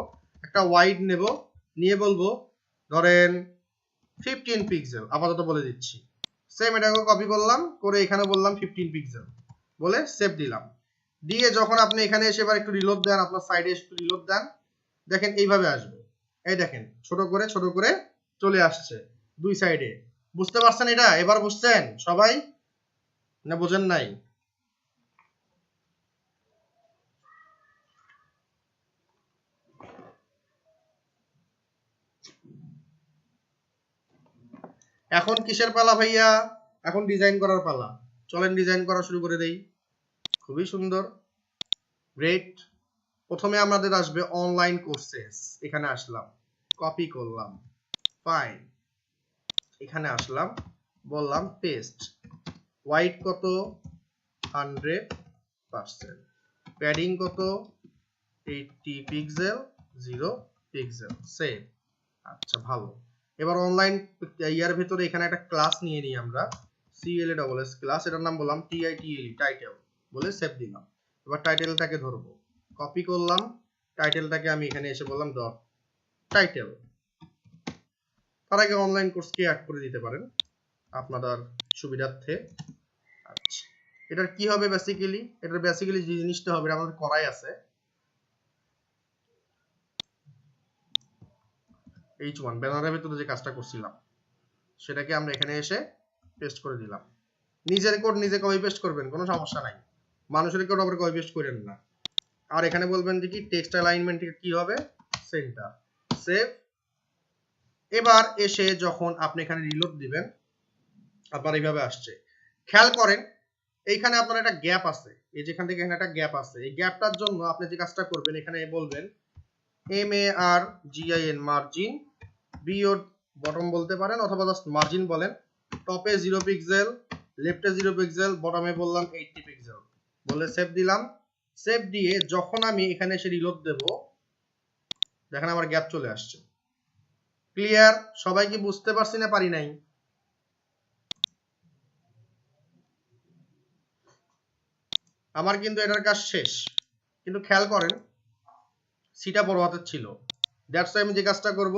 একটা ওয়াইড নেব, নিয়ে বলবো ধরেন 15 পিক্সেল, আপাতত বলে দিচ্ছি। সেম এটাকে কপি করলাম, করে এখানে বললাম 15 পিক্সেল, বলে সেভ দিলাম। দিয়ে যখন আপনি এখানে এসে এবার একটু রিলোড দেন, আপনার সাইডে একটু রিলোড দেন, দেখেন এইভাবে আসবে। এই দেখেন ছোট করে চলে আসছে দুই সাইডে। বুঝতে পারছেন এটা? এবার বুঝছেন সবাই না বুঝেন নাই? এখন কিসের পালা ভাইয়া? এখন ডিজাইন করার পালা। চলেন ডিজাইন করা শুরু করে দেই। খুবই সুন্দর, গ্রেট। প্রথমে আমাদের আসবে অনলাইন কোর্সেস, এখানে আসলাম, কপি করলাম, ফাইন, এখানে আসলাম, বললাম পেস্ট, হোয়াইট কত 100%, প্যাডিং কত 80 পিক্সেল, 0 পিক্সেল, সেভ। আচ্ছা ভালো। এবার অনলাইন ইয়ার ভিতরে এখানে একটা ক্লাস নিয়ে নিই আমরা, CLASS ক্লাস, এটার নাম বললাম TITLE টাইটেল বলে সেভ দিলাম। এবার টাইটেলটাকে ধরবো, কপি করলাম, টাইটেলটাকে আমি এখানে এসে বললাম ডট টাইটেল। তার আগে অনলাইন কোর্সকে অ্যাড করে দিতে পারেন আপনাদের সুবিধার্থে। আচ্ছা, এটার কি হবে বেসিক্যালি? এটার বেসিক্যালি যে জিনিসটা হবে আমাদের করাই আছে, H1 ব্যানারের ভিতরে যে কাজটা করছিলাম সেটাকে আমরা এখানে এসে পেস্ট করে দিলাম। নিজের কোড নিজে কপি পেস্ট করবেন, কোনো সমস্যা নাই, মানুষের কোড আবার কপি পেস্ট করেন না। আর এখানে বলবেন যে কি টেক্সট অ্যালাইনমেন্ট কি হবে, সেন্টার, সেভ। এবার এসে যখন আপনি এখানে রিলোড দিবেন আপনার এইভাবে আসছে। খেয়াল করেন এইখানে আপনার একটা গ্যাপ আছে, এই যেখান থেকে এখানে একটা গ্যাপ আছে। এই গ্যাপটার জন্য আপনি যে কাজটা করবেন এখানে বলবেন MARGIN মার্জিন, বিয়োড বটম বলতে পারেন অথবা জাস্ট মার্জিন বলেন। টপে 0 পিক্সেল, লেফটে 0 পিক্সেল, বটমে বললাম 80 পিক্সেল বলে সেভ দিলাম। সেভ দিয়ে যখন আমি এখানে এসে রিলোড দেব দেখেন আমার গ্যাপ চলে আসছে। ক্লিয়ার? সবাই কি বুঝতে পারছি না পারি নাই? আমার কিন্তু এটার কাজ শেষ, কিন্তু খেয়াল করেন সিটা বড় হাতের ছিল, দ্যাটস আমি যে কাজটা করব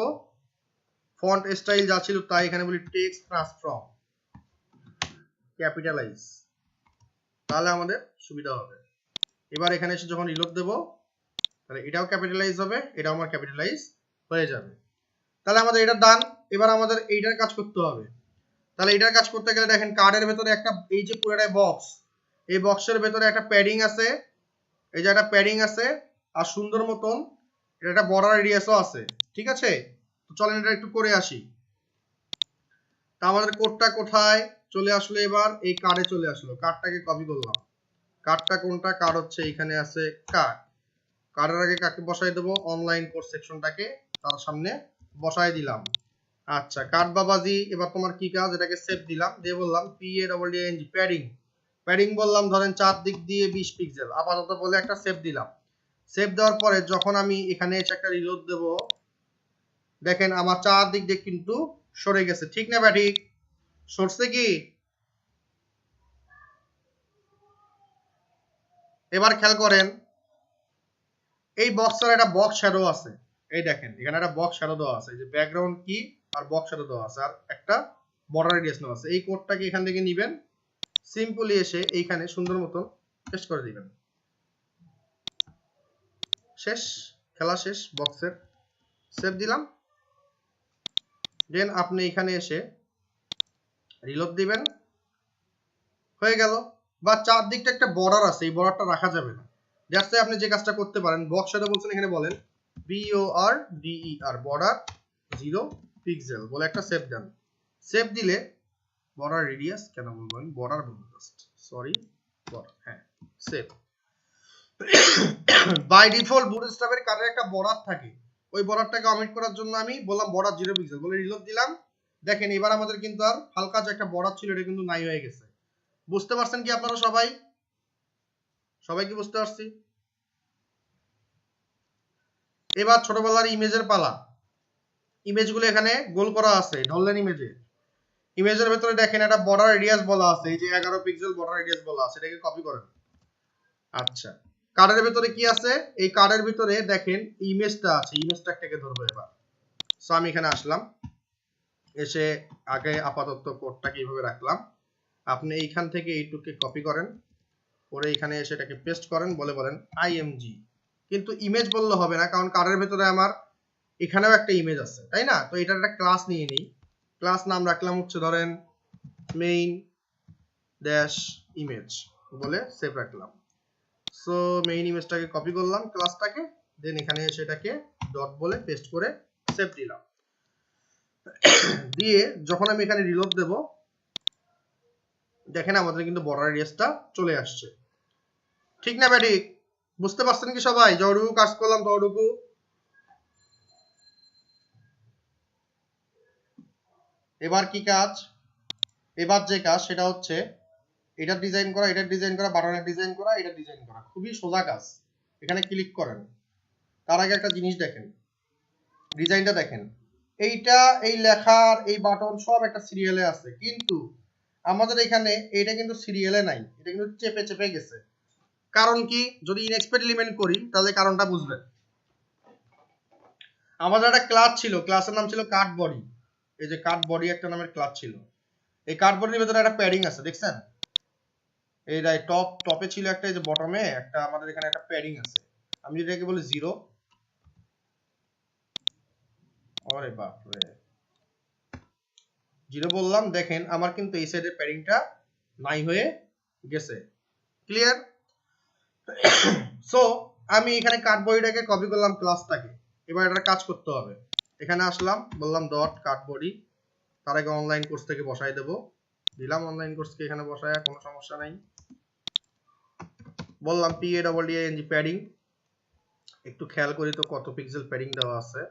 ফন্ট স্টাইল যা ছিল তাই এখানে বলি টেক্সট ট্রান্সফর্ম ক্যাপিটালাইজ, তাহলে আমাদের সুবিধা হবে। এবার এখানে এসে যখন রিলোড দেব তাহলে এটাও ক্যাপিটালাইজ হবে, এটাও আমার ক্যাপিটালাইজ হয়ে যাবে। তাহলে আমাদের এটা ডান। এবার আমাদের এইটার কাজ করতে হবে। তাহলে এটার কাজ করতে গেলে দেখেন কার্ডের ভেতরে একটা এই যে পুরোটা বক্স, এই বক্সের ভেতরে একটা প্যাডিং আছে, এই যে একটা প্যাডিং আছে, আর সুন্দর মতন এটা একটা বর্ডার রেডিয়াসও আছে। ঠিক আছে, তো চলেন এটা একটু করে আসি। তা আমাদের কোডটা কোথায় চলে আসলো? এবার এই কার্ডে চলে আসলো, কার্ডটাকে কপি করলাম। কার্ডটা কোনটা? কার্ড হচ্ছে এখানে আছে কার্ড। কার্ডের আগে কাকে বসাই দেবো? অনলাইন কোর্স সেকশনটাকে তার সামনে বসাই দিলাম। আচ্ছা কার্ড বাবাজি, এবার তোমার কি কাজ? এটাকে সেভ দিলাম, দিয়ে বললাম PADDING প্যাডিং। প্যাডিং বললাম ধরেন 4 দিক দিয়ে 20 পিক্সেল আপাতত বলে একটা সেভ দিলাম। সেভ দেওয়ার পরে যখন আমি এখানে এসে একটা রিলোড দেব দেখেন আমার 4 দিক দিয়ে কিন্তু সরে গেছে। ঠিক না ব্যাটি? সরছে কি? এবার খেয়াল করেন এই বক্সের একটা বক্স শ্যাডো আছে, এই দেখেন এখানে একটা বক্স শ্যাডো দেওয়া আছে, এই যে ব্যাকগ্রাউন্ড কি আর বক্স শ্যাডো দেওয়া আছে, আর একটা বর্ডার রেডিয়াস নেওয়া আছে। এই কোডটাকে এখান থেকে নেবেন, সিম্পলি এসে এইখানে সুন্দর মতন পেস্ট করে দিবেন। শেষ, খেলা শেষ বক্সের। সেভ দিলাম, দেন আপনি এখানে এসে রিলোড দিবেন, হয়ে গেল। বা চারদিকটা একটা বর্ডার আছে, এই বর্ডারটা রাখা যাবে না, দ্যাটস আপনি যে কাজটা করতে পারেন বক্স শ্যাডো বলছেন এখানে বলেন BORDER বর্ডার 0 পিক্সেল বলে একটা সেভ দেন। সেভ দিলে বর্ডার রেডিয়াস কেন বলবেন, বর্ডার বলবো জাস্ট, সরি বর্ডার, হ্যাঁ সেভ। বাই ডিফল্ট বুটস্ট্র্যাপের কার্ডের একটা বর্ডার থাকে, ওই বর্ডারটাকে অমিট করার জন্য আমি বললাম বর্ডার 0 পিক্সেল বলে রিলোড দিলাম। দেখেন এবার আমাদের কিন্তু আর হালকা যে একটা বর্ডার ছিল এটা কিন্তু নাই হয়ে গেছে। বুঝতে পারছেন কি আপনারা সবাই? সবাই কি বুঝতে পারছি? এবার ছোটবেলার ইমেজের পালা। ইমেজগুলো এখানে গোল করা আছে, ধরলেন ইমেজে, ইমেজের ভেতরে দেখেন একটা বর্ডার রেডিয়াস বলা আছে, এই যে 11 পিক্সেল বর্ডার রেডিয়াস বলা আছে, এটাকে কপি করেন। আচ্ছা কার্ডের ভিতরে কি আছে? এই কার্ডের ভিতরে দেখেন ইমেজটা আছে, ইমেজটাকে ধরবো এবার। সো আমি এখানে আসলাম, এসে আগে আপাতত কোডটাকে এইভাবে রাখলাম। আপনি এইখান থেকে এইটুকে কপি করেন, করে এখানে এসে এটাকে পেস্ট করেন, বলে বলেন IMG। কিন্তু ইমেজ বললে হবে না, কারণ কার্ডের ভিতরে আমার এখানেও একটা ইমেজ আছে, তাই না? তো এটার একটা ক্লাস নিয়ে নিই। ক্লাস নাম রাখলাম হচ্ছে ধরেন মেইন ড্যাশ ইমেজ বলে সেভ রাখলাম। সো মেইন ইমেজটাকে কপি করলাম ক্লাসটাকে, দেন এখানে এসে এটাকে ডট বলে পেস্ট করে সেভ দিলাম। দিয়ে যখন আমি এখানে রিলোড দেব দেখেন আমাদের কিন্তু বর্ডার রেডিয়াসটা চলে আসছে। ঠিক না ব্যাটি? বুঝতে পারছেন কি সবাই? যতটুকু কাজ করলাম ততটুকু। এবার কি কাজ? এবার যে কাজ সেটা হচ্ছে এটা ডিজাইন করা, এটা ডিজাইন করা, বাটনের ডিজাইন করা, এটা ডিজাইন করা, খুবই সোজা কাজ। এখানে ক্লিক করেন, তার আগে একটা জিনিস দেখেন, ডিজাইনটা দেখেন, এইটা এই লেখার এই বাটন সব একটা সিরিয়ালে আছে, কিন্তু আমাদের এখানে এটা কিন্তু সিরিয়ালে নাই, এটা কিন্তু চেপে চেপে গেছে। কারণ কি? যদি ইনএক্সপেক্ট এলিমেন্ট করি তাহলে কারণটা বুঝবেন। আমাদের একটা ক্লাস ছিল, ক্লাসের নাম ছিল কাট বডি। এই যে কাট বডি একটা নামের ক্লাস ছিল। এই কাট বডির ভেতরে একটা প্যাডিং আছে, দেখছেন? এই টপে ছিল একটা, এই যে বটমে একটা আমাদের এখানে একটা প্যাডিং আছে। আমি এটাকে বলি 0। আরে বাপ রে, 0 বললাম। দেখেন আমার কিন্তু এই সাইডের প্যাডিংটা নাই হয়ে গেছে। ক্লিয়ার? সো আমি এখানে কাট বডিটাকে কপি করলাম ক্লাসটাকে। এবার এটার কাজ করতে হবে। এখানে আসলাম, বললাম ডট কাট বডি। তার আগে অনলাইন কোর্স থেকে বসাই দেব। দিলাম অনলাইন কোর্সকে এখানে বসায়, কোনো সমস্যা নাই। বললাম PADDING প্যাডিং। একটু খেয়াল করি তো কত পিক্সেল প্যাডিং দেওয়া আছে।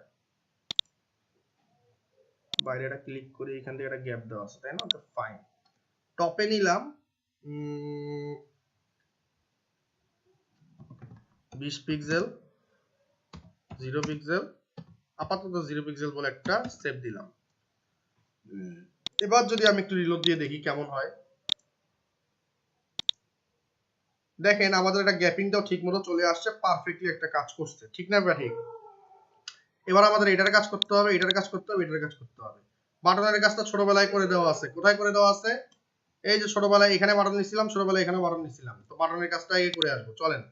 বাইরে এটা ক্লিক করি, এখান থেকে একটা গ্যাপ দেওয়া আছে, তাই না? তো ফাইন। টপে নিলাম 20 পিক্সেল, 0 পিক্সেল, আপাতত 0 পিক্সেল বলে একটা সেভ দিলাম। এবার যদি আমি একটু রিলোড দিয়ে দেখি কেমন হয়। দেখেন আমাদের একটা গ্যাপিংটাও ঠিক মতো চলে আসছে, পারফেক্টলি একটা কাজ করছে, ঠিক না ঠিক? এবার আমাদের এটার কাজ করতে হবে, এটার কাজ করতে হবে, এটার কাজ করতে হবে। বাটনের কাজটা ছোটবেলায় করে দেওয়া আছে। কোথায় করে দেওয়া আছে? এই যে ছোটবেলায় এখানে বাটন নিছিলাম, ছোটবেলায় এখানে বাটন নিছিলাম। তো বাটনের কাজটা আগে করে আসবো, চলেন।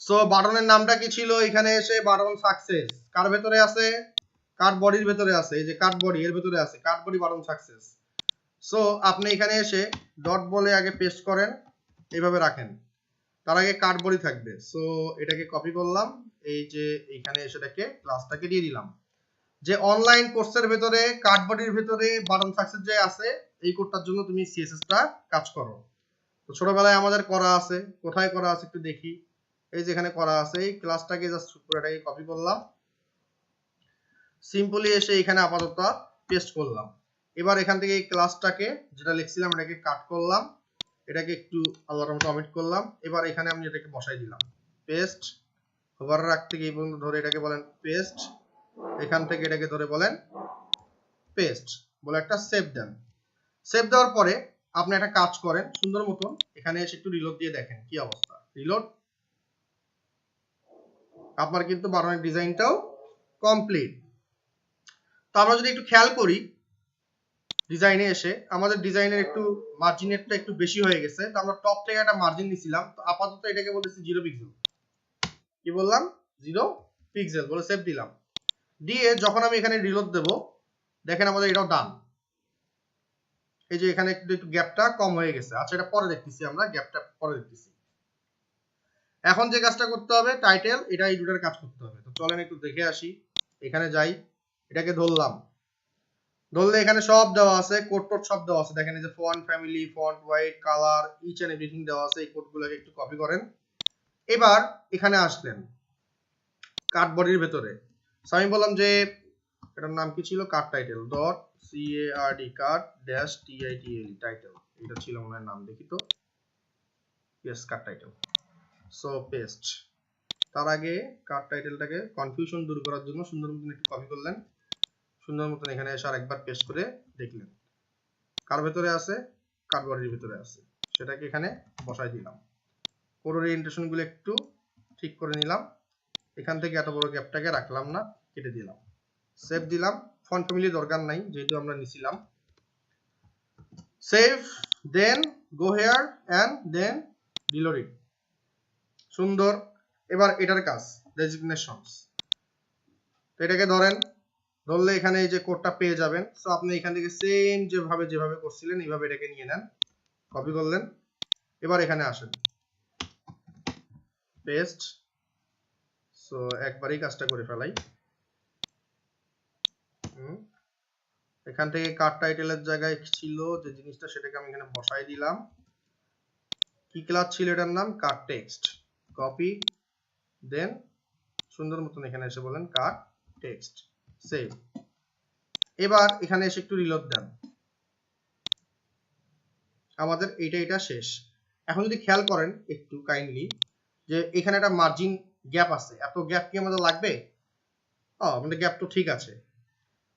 সো বাটনের নামটা কি ছিল? এখানে এসে বাটন সাকসেস কার ভেতরে আছে? কাট বডির ভেতরে আছে। এই যে কাট বডি এর ভেতরে আছে, কাট বডি বাটন সাকসেস। সো আপনি এখানে এসে ডট বলে আগে পেস্ট করেন, এইভাবে রাখেন। তার আগে কাট বডি থাকবে। সো এটাকে কপি করলাম, এই যে এখানে এসে এটাকে ক্লাসটাকে দিয়ে দিলাম। যে অনলাইন কোর্সের ভেতরে কাট বডির ভেতরে বাটন সাকসেস যে আছে, এই কোডটার জন্য তুমি সিএসএসটা কাজ করো। তো ছোটবেলায় আমাদের করা আছে, কোথায় করা আছে একটু দেখি। এই যে এখানে করা আছে, এই ক্লাসটাকে জাস্ট পুরোটাকে কপি করলাম, সিম্পলি এসে এখানে আপাতত পেস্ট করলাম। এবার এখান থেকে এই ক্লাসটাকে যেটা লিখছিলাম এটাকে কাট করলাম, এটাকে একটু আলাদা মতো অমিট করলাম। এবার এখানে আমি এটাকে বসাই দিলাম, পেস্ট। হোভার রাখতে গিয়ে পর্যন্ত ধরে এটাকে বলেন পেস্ট, এখান থেকে এটাকে ধরে বলেন পেস্ট, বলে একটা সেভ দেন। সেভ দেওয়ার পরে আপনি একটা কাজ করেন সুন্দর মতন, এখানে এসে একটু রিলোড দিয়ে দেখেন কি অবস্থা। রিলোড, আপনার কিন্তু বাটনের ডিজাইনটাও কমপ্লিট। তো আমরা যদি একটু খেয়াল করি ডিজাইনে এসে, আমাদের ডিজাইনের একটু মার্জিনেরটা একটু বেশি হয়ে গেছে। তো আমরা টপ থেকে একটা মার্জিন নিছিলাম, তো আপাতত এটাকে বলতেছি 0 পিক্সেল। কি বললাম? 0 পিক্সেল বলে সেভ দিলাম। দিয়ে যখন আমি এখানে রিলোড দেব, দেখেন আমাদের এটাও ডান। এই যে এখানে একটু গ্যাপটা কম হয়ে গেছে। আচ্ছা এটা পরে দেখতেছি, আমরা গ্যাপটা পরে দেখতেছি। এখন যে কাজটা করতে হবে টাইটেল, এটা এই দুটার কাজ করতে হবে। তো চলেন একটু দেখে আসি। এখানে যাই, এটাকে ধরলাম, ধরলে এখানে সব দেওয়া আছে, কোড টোড সব দেওয়া আছে। দেখেন এই যে font family, font white, colour, each and everything দেওয়া আছে। এই কোডগুলোকে একটু কপি করেন। এবার এখানে আসলেন কাট বডির ভেতরে। সো আমি বললাম যে এটার নাম কি ছিল? Cut title dot CARD cut dash TITLE title, এটা ছিল মনে হয় নাম। দেখি তো, yes cut title. So paste. তার আগে কাট টাইটেলটাকে কনফিউশন দূর করার জন্য সুন্দর মতন একটু কপি করলেন, সুন্দর মতন এখানে এসে আরেকবার পেস্ট করে দেখলেন কার ভেতরে আছে? কাট বডির ভেতরে আছে। সেটাকে এখানে বসাই দিলাম। কোড ওরিয়েন্টেশন গুলো একটু ঠিক করে নিলাম। এখান থেকে এত বড় গ্যাপটাকে রাখলাম না, কেটে দিলাম, সেভ দিলাম। ফন্ট ফ্যামিলি দরকার নাই যেহেতু আমরা নিছিলাম। Save, then go here and then reload it. সুন্দর। এবার এটার কাজ ডেজিগনেশনস। তো এটাকে ধরেন, ধরলে এখানে এই যে কোডটা পেয়ে যাবেন। সো আপনি এখান থেকে সেম যেভাবে করছিলেন এইভাবে এটাকে নিয়ে নেন, কপি করলেন। এবার এখানে আসেন, পেস্ট। সো একবারই কাজটা করে ফেলাই। এখান থেকে কাট টাইটেলের জায়গায় ছিল যে জিনিসটা, সেটাকে আমি এখানে বসাই দিলাম। কি ক্লাস ছিল এটার নাম? কাট টেক্সট। কপি, দেন সুন্দর মতন এখানে এসে বলেন কাট টেক্সট, সেভ। এবার এখানে এসে একটু রিলোড দেন। আমাদের এটা শেষ। এখন যদি খেয়াল করেন একটু কাইন্ডলি, যে এখানে একটা মার্জিন গ্যাপ আছে, এত গ্যাপ কি আমাদের লাগবে? আমাদের গ্যাপ তো ঠিক আছে।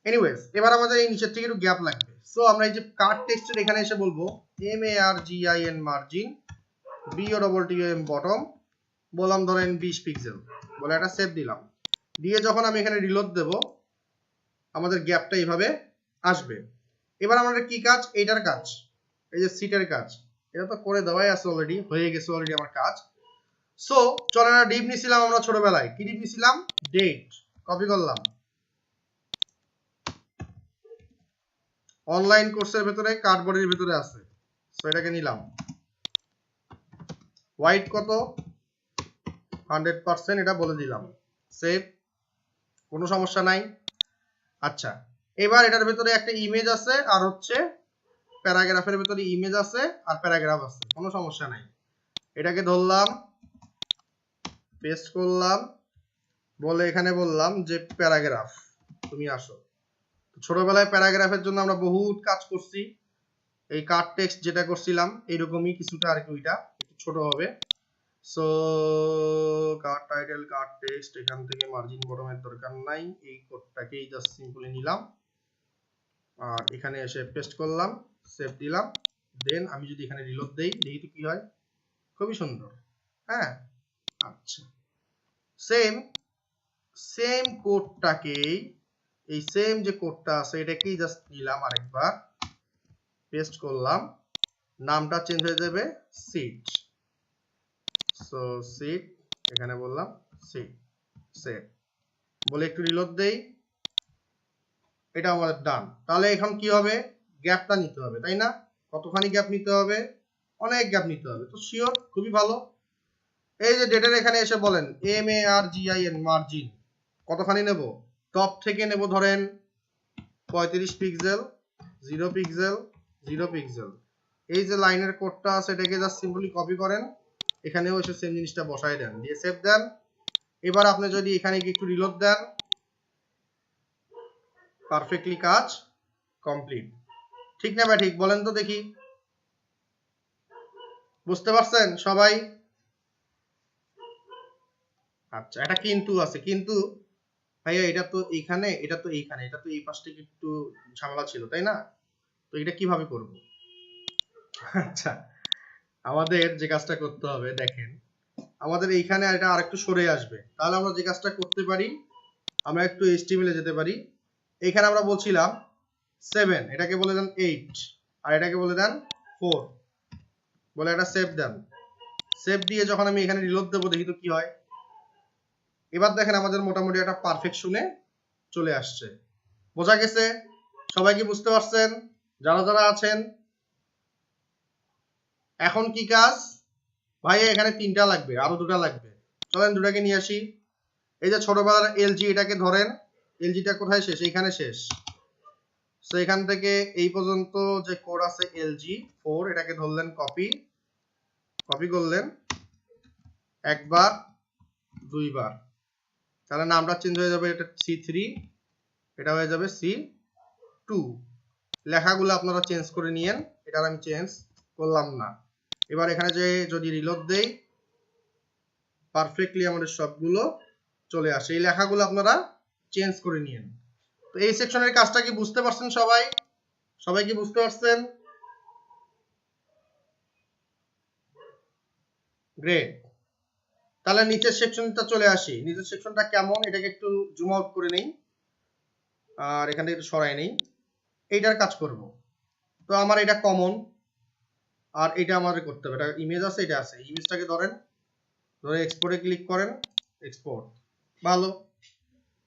এনিওয়েজ এবার আমাদের এই নিচের থেকে একটু গ্যাপ লাগবে। সো আমরা এই যে কার্ড টেক্সটের এখানে এসে বলবো margin মার্জিন BOTTOM বটম বললাম ধরেন 20 পিক্সেল বলে একটা সেভ দিলাম। দিয়ে যখন আমি এখানে রিলোড দেব আমাদের গ্যাপটা এইভাবে আসবে। এবার আমাদের কি কাজ? এইটার কাজ, এই যে সিটের কাজ, এটা তো করে দেওয়াই আছে অলরেডি, হয়ে গেছে অলরেডি আমার কাজ। সো চলেন না, ডিপ নিছিলাম আমরা ছোটবেলায়, কি ডিপ নিছিলাম? ডেট। কপি করলাম, অনলাইন কোর্সের ভেতরে কার্ডবোর্ডের ভেতরে আছে, সো এটাকে নিলাম। হোয়াইট কত? 100%, এটা বলে দিলাম। সেভ, কোনো সমস্যা নাই। আচ্ছা, এবার এটার ভেতরে একটা ইমেজ আছে আর হচ্ছে প্যারাগ্রাফের ভেতরে ইমেজ আছে আর প্যারাগ্রাফ আছে, কোনো সমস্যা নাই। এটাকে ধরলাম, পেস্ট করলাম, বলে এখানে বললাম যে প্যারাগ্রাফ তুমি আসো। ছোটবেলায় প্যারাগ্রাফের জন্য আমরা বহুত কাজ করছি, এই কার্ড টেক্সট যেটা করছিলাম এইরকমই কিছুটা, আর কি ওইটা একটু ছোট হবে। So card title, card text, এখান থেকে মার্জিন বটমের দরকার নাই, এই কোডটাকেই জাস্ট সিম্পলি নিলাম আর এখানে এসে পেস্ট করলাম, সেভ দিলাম। দেন আমি যদি এখানে রিলোড দেই, দেখি তো কি হয়। খুবই সুন্দর, হ্যাঁ। আচ্ছা, সেম কোডটাকেই, এই সেম যে কোডটা আছে এটাকেই জাস্ট নিলাম আরেকবার, পেস্ট করলাম, নামটা চেঞ্জ হয়ে যাবে সিট। সো সিট, এখানে বললাম সিট, সেভ বলে একটু রিলোড দেই, এটা আমাদের ডান। তাহলে এখন কি হবে? গ্যাপটা নিতে হবে, তাই না? কতখানি গ্যাপ নিতে হবে? অনেক গ্যাপ নিতে হবে। তো শিওর, খুবই ভালো। এই যে ডেটার এখানে এসে বলেন margin মার্জিন কতখানি নেব? টপ থেকে নেব ধরেন 35 পিক্সেল, 0 পিক্সেল, 0 পিক্সেল। এই যে লাইনের কোডটা আছে এটাকে জাস্ট সিম্পলি কপি করেন, এখানেও এসে সেম জিনিসটা বসায় দেন, দিয়ে সেভ দেন। এবার আপনি যদি এখানে একটু রিলোড দেন, পারফেক্টলি কাজ কমপ্লিট। ঠিক না ভাই? ঠিক বলেন তো দেখি, বুঝতে পারছেন সবাই? আচ্ছা, এটা কিন্তু আছে, কিন্তু ভাইয়া এটা তো এইখানে, এটা তো এইখানে, এটা তো এই পাশ থেকে একটু ঝামেলা ছিল, তাই না? তো এটা কিভাবে করব? আচ্ছা, আমাদের যে কাজটা করতে হবে, দেখেন আমাদের এইখানে এটা আরেকটু সরে আসবে। তাহলে আমরা যে কাজটা করতে পারি, আমরা একটু HTML এ যেতে পারি। এখানে আমরা বলছিলাম 7, এটাকে বলে দেন 8 আর এটাকে বলে দেন 4, বলে এটা সেভ দেন। সেভ দিয়ে যখন আমি এখানে রিলোড দেবো, দেখি তো কি হয়। এবার দেখেন আমাদের মোটামুটি একটা পারফেকশনে চলে আসছে। বোঝা গেছে? সবাই কি বুঝতে পারছেন? যারা যারা আছেন, এখন কি কাজ? ভাই এখানে 3টা লাগবে, আরো 2টা লাগবে। চলেন 2টাকে নিয়ে আসি। এই যে ছোটবেলার LG, এটাকে ধরেন, LGটা কোথায় শেষ? এইখানে শেষ। সো এখান থেকে এই পর্যন্ত যে কোড আছে LG 4, এটাকে ধরলেন কপি, কপি করলেন একবার, দুইবার, তাহলে নামটা চেঞ্জ হয়ে যাবে, এটা C3, এটা হয়ে যাবে C2। লেখাগুলো আপনারা চেঞ্জ করে নিয়েন, এটা আমি চেঞ্জ করলাম না। এবার এখানে যে যদি রিলোড দেই, পারফেক্টলি আমাদের সবগুলো চলে আসে। এই লেখাগুলো আপনারা চেঞ্জ করে নিয়েন। তো এই সেকশনের কাজটা কি বুঝতে পারছেন সবাই? সবাই কি বুঝতে পারছেন? গ্রেট। তাহলে নিচের সেকশনটা চলে আসি। নিচের সেকশনটা কেমন, এটাকে একটু জুম আউট করে নেই আর এখান থেকে একটু সরাই নেই। এইটার কাজ করব। তো আমার এটা কমন আর এটা আমাদের করতে হবে। এটা ইমেজ আছে, এটা আছে। ইমেজটাকে ধরেন, ধরে এক্সপোর্টে ক্লিক করেন, এক্সপোর্ট। ভালো,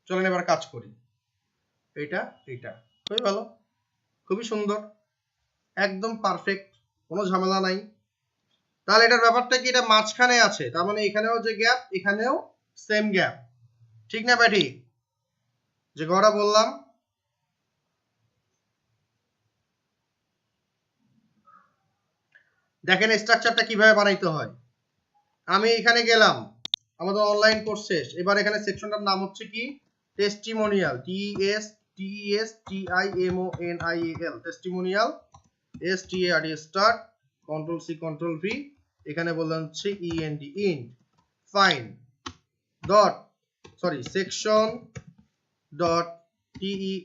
চলেন এবার কাজ করি। এইটা, এইটা খুবই ভালো, খুবই সুন্দর, একদম পারফেক্ট, কোনো ঝামেলা নাই। তাহলে এটার ব্যাপারটা কি, এটা মাঝখানে আছে, তার মানে এখানেও যে গ্যাপ, এখানেও সেম গ্যাপ। ঠিক না ভাই? ঠিক যে কথা বললাম। দেখেন স্ট্রাকচারটা কিভাবে বানাইতে হয়। আমি এখানে গেলাম, আমাদের অনলাইন কোর্স শেষ। এবার এখানে সেকশনটার নাম হচ্ছে কি? Testimonial, TESTIMONIAL, testimonial, START, start, control C control V, এখানে বললাম হচ্ছে END, ইন্ড, fine dot, sorry section dot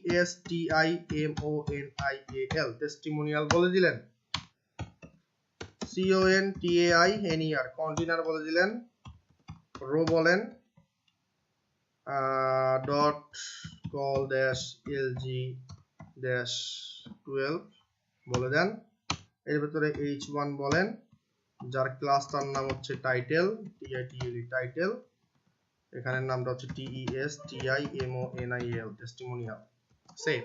TESTIMONIAL testimonial বলে দিলেন। CONTAINER কন্টেইনার বলে দিলেন। রো বলেন dot call dash lg dash 12 বলে দেন। এর ভিতরে h1 বলেন, যার ক্লাসটার নাম হচ্ছে টাইটেল, টাইটেল, এখানের নামটা হচ্ছে TESTIMONIAL টেস্টিমোনিয়াল। সেভ।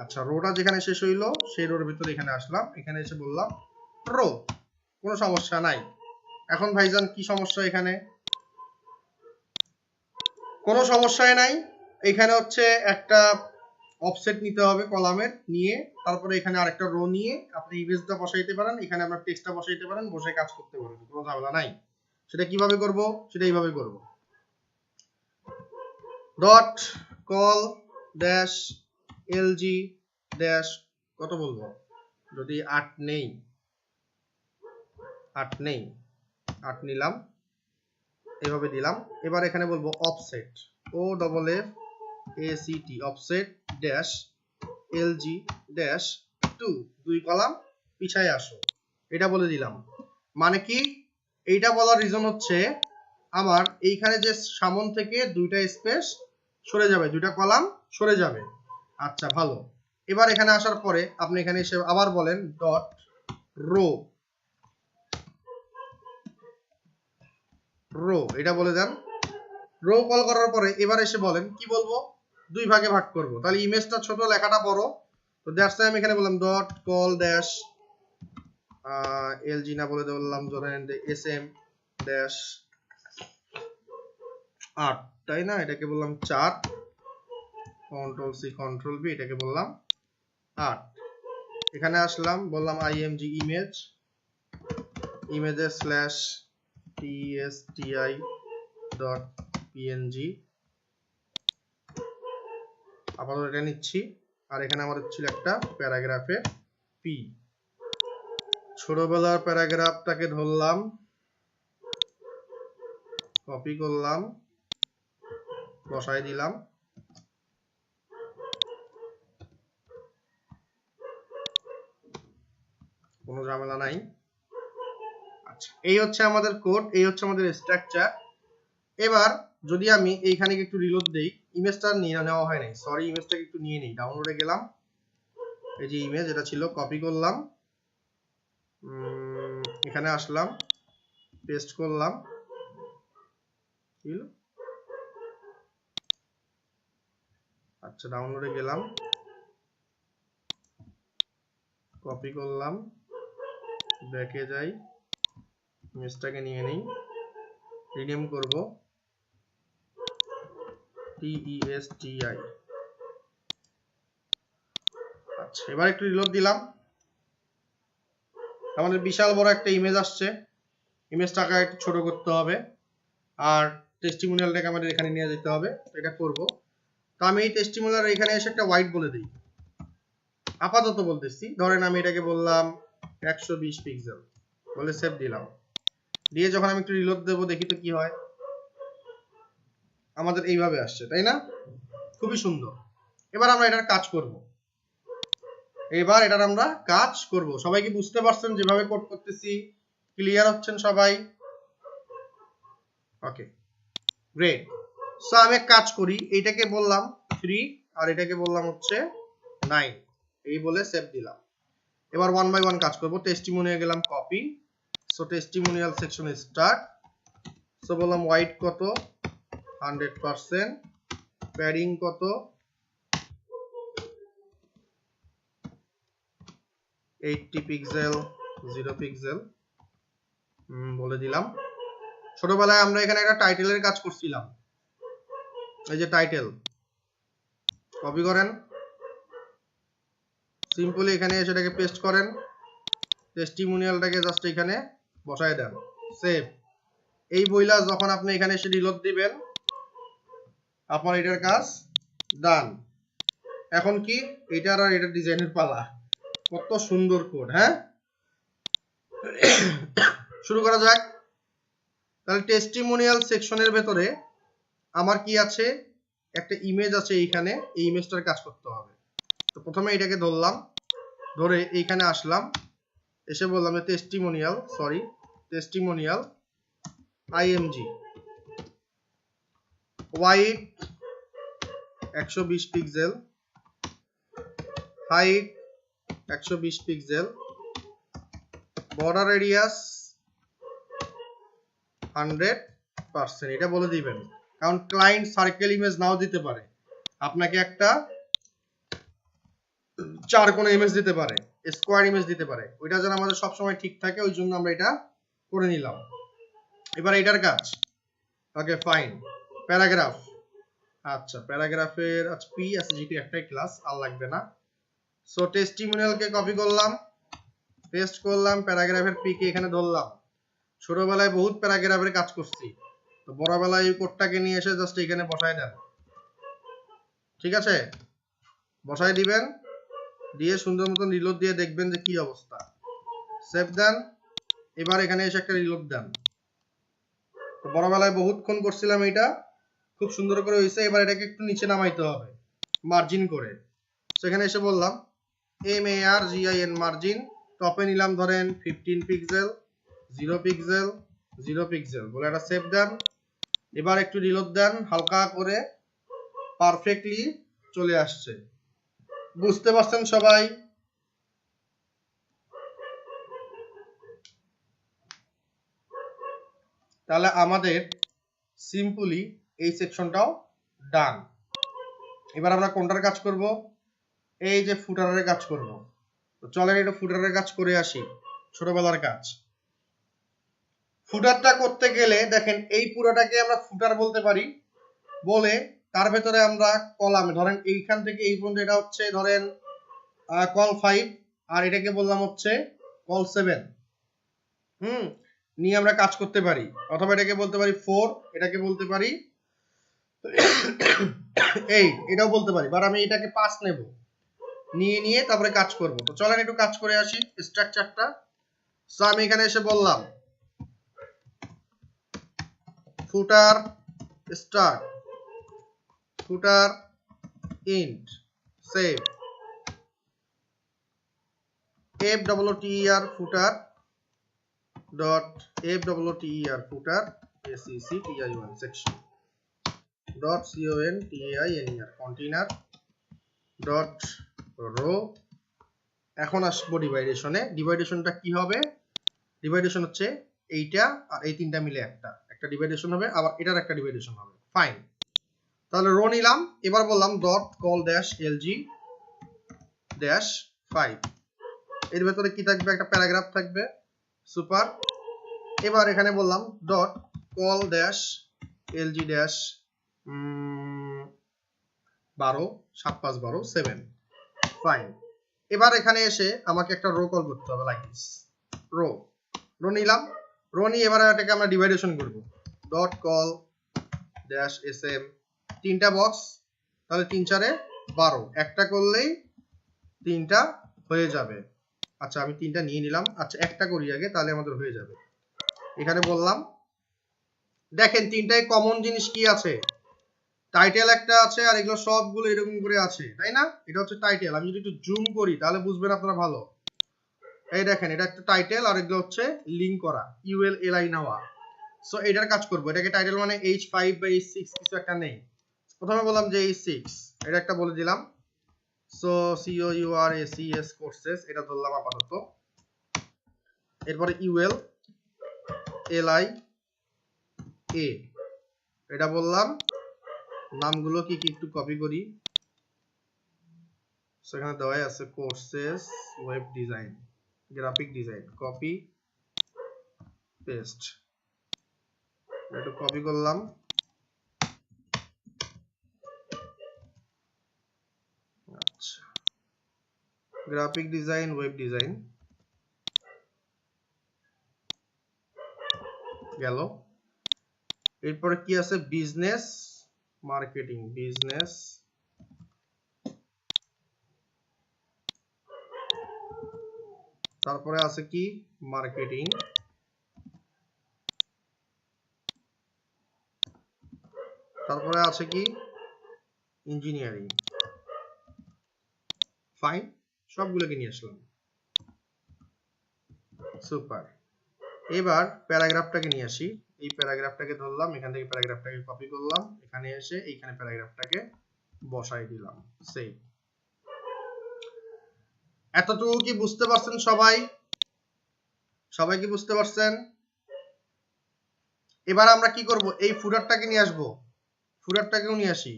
আচ্ছা, রোটা যেখানে শেষ হইলো সেই রোর ভিতরে এখানে আসলাম, এখানে এসে বললাম রো, কোনো সমস্যা নাই। এখন ভাইজান কি সমস্যা এখানে? কোনো সমস্যাই নাই। এখানে হচ্ছে একটা অফসেট নিতে হবে কলামের, নিয়ে তারপরে এখানে আরেকটা রো নিয়ে আপনি ইমেজটা বসাইতে পারেন, এখানে আপনার টেক্সটটা বসাইতে পারেন, বসে কাজ করতে পারেন, কোনো ঝামেলা নাই। সেটা কিভাবে করব? সেটা এইভাবে করব। Dot call dash LG dash কত বলবো, যদি 8 নেই, 8 নিলাম, এভাবে দিলাম। এবার এখানে বলবো offset, OFFACT offset dash LG dash 2, 2 column পিছায় আসো, এটা বলে দিলাম। মানে কি, এইটা বলার রিজন হচ্ছে আমার এইখানে যে সামন থেকে দুইটা স্পেস সরে যাবে, দুইটা কলাম সরে যাবে। আচ্ছা, ভালো। এবার এখানে আসার পরে আপনি এখানে এসে আবার বলেন ডট রো, এটা বলে দেন। রো কল করার পরে এবার এসে বলেন কি বলবো, 2 ভাগে ভাগ করব, তাহলে ইমেজটা ছোট লেখাটা বড়, তো দ্যাটস আমি এখানে বললাম ডট কল ড্যাশ এলজি না বলে বললাম ধরেন এসএম ড্যাশ 8, তাই না? এটাকে বললাম 4, কন্ট্রোল সি কন্ট্রোল ভি, এটাকে বললাম 8। এখানে আসলাম, বললাম img ইমেজের স্ল্যাশ tsti.png, আপাতত এটা নিচ্ছি। আর এখানে আমাদের ছিল একটা প্যারাগ্রাফের পি, ছোটবেলার প্যারাগ্রাফটাকে ধরলাম, কপি করলাম, বসাই দিলাম। কোনো ঝামেলা নাই। আচ্ছা, এই হচ্ছে আমাদের কোড, এই হচ্ছে আমাদের স্ট্রাকচার। এবার যদি আমি এইখানে একটু রিলোড দেই, ইমেজটা নিয়ে নেওয়া হয় নাই, সরি, ইমেজটাকে একটু নিয়ে নেই। ডাউনলোডে গেলাম, এই যে ইমেজ এটা ছিল, কপি করলাম, এখানে আসলাম, পেস্ট করলাম, আচ্ছা, ডাউনলোডে গেলাম, কপি করলাম, ব্যাকে যাই, ইমেজটাকে নিয়ে নেই, রিনেম করব TESTI। আচ্ছা, এবার একটু রিলোড দিলাম, আমাদের বিশাল বড় একটা ইমেজ আসছে। ইমেজটাকে একটু ছোট করতে হবে, আর টেস্টিমোনিয়ালটাকে আমাদের এখানে নিয়ে যেতে হবে, এটা করব। তো আমি এই টেস্টিমোনিয়াল এখানে এসে একটা হোয়াইট বলে দিই, আপাতত বলতেছি। ধরেন আমি এটাকে বললাম 120 পিক্সেল বলে সেভ দিলাম। দিয়ে যখন আমি একটু রিলোড দেবো, দেখি তো কি হয়। আমাদের এইভাবে আসছে, তাই না? খুবই সুন্দর। এবার আমরা এটার কাজ করব, সবাই কি বুঝতে পারছেন যেভাবে কোড করতেছি? ক্লিয়ার হচ্ছেন সবাই? ওকে, গ্রেট। সো আমি এক কাজ করি, এইটাকে বললাম 3 আর এটাকে বললাম হচ্ছে 9, এই বলে সেভ দিলাম। এবার 1 বাই 1 কাজ করব। টেস্টিমোনিয়াল গেলাম, কপি, সো টেস্টিমোনিয়াল সেকশনে স্টার্ট। সো বললাম হোয়াইট কত, 100%, প্যাডিং কত, 80 পিক্সেল, 0 পিক্সেল বলে দিলাম। ছোটবেলায় আমরা এখানে একটা টাইটেলের কাজ করছিলাম, এই যে টাইটেল, কপি করেন, সিম্পলি এখানে এসে এটাকে পেস্ট করেন, টেস্টিমোনিয়ালটাকে জাস্ট এখানে বসায় দেন, সেভ। এই বইলা যখন আপনি এখানে এসে রিলোড দিবেন, আপনার এটার কাজ ডান। এখন কি, এটার আর এটার ডিজাইনের পালা। কত সুন্দর কোড, হ্যাঁ? শুরু করা যাক। তাহলে টেস্টিমোনিয়াল সেকশনের ভেতরে আমার কি আছে, একটা ইমেজ আছে এইখানে, এই ইমেজটার কাজ করতে হবে। তো প্রথমে এটাকে ধরলাম, ধরে এইখানে আসলাম, এসে বললাম যে testimonial IMG wide 120 pixel, height 120 pixel, border radius 100%, এটা বলে দিবেন। কারণ ক্লায়েন্ট সার্কেল ইমেজ নাও দিতে পারে, আপনাকে একটা 4 কোণা ইমেজ দিতে পারে, স্কোয়ার ইমেজ দিতে পারে, ওইটা যেন আমাদের সবসময় ঠিক থাকে, ওই জন্য আমরা এটা করে নিলাম। এবার এটার কাজ, ওকে ফাইন। প্যারাগ্রাফ, আচ্ছা প্যারাগ্রাফের আচ্ছা পি আছে যেহেতু একটাই ক্লাস, আর লাগবে না। সো টেস্টিমোনিয়ালকে কপি করলাম, পেস্ট করলাম, প্যারাগ্রাফের পি কে এখানে ধরলাম। ছোটবেলায় বহুত প্যারাগ্রাফের কাজ করছি, তো বড়বেলায় এই কোডটাকে নিয়ে এসে জাস্ট এখানে বসায় দেন, ঠিক আছে? বসায় দিবেন, দিয়ে সুন্দর মতো রিলোড দিয়ে দেখবেন যে কি অবস্থা। সেভ দেন, এবার এখানে এসে একটা রিলোড দেন। তো বড়বেলায় বহুতক্ষণ করছিলাম, এটা খুব সুন্দর করে হয়েছে। এবার এটাকে একটু নিচে নামাইতে হবে মার্জিন করে। সেখানে এসে বললাম MARGIN মার্জিন, টপে নিলাম ধরেন 15 পিক্সেল, 0 পিক্সেল, 0 পিক্সেল বলে একটা সেভ দেন। এবার একটু রিলোড দেন হালকা করে, পারফেক্টলি চলে আসছে। বুঝতে পারছেন সবাই? তাহলে আমাদের সিম্পলি এই সেকশনটাও ডান। এবার আমরা কোনটার কাজ করব? এই যে ফুটারের কাজ করব। তো চলেন এটা ফুটারের কাজ করে আসি, ছোটবেলার কাজ। ফুটারটা করতে গেলে দেখেন এই পুরোটাকে আমরা ফুটার বলতে পারি, বলে তার ভেতরে আমরা কলামে ধরেন এইখান থেকে এই পর্যন্ত এটা হচ্ছে ধরেন কল 5, আর এটাকে বললাম হচ্ছে কল 7, নিয়ে আমরা কাজ করতে পারি। অথবা এটাকে বলতে পারি 4, এটাকে বলতে পারি 8, এটাও বলতে পারি। বাট আমি এটাকে 5 নেব, নিয়ে তারপরে কাজ করব। তো চলেন একটু কাজ করে আসি স্ট্রাকচারটা। সো আমি এখানে এসে বললাম ফুটার স্টার্ট, ফুটার ইন্ট সেভ FTTR ফুটার dot FTTR ফুটার SECTION section dot CONTAINER container dot row। এখন আসবো ডিভাইডেশনে। ডিভাইডেশনটা কি হবে? ডিভাইডেশন হচ্ছে এইটা আর এই তিনটা মিলে একটা ডিভাইডেশন হবে, আবার এটার একটা ডিভাইডেশন হবে। ফাইন, তাহলে রো নিলাম। এবার বললাম dot call dash LG dash 5, এর ভেতরে কি থাকবে? একটা প্যারাগ্রাফ থাকবে। সুপার। এবার এখানে বললাম dot call dash LG dash 12 7 5 12 7। Fine, এবার এখানে এসে আমাকে একটা রো কল করতে হবে, লাইক দিস। রো নিলাম। রো নিয়ে এবার এটাকে আমরা ডিভাইডেশন করব। ডট কল ড্যাশ SM, তিনটা বক্স, তাহলে 3 4 12, একটা করলেই তিনটা হয়ে যাবে। আচ্ছা আমি তিনটা নিয়ে নিলাম। আচ্ছা একটা করি আগে, তাহলে আমাদের হয়ে যাবে। এখানে বললাম দেখেন তিনটায় কমন জিনিস কি আছে? টাইটেল একটা আছে, আর এগুলো সবগুলো এরকম করে আছে, তাই না? এটা হচ্ছে টাইটেল। আমি যদি একটু জুম করি তাহলে বুঝবেন আপনারা ভালো। এই দেখেন এটা একটা টাইটেল, আর এগুলো হচ্ছে লিংক করা, ULLI নেওয়া। সো এটার কাজ করব। এটাকে টাইটেল মানে H5 বা H6 কিছু একটা নেই। প্রথমে বললাম যে H6, এটা একটা বলে দিলাম। সো COURSES কোর্সেস এটা ধরলাম আপাতত। এরপরে ULLIA এটা বললাম। নামগুলো কি একটু কপি করি। সেখানে দেওয়াই আছে courses web design graphic design, copy paste, একটু কপি করলাম। আচ্ছা গ্রাফিক ডিজাইন ওয়েব ডিজাইন গেল। এরপরে কি আছে? বিজনেস মার্কেটিং, বিজনেস তারপরে আছে কি? মার্কেটিং। তারপরে আছে কি? ইঞ্জিনিয়ারিং, ফাইন, সবগুলোকে নিয়ে আসলাম, সুপার। এবার প্যারাগ্রাফটাকে নিয়ে আসি, এই প্যারাগ্রাফটাকে ধরলাম, এখান থেকে প্যারাগ্রাফটাকে কপি করলাম, এখানে এসে এইখানে প্যারাগ্রাফটাকে বসাই দিলাম, সেভ। এতটুকু কি বুঝতে পারছেন সবাই? সবাই কি বুঝতে পারছেন? এবার আমরা কি করব, এই ফুটারটাকে নিয়ে আসবো, ফুটারটাকেও নিয়ে আসি।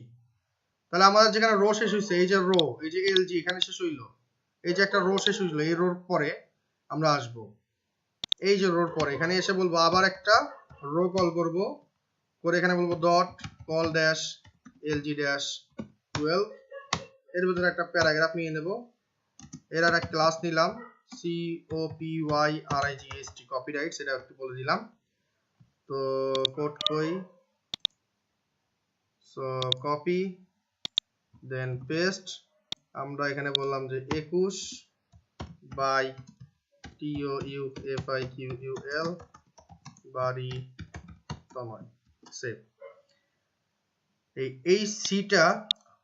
তাহলে আমাদের যেখানে রো শেষ হইছে, এই যে রো, এই যে এলজি এখানে শেষ হইলো, এই যে একটা রো শেষ হইলো, এই রোর পরে আমরা আসব, এই যে রোর পরে এখানে এসে বলবো আবার একটা রো কল করব, করে এখানে বলবো dot call dash LG dash 12, এর ভিতরে একটা প্যারাগ্রাফ নিয়ে নেব, এর একটা ক্লাস নিলাম COPYRIGHT কপিরাইট, সেটা একটু বলে দিলাম। তো কোড কই, সো কপি দেন পেস্ট, আমরা এখানে বললাম যে 21 বাই TOUFIQUL বাড়ি তনয়, সেভ। এই সিটা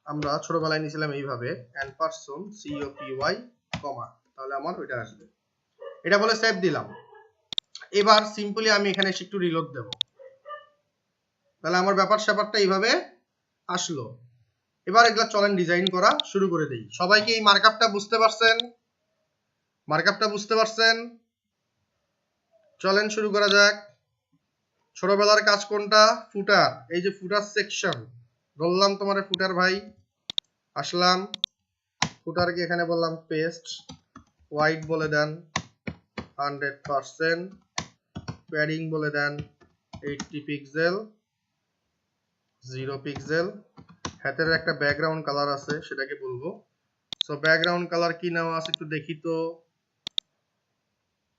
আমরা ছোটবেলায় নিয়েছিলাম এইভাবে অ্যানপারসন COPY কমা, তাহলে আমার ওইটা আসবে, এটা বলে সেভ দিলাম। এবার সিম্পলি আমি এখানে এসে একটু রিলোড দেব, তাহলে আমার ব্যাপার স্যাপারটা এইভাবে আসলো। এবার এগুলা চলেন ডিজাইন করা শুরু করে দেই। সবাই কি এই মার্কআপটা বুঝতে পারছেন? মার্কআপটা বুঝতে পারছেন? চলেন শুরু করা যাক। ছোটবেলার কাজ কোনটা? ফুটার, এই যে ফুটার সেকশন, বললাম তোমার ফুটার ভাই, আসলাম, ফুটারকে এখানে বললাম পেস্ট, হোয়াইট বলে দেন 100%, প্যাডিং বলে দেন 80 পিক্সেল, 0 পিক্সেল, হাতের একটা ব্যাকগ্রাউন্ড কালার আছে সেটাকে বলবো। সো ব্যাকগ্রাউন্ড কালার কি নেওয়া আছে একটু দেখি তো,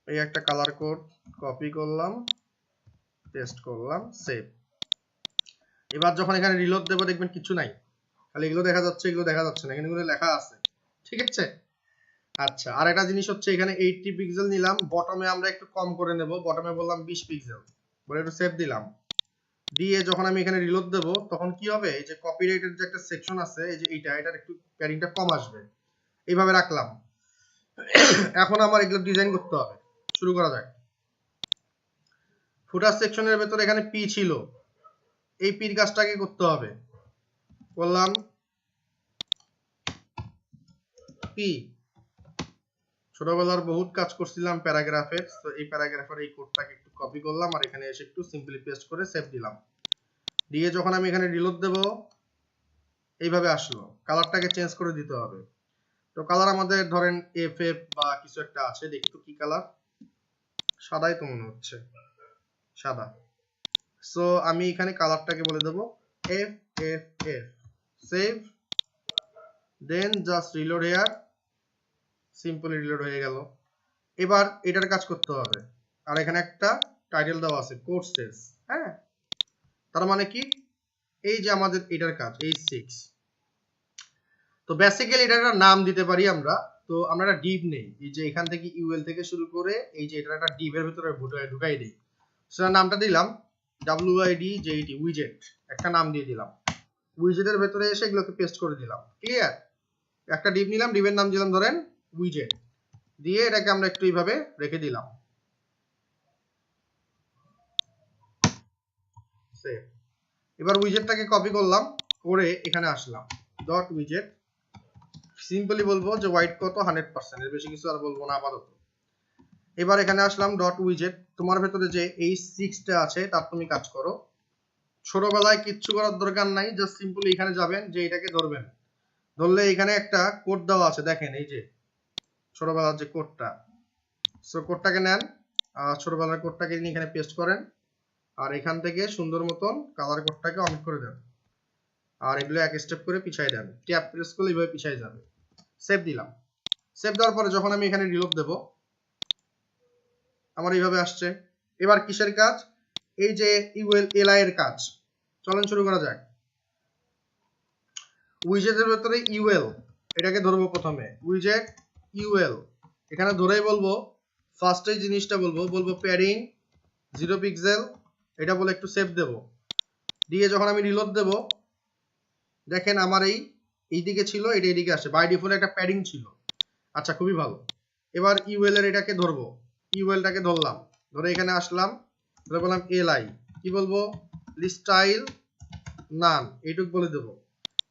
এই একটা কালার কোড কপি করলাম, পেস্ট করলাম, সেভ। এবার যখন এখানে রিলোড দেবো দেখবেন কিছু নাই, খালি এগুলো দেখা যাচ্ছে, এগুলো দেখা যাচ্ছে না, এখানে লেখা আছে, ঠিক আছে। আচ্ছা, আর একটা জিনিস হচ্ছে এখানে 80 পিক্সেল নিলাম, বটমে আমরা একটু কম করে নেব, বটমে বললাম 20 পিক্সেল, বলে একটু সেভ দিলাম। দিয়ে যখন আমি এখানে রিলোড দেব তখন কি হবে, এই যে কপিরাইটের যে একটা সেকশন আছে, এই যে এটার একটু প্যাডিংটা কম আসবে, এইভাবে রাখলাম। এখন আমার এগুলো ডিজাইন করতে হবে, শুরু করা যাক। ফুটার সেকশনের ভেতরে এখানে পি ছিল, এই পির কাজটাকে করতে হবে, বললাম পি, ছোটবেলার বহুত কাজ করছিলাম প্যারাগ্রাফের, তো এই প্যারাগ্রাফের এই কোডটাকে একটু কপি করলাম, আর এখানে এসে একটু সিম্পলি পেস্ট করে সেভ দিলাম। দিয়ে যখন আমি এখানে রিলোড দেব এইভাবে আসলো, কালারটাকে চেঞ্জ করে দিতে হবে। তো কালার আমাদের ধরেন FF বা কিছু একটা আছে, দেখি তো কি কালার, সাদাই তো মনে হচ্ছে, সাদা। সো আমি এখানে কালারটাকে বলে দেব FFF, save, then just reload here, simply reload হয়ে গেল। এবার এটার কাজ করতে হবে, আর এখানে একটা টাইটেল দেওয়া আছে কোর্সেস, হ্যাঁ, তার মানে কি এই যে আমাদের এটার কাজ H6। তো বেসিক্যালি এটার একটা নাম দিতে পারি আমরা, তো আমরা একটা ডিভ নেই, এই যে এখান থেকে ইউএল থেকে শুরু করে এই যে এটার একটা ডিভের ভিতরে ঢুকাই দিই, সেটার নামটা দিলাম WIDJET, উইজেট, একটা নাম দিয়ে দিলাম। উইজেটের ভেতরে এসে এগুলোকে পেস্ট করে দিলাম, ক্লিয়ার। একটা ডিভ নিলাম, ডিভের নাম দিলাম ধরেন উইজেট, দিয়ে এটাকে আমরা একটু এইভাবে রেখে দিলাম, সেভ। এবার উইজেটটাকে কপি করলাম, করে এখানে আসলাম, ডট উইজেট, সিম্পলি বলবো যে হোয়াইট কত 100%, এর বেশি কিছু আর বলবো না আপাতত। এবার এখানে আসলাম ডট উইজেট, তোমার ভেতরে যে এই 6টা আছে তার তুমি কাজ করো, ছোটবেলায় কিচ্ছু করার দরকার নাই, জাস্ট সিম্পলি এখানে যাবেন, যে এটাকে ধরবেন, ধরলে এখানে একটা কোড দেওয়া আছে, দেখেন এই যে ছোটবেলার যে কোডটা, সো কোডটাকে নেন, আর ছোটবেলার কোডটাকে নিয়ে এখানে পেস্ট করেন, আর এখান থেকে সুন্দর মতন কালার কোডটাকে অন করে দেন, আর এগুলো এক স্টেপ করে পিছাই দেন, ট্যাব প্রেস করলে এইভাবে পিছাই যাবে। সেভ দিলাম। সেভ দেওয়ার পরে যখন আমি এখানে রিলোড দেব আমার এইভাবে আসছে। এবার কিসের কাজ, এই যে ইউএল এলআই এর কাজ, চলেন শুরু করা যাক। উইজেটের ভেতরে ইউএল, এটাকে ধরবো প্রথমে, উইজেট ইউএল, এখানে ধরেই বলবো ফার্স্টে জিনিসটা বলবো প্যাডিং 0 পিক্সেল, এটা বলে একটু সেভ দেব। দিয়ে যখন আমি রিলোড দেব দেখেন আমার এই দিকে ছিল, এটা এইদিকে আসছে, বাই ডিফল্ট একটা প্যাডিং ছিল। আচ্ছা, খুবই ভালো। এবার ইউএল এর এটাকে ধরবো, ইউএলটাকে ধরলাম, ধরে এখানে আসলাম, ধরে বললাম এলআই, কি বলবো, স্টাইল নান, এইটুক বলে দেবো।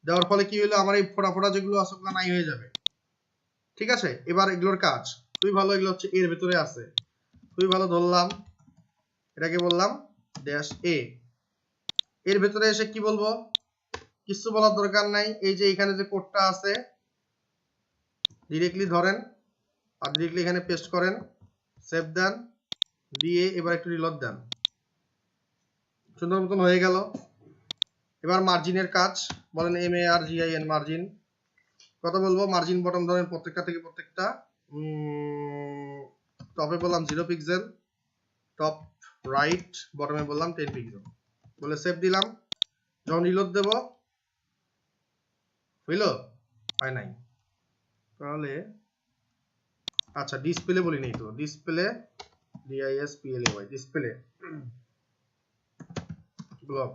দেওয়ার ফলে কি হলো, আমার এই ফোটা ফোটা যেগুলো আছে ওগুলো নাই হয়ে যাবে। ঠিক আছে, এবার এগুলোর কাজ খুবই ভালো, এগুলো হচ্ছে এর ভেতরে আছে, খুবই ভালো। ধরলাম, এটাকে বললাম ড্যাশ এ, এর ভেতরে এসে কি বলবো, কিছু বলার দরকার নাই। এই যে এখানে যে কোডটা আছে ডিরেক্টলি ধরেন আর ডিরেক্টলি এখানে পেস্ট করেন, সেভ দেন, দিয়ে এবার একটু রিলোড দেন, সুন্দর মতন হয়ে গেল। এবার মার্জিনের কাজ বলেন, MARGIN মার্জিন, কত বলবো, মার্জিন বটম ধরেন প্রত্যেকটা থেকে প্রত্যেকটা, টপে বললাম 0 পিক্সেল, টপ রাইট, বটমে বললাম 10 পিক্সেল, বলে সেভ দিলাম। যখন রিলোড দেব, হইল, হয় নাই, তাহলে আচ্ছা ডিসপ্লে বলি নেই তো, display DISPLAY, display block,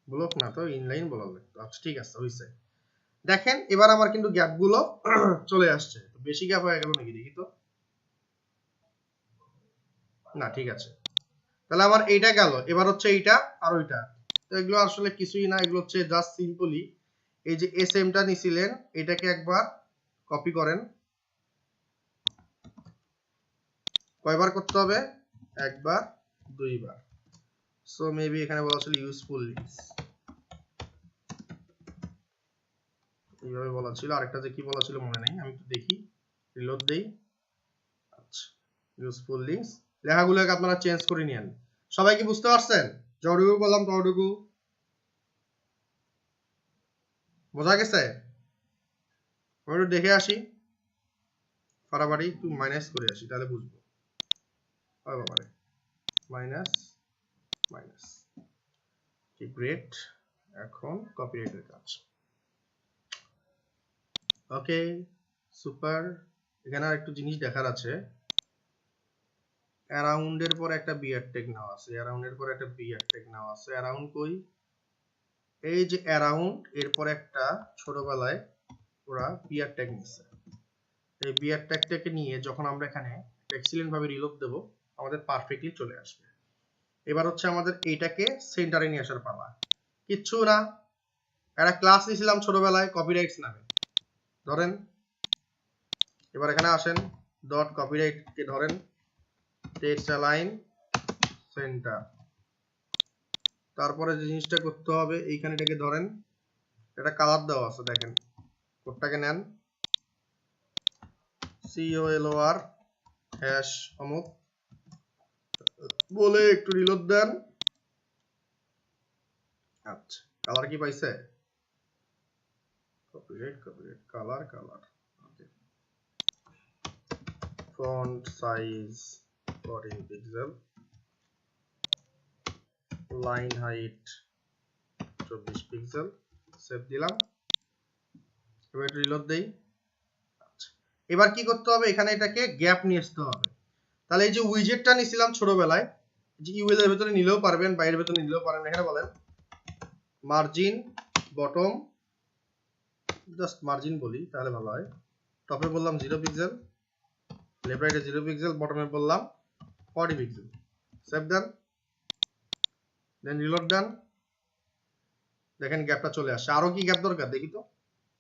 block না তো ইনলাইন বলা লাগতো। আচ্ছা ঠিক আছে, হইছে। দেখেন এবার আমার কিন্তু গ্যাপ গুলো চলে আসছে, বেশি গ্যাপ হয়ে গেল নাকি দেখি তো, না ঠিক আছে। তাহলে আমার এইটা গেল, এবার হচ্ছে এইটা আর ওইটা। তো এগুলো আসলে কিছুই না, এগুলো হচ্ছে জাস্ট সিম্পলি এই যে SM টা নিছিলেন এটাকে একবার কপি করেন, কয়বার করতে হবে, একবার দুইবার। সো মেবি এখানে বলা ছিল ইউজফুল লিঙ্কস, এইভাবে বলা ছিল। আরেকটা যে কি বলা ছিল মনে নেই, আমি একটু দেখি, রিলোড দেই। আচ্ছা, ইউজফুল লিঙ্কস, লেখাগুলোকে আপনারা চেঞ্জ করে নিয়েন। সবাই কি বুঝতে পারছেন? যতটুকু বললাম ততটুকু বোঝা গেছে? আমি একটু দেখে আসি, ফাটাফাটি একটু মাইনাস করে আসি, তাহলে বুঝবো। বাবারে, মাইনাস মাইনাস, কি গ্রেট। এখন কপিরাইটের কাজ, ওকে সুপার। এখানে আর একটু জিনিস দেখার আছে, অ্যারাউন্ডের পর একটা বিয়ার ট্যাগ নেওয়া আছে, অ্যারাউন্ডের পর একটা বিয়ার ট্যাগ নেওয়া আছে। অ্যারাউন্ড কই, এই যে অ্যারাউন্ড, এরপর একটা ছোটবেলায় ওরা বিয়ার ট্যাগ নিচ্ছে। এই বিয়ার ট্যাগটাকে নিয়ে যখন আমরা এখানে এক্সিলেন্ট ভাবে রিলোড দেব, আমাদের পারফেক্টলি চলে আসবে। এবার হচ্ছে আমাদের এইটাকে সেন্টারে নিয়ে আসার পালা। কিচ্ছু না, একটা ক্লাস নিয়েছিলাম ছোটবেলায় কপিরাইটস নামে, ধরেন এবার এখানে আসেন, ডট কপিরাইট কে ধরেন, টেক্সট অ্যালাইন সেন্টার। তারপরে যে জিনিসটা করতে হবে, এইখানে এটাকে ধরেন, এটা কালার দেওয়া আছে, দেখেন কোডটাকে নেন, COLOR হ্যাশ অমুক বলে একটু রিলোড দেন। আচ্ছা, কালার কি পাইছে, copyright copyright, colour colour, okay. Font size 14 pixel, line height 24 pixel, save দিলাম। এবার একটু রিলোড দেই। আচ্ছা, এবার কি করতে হবে, এখানে এটাকে গ্যাপ নিয়ে আসতে হবে। তাহলে এই যে উইজেটটা নিছিলাম ছোটবেলায়, যে ইউএল এর ভিতরে নিলেও পারবেন, বাইরের ভিতরে নিলেও পারেন, এখানে বলেন মার্জিন বটম, জাস্ট মার্জিন বলি তাহলে ভালো হয়, টপে বললাম 0 পিক্সেল, লেফট রাইটে 0 পিক্সেল, বটমে বললাম 40 পিক্সেল, সেভ দেন, দেন রিলোড দেন। দেখেন গ্যাপটা চলে আসছে। আরো কি গ্যাপ দরকার দেখি তো,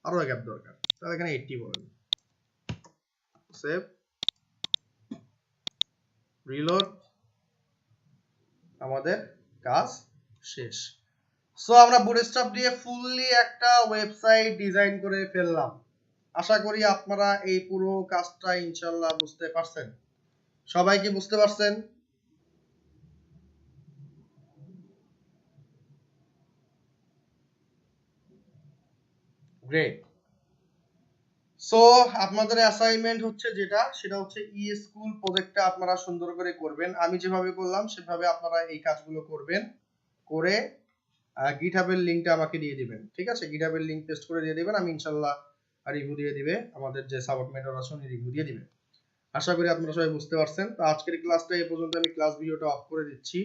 আরো গ্যাপ দরকার, তাহলে এখানে 80 বলেন, সেভ, রিলোড, আমাদের কাজ শেষ। সো আমরা বুটস্ট্র্যাপ দিয়ে ফুললি একটা ওয়েবসাইট ডিজাইন করে ফেললাম। আশা করি আপনারা এই পুরো কাজটা ইনশাআল্লাহ বুঝতে পারছেন। সবাই কি বুঝতে পারছেন? গ্রেট। সো আপনাদের অ্যাসাইনমেন্ট হচ্ছে যেটা, সেটা হচ্ছে ই স্কুল প্রজেক্টটা আপনারা সুন্দর করে করবেন। আমি যেভাবে করলাম সেভাবে আপনারা এই কাজগুলো করবেন, করে গিটহাবের লিংকটা আমাকে দিয়ে দিবেন। ঠিক আছে, গিটহাবের লিংক পেস্ট করে দিয়ে দিবেন, আমি ইনশাআল্লাহ রিভিউ দিয়ে দিবে, আমাদের যে সাপোর্ট মেন্টর আছে উনি রিভিউ দিয়ে দিবেন। আশা করি আপনারা সবাই বুঝতে পারছেন। তো আজকের ক্লাসটা এই পর্যন্ত, আমি ক্লাস ভিডিওটা অফ করে দিচ্ছি।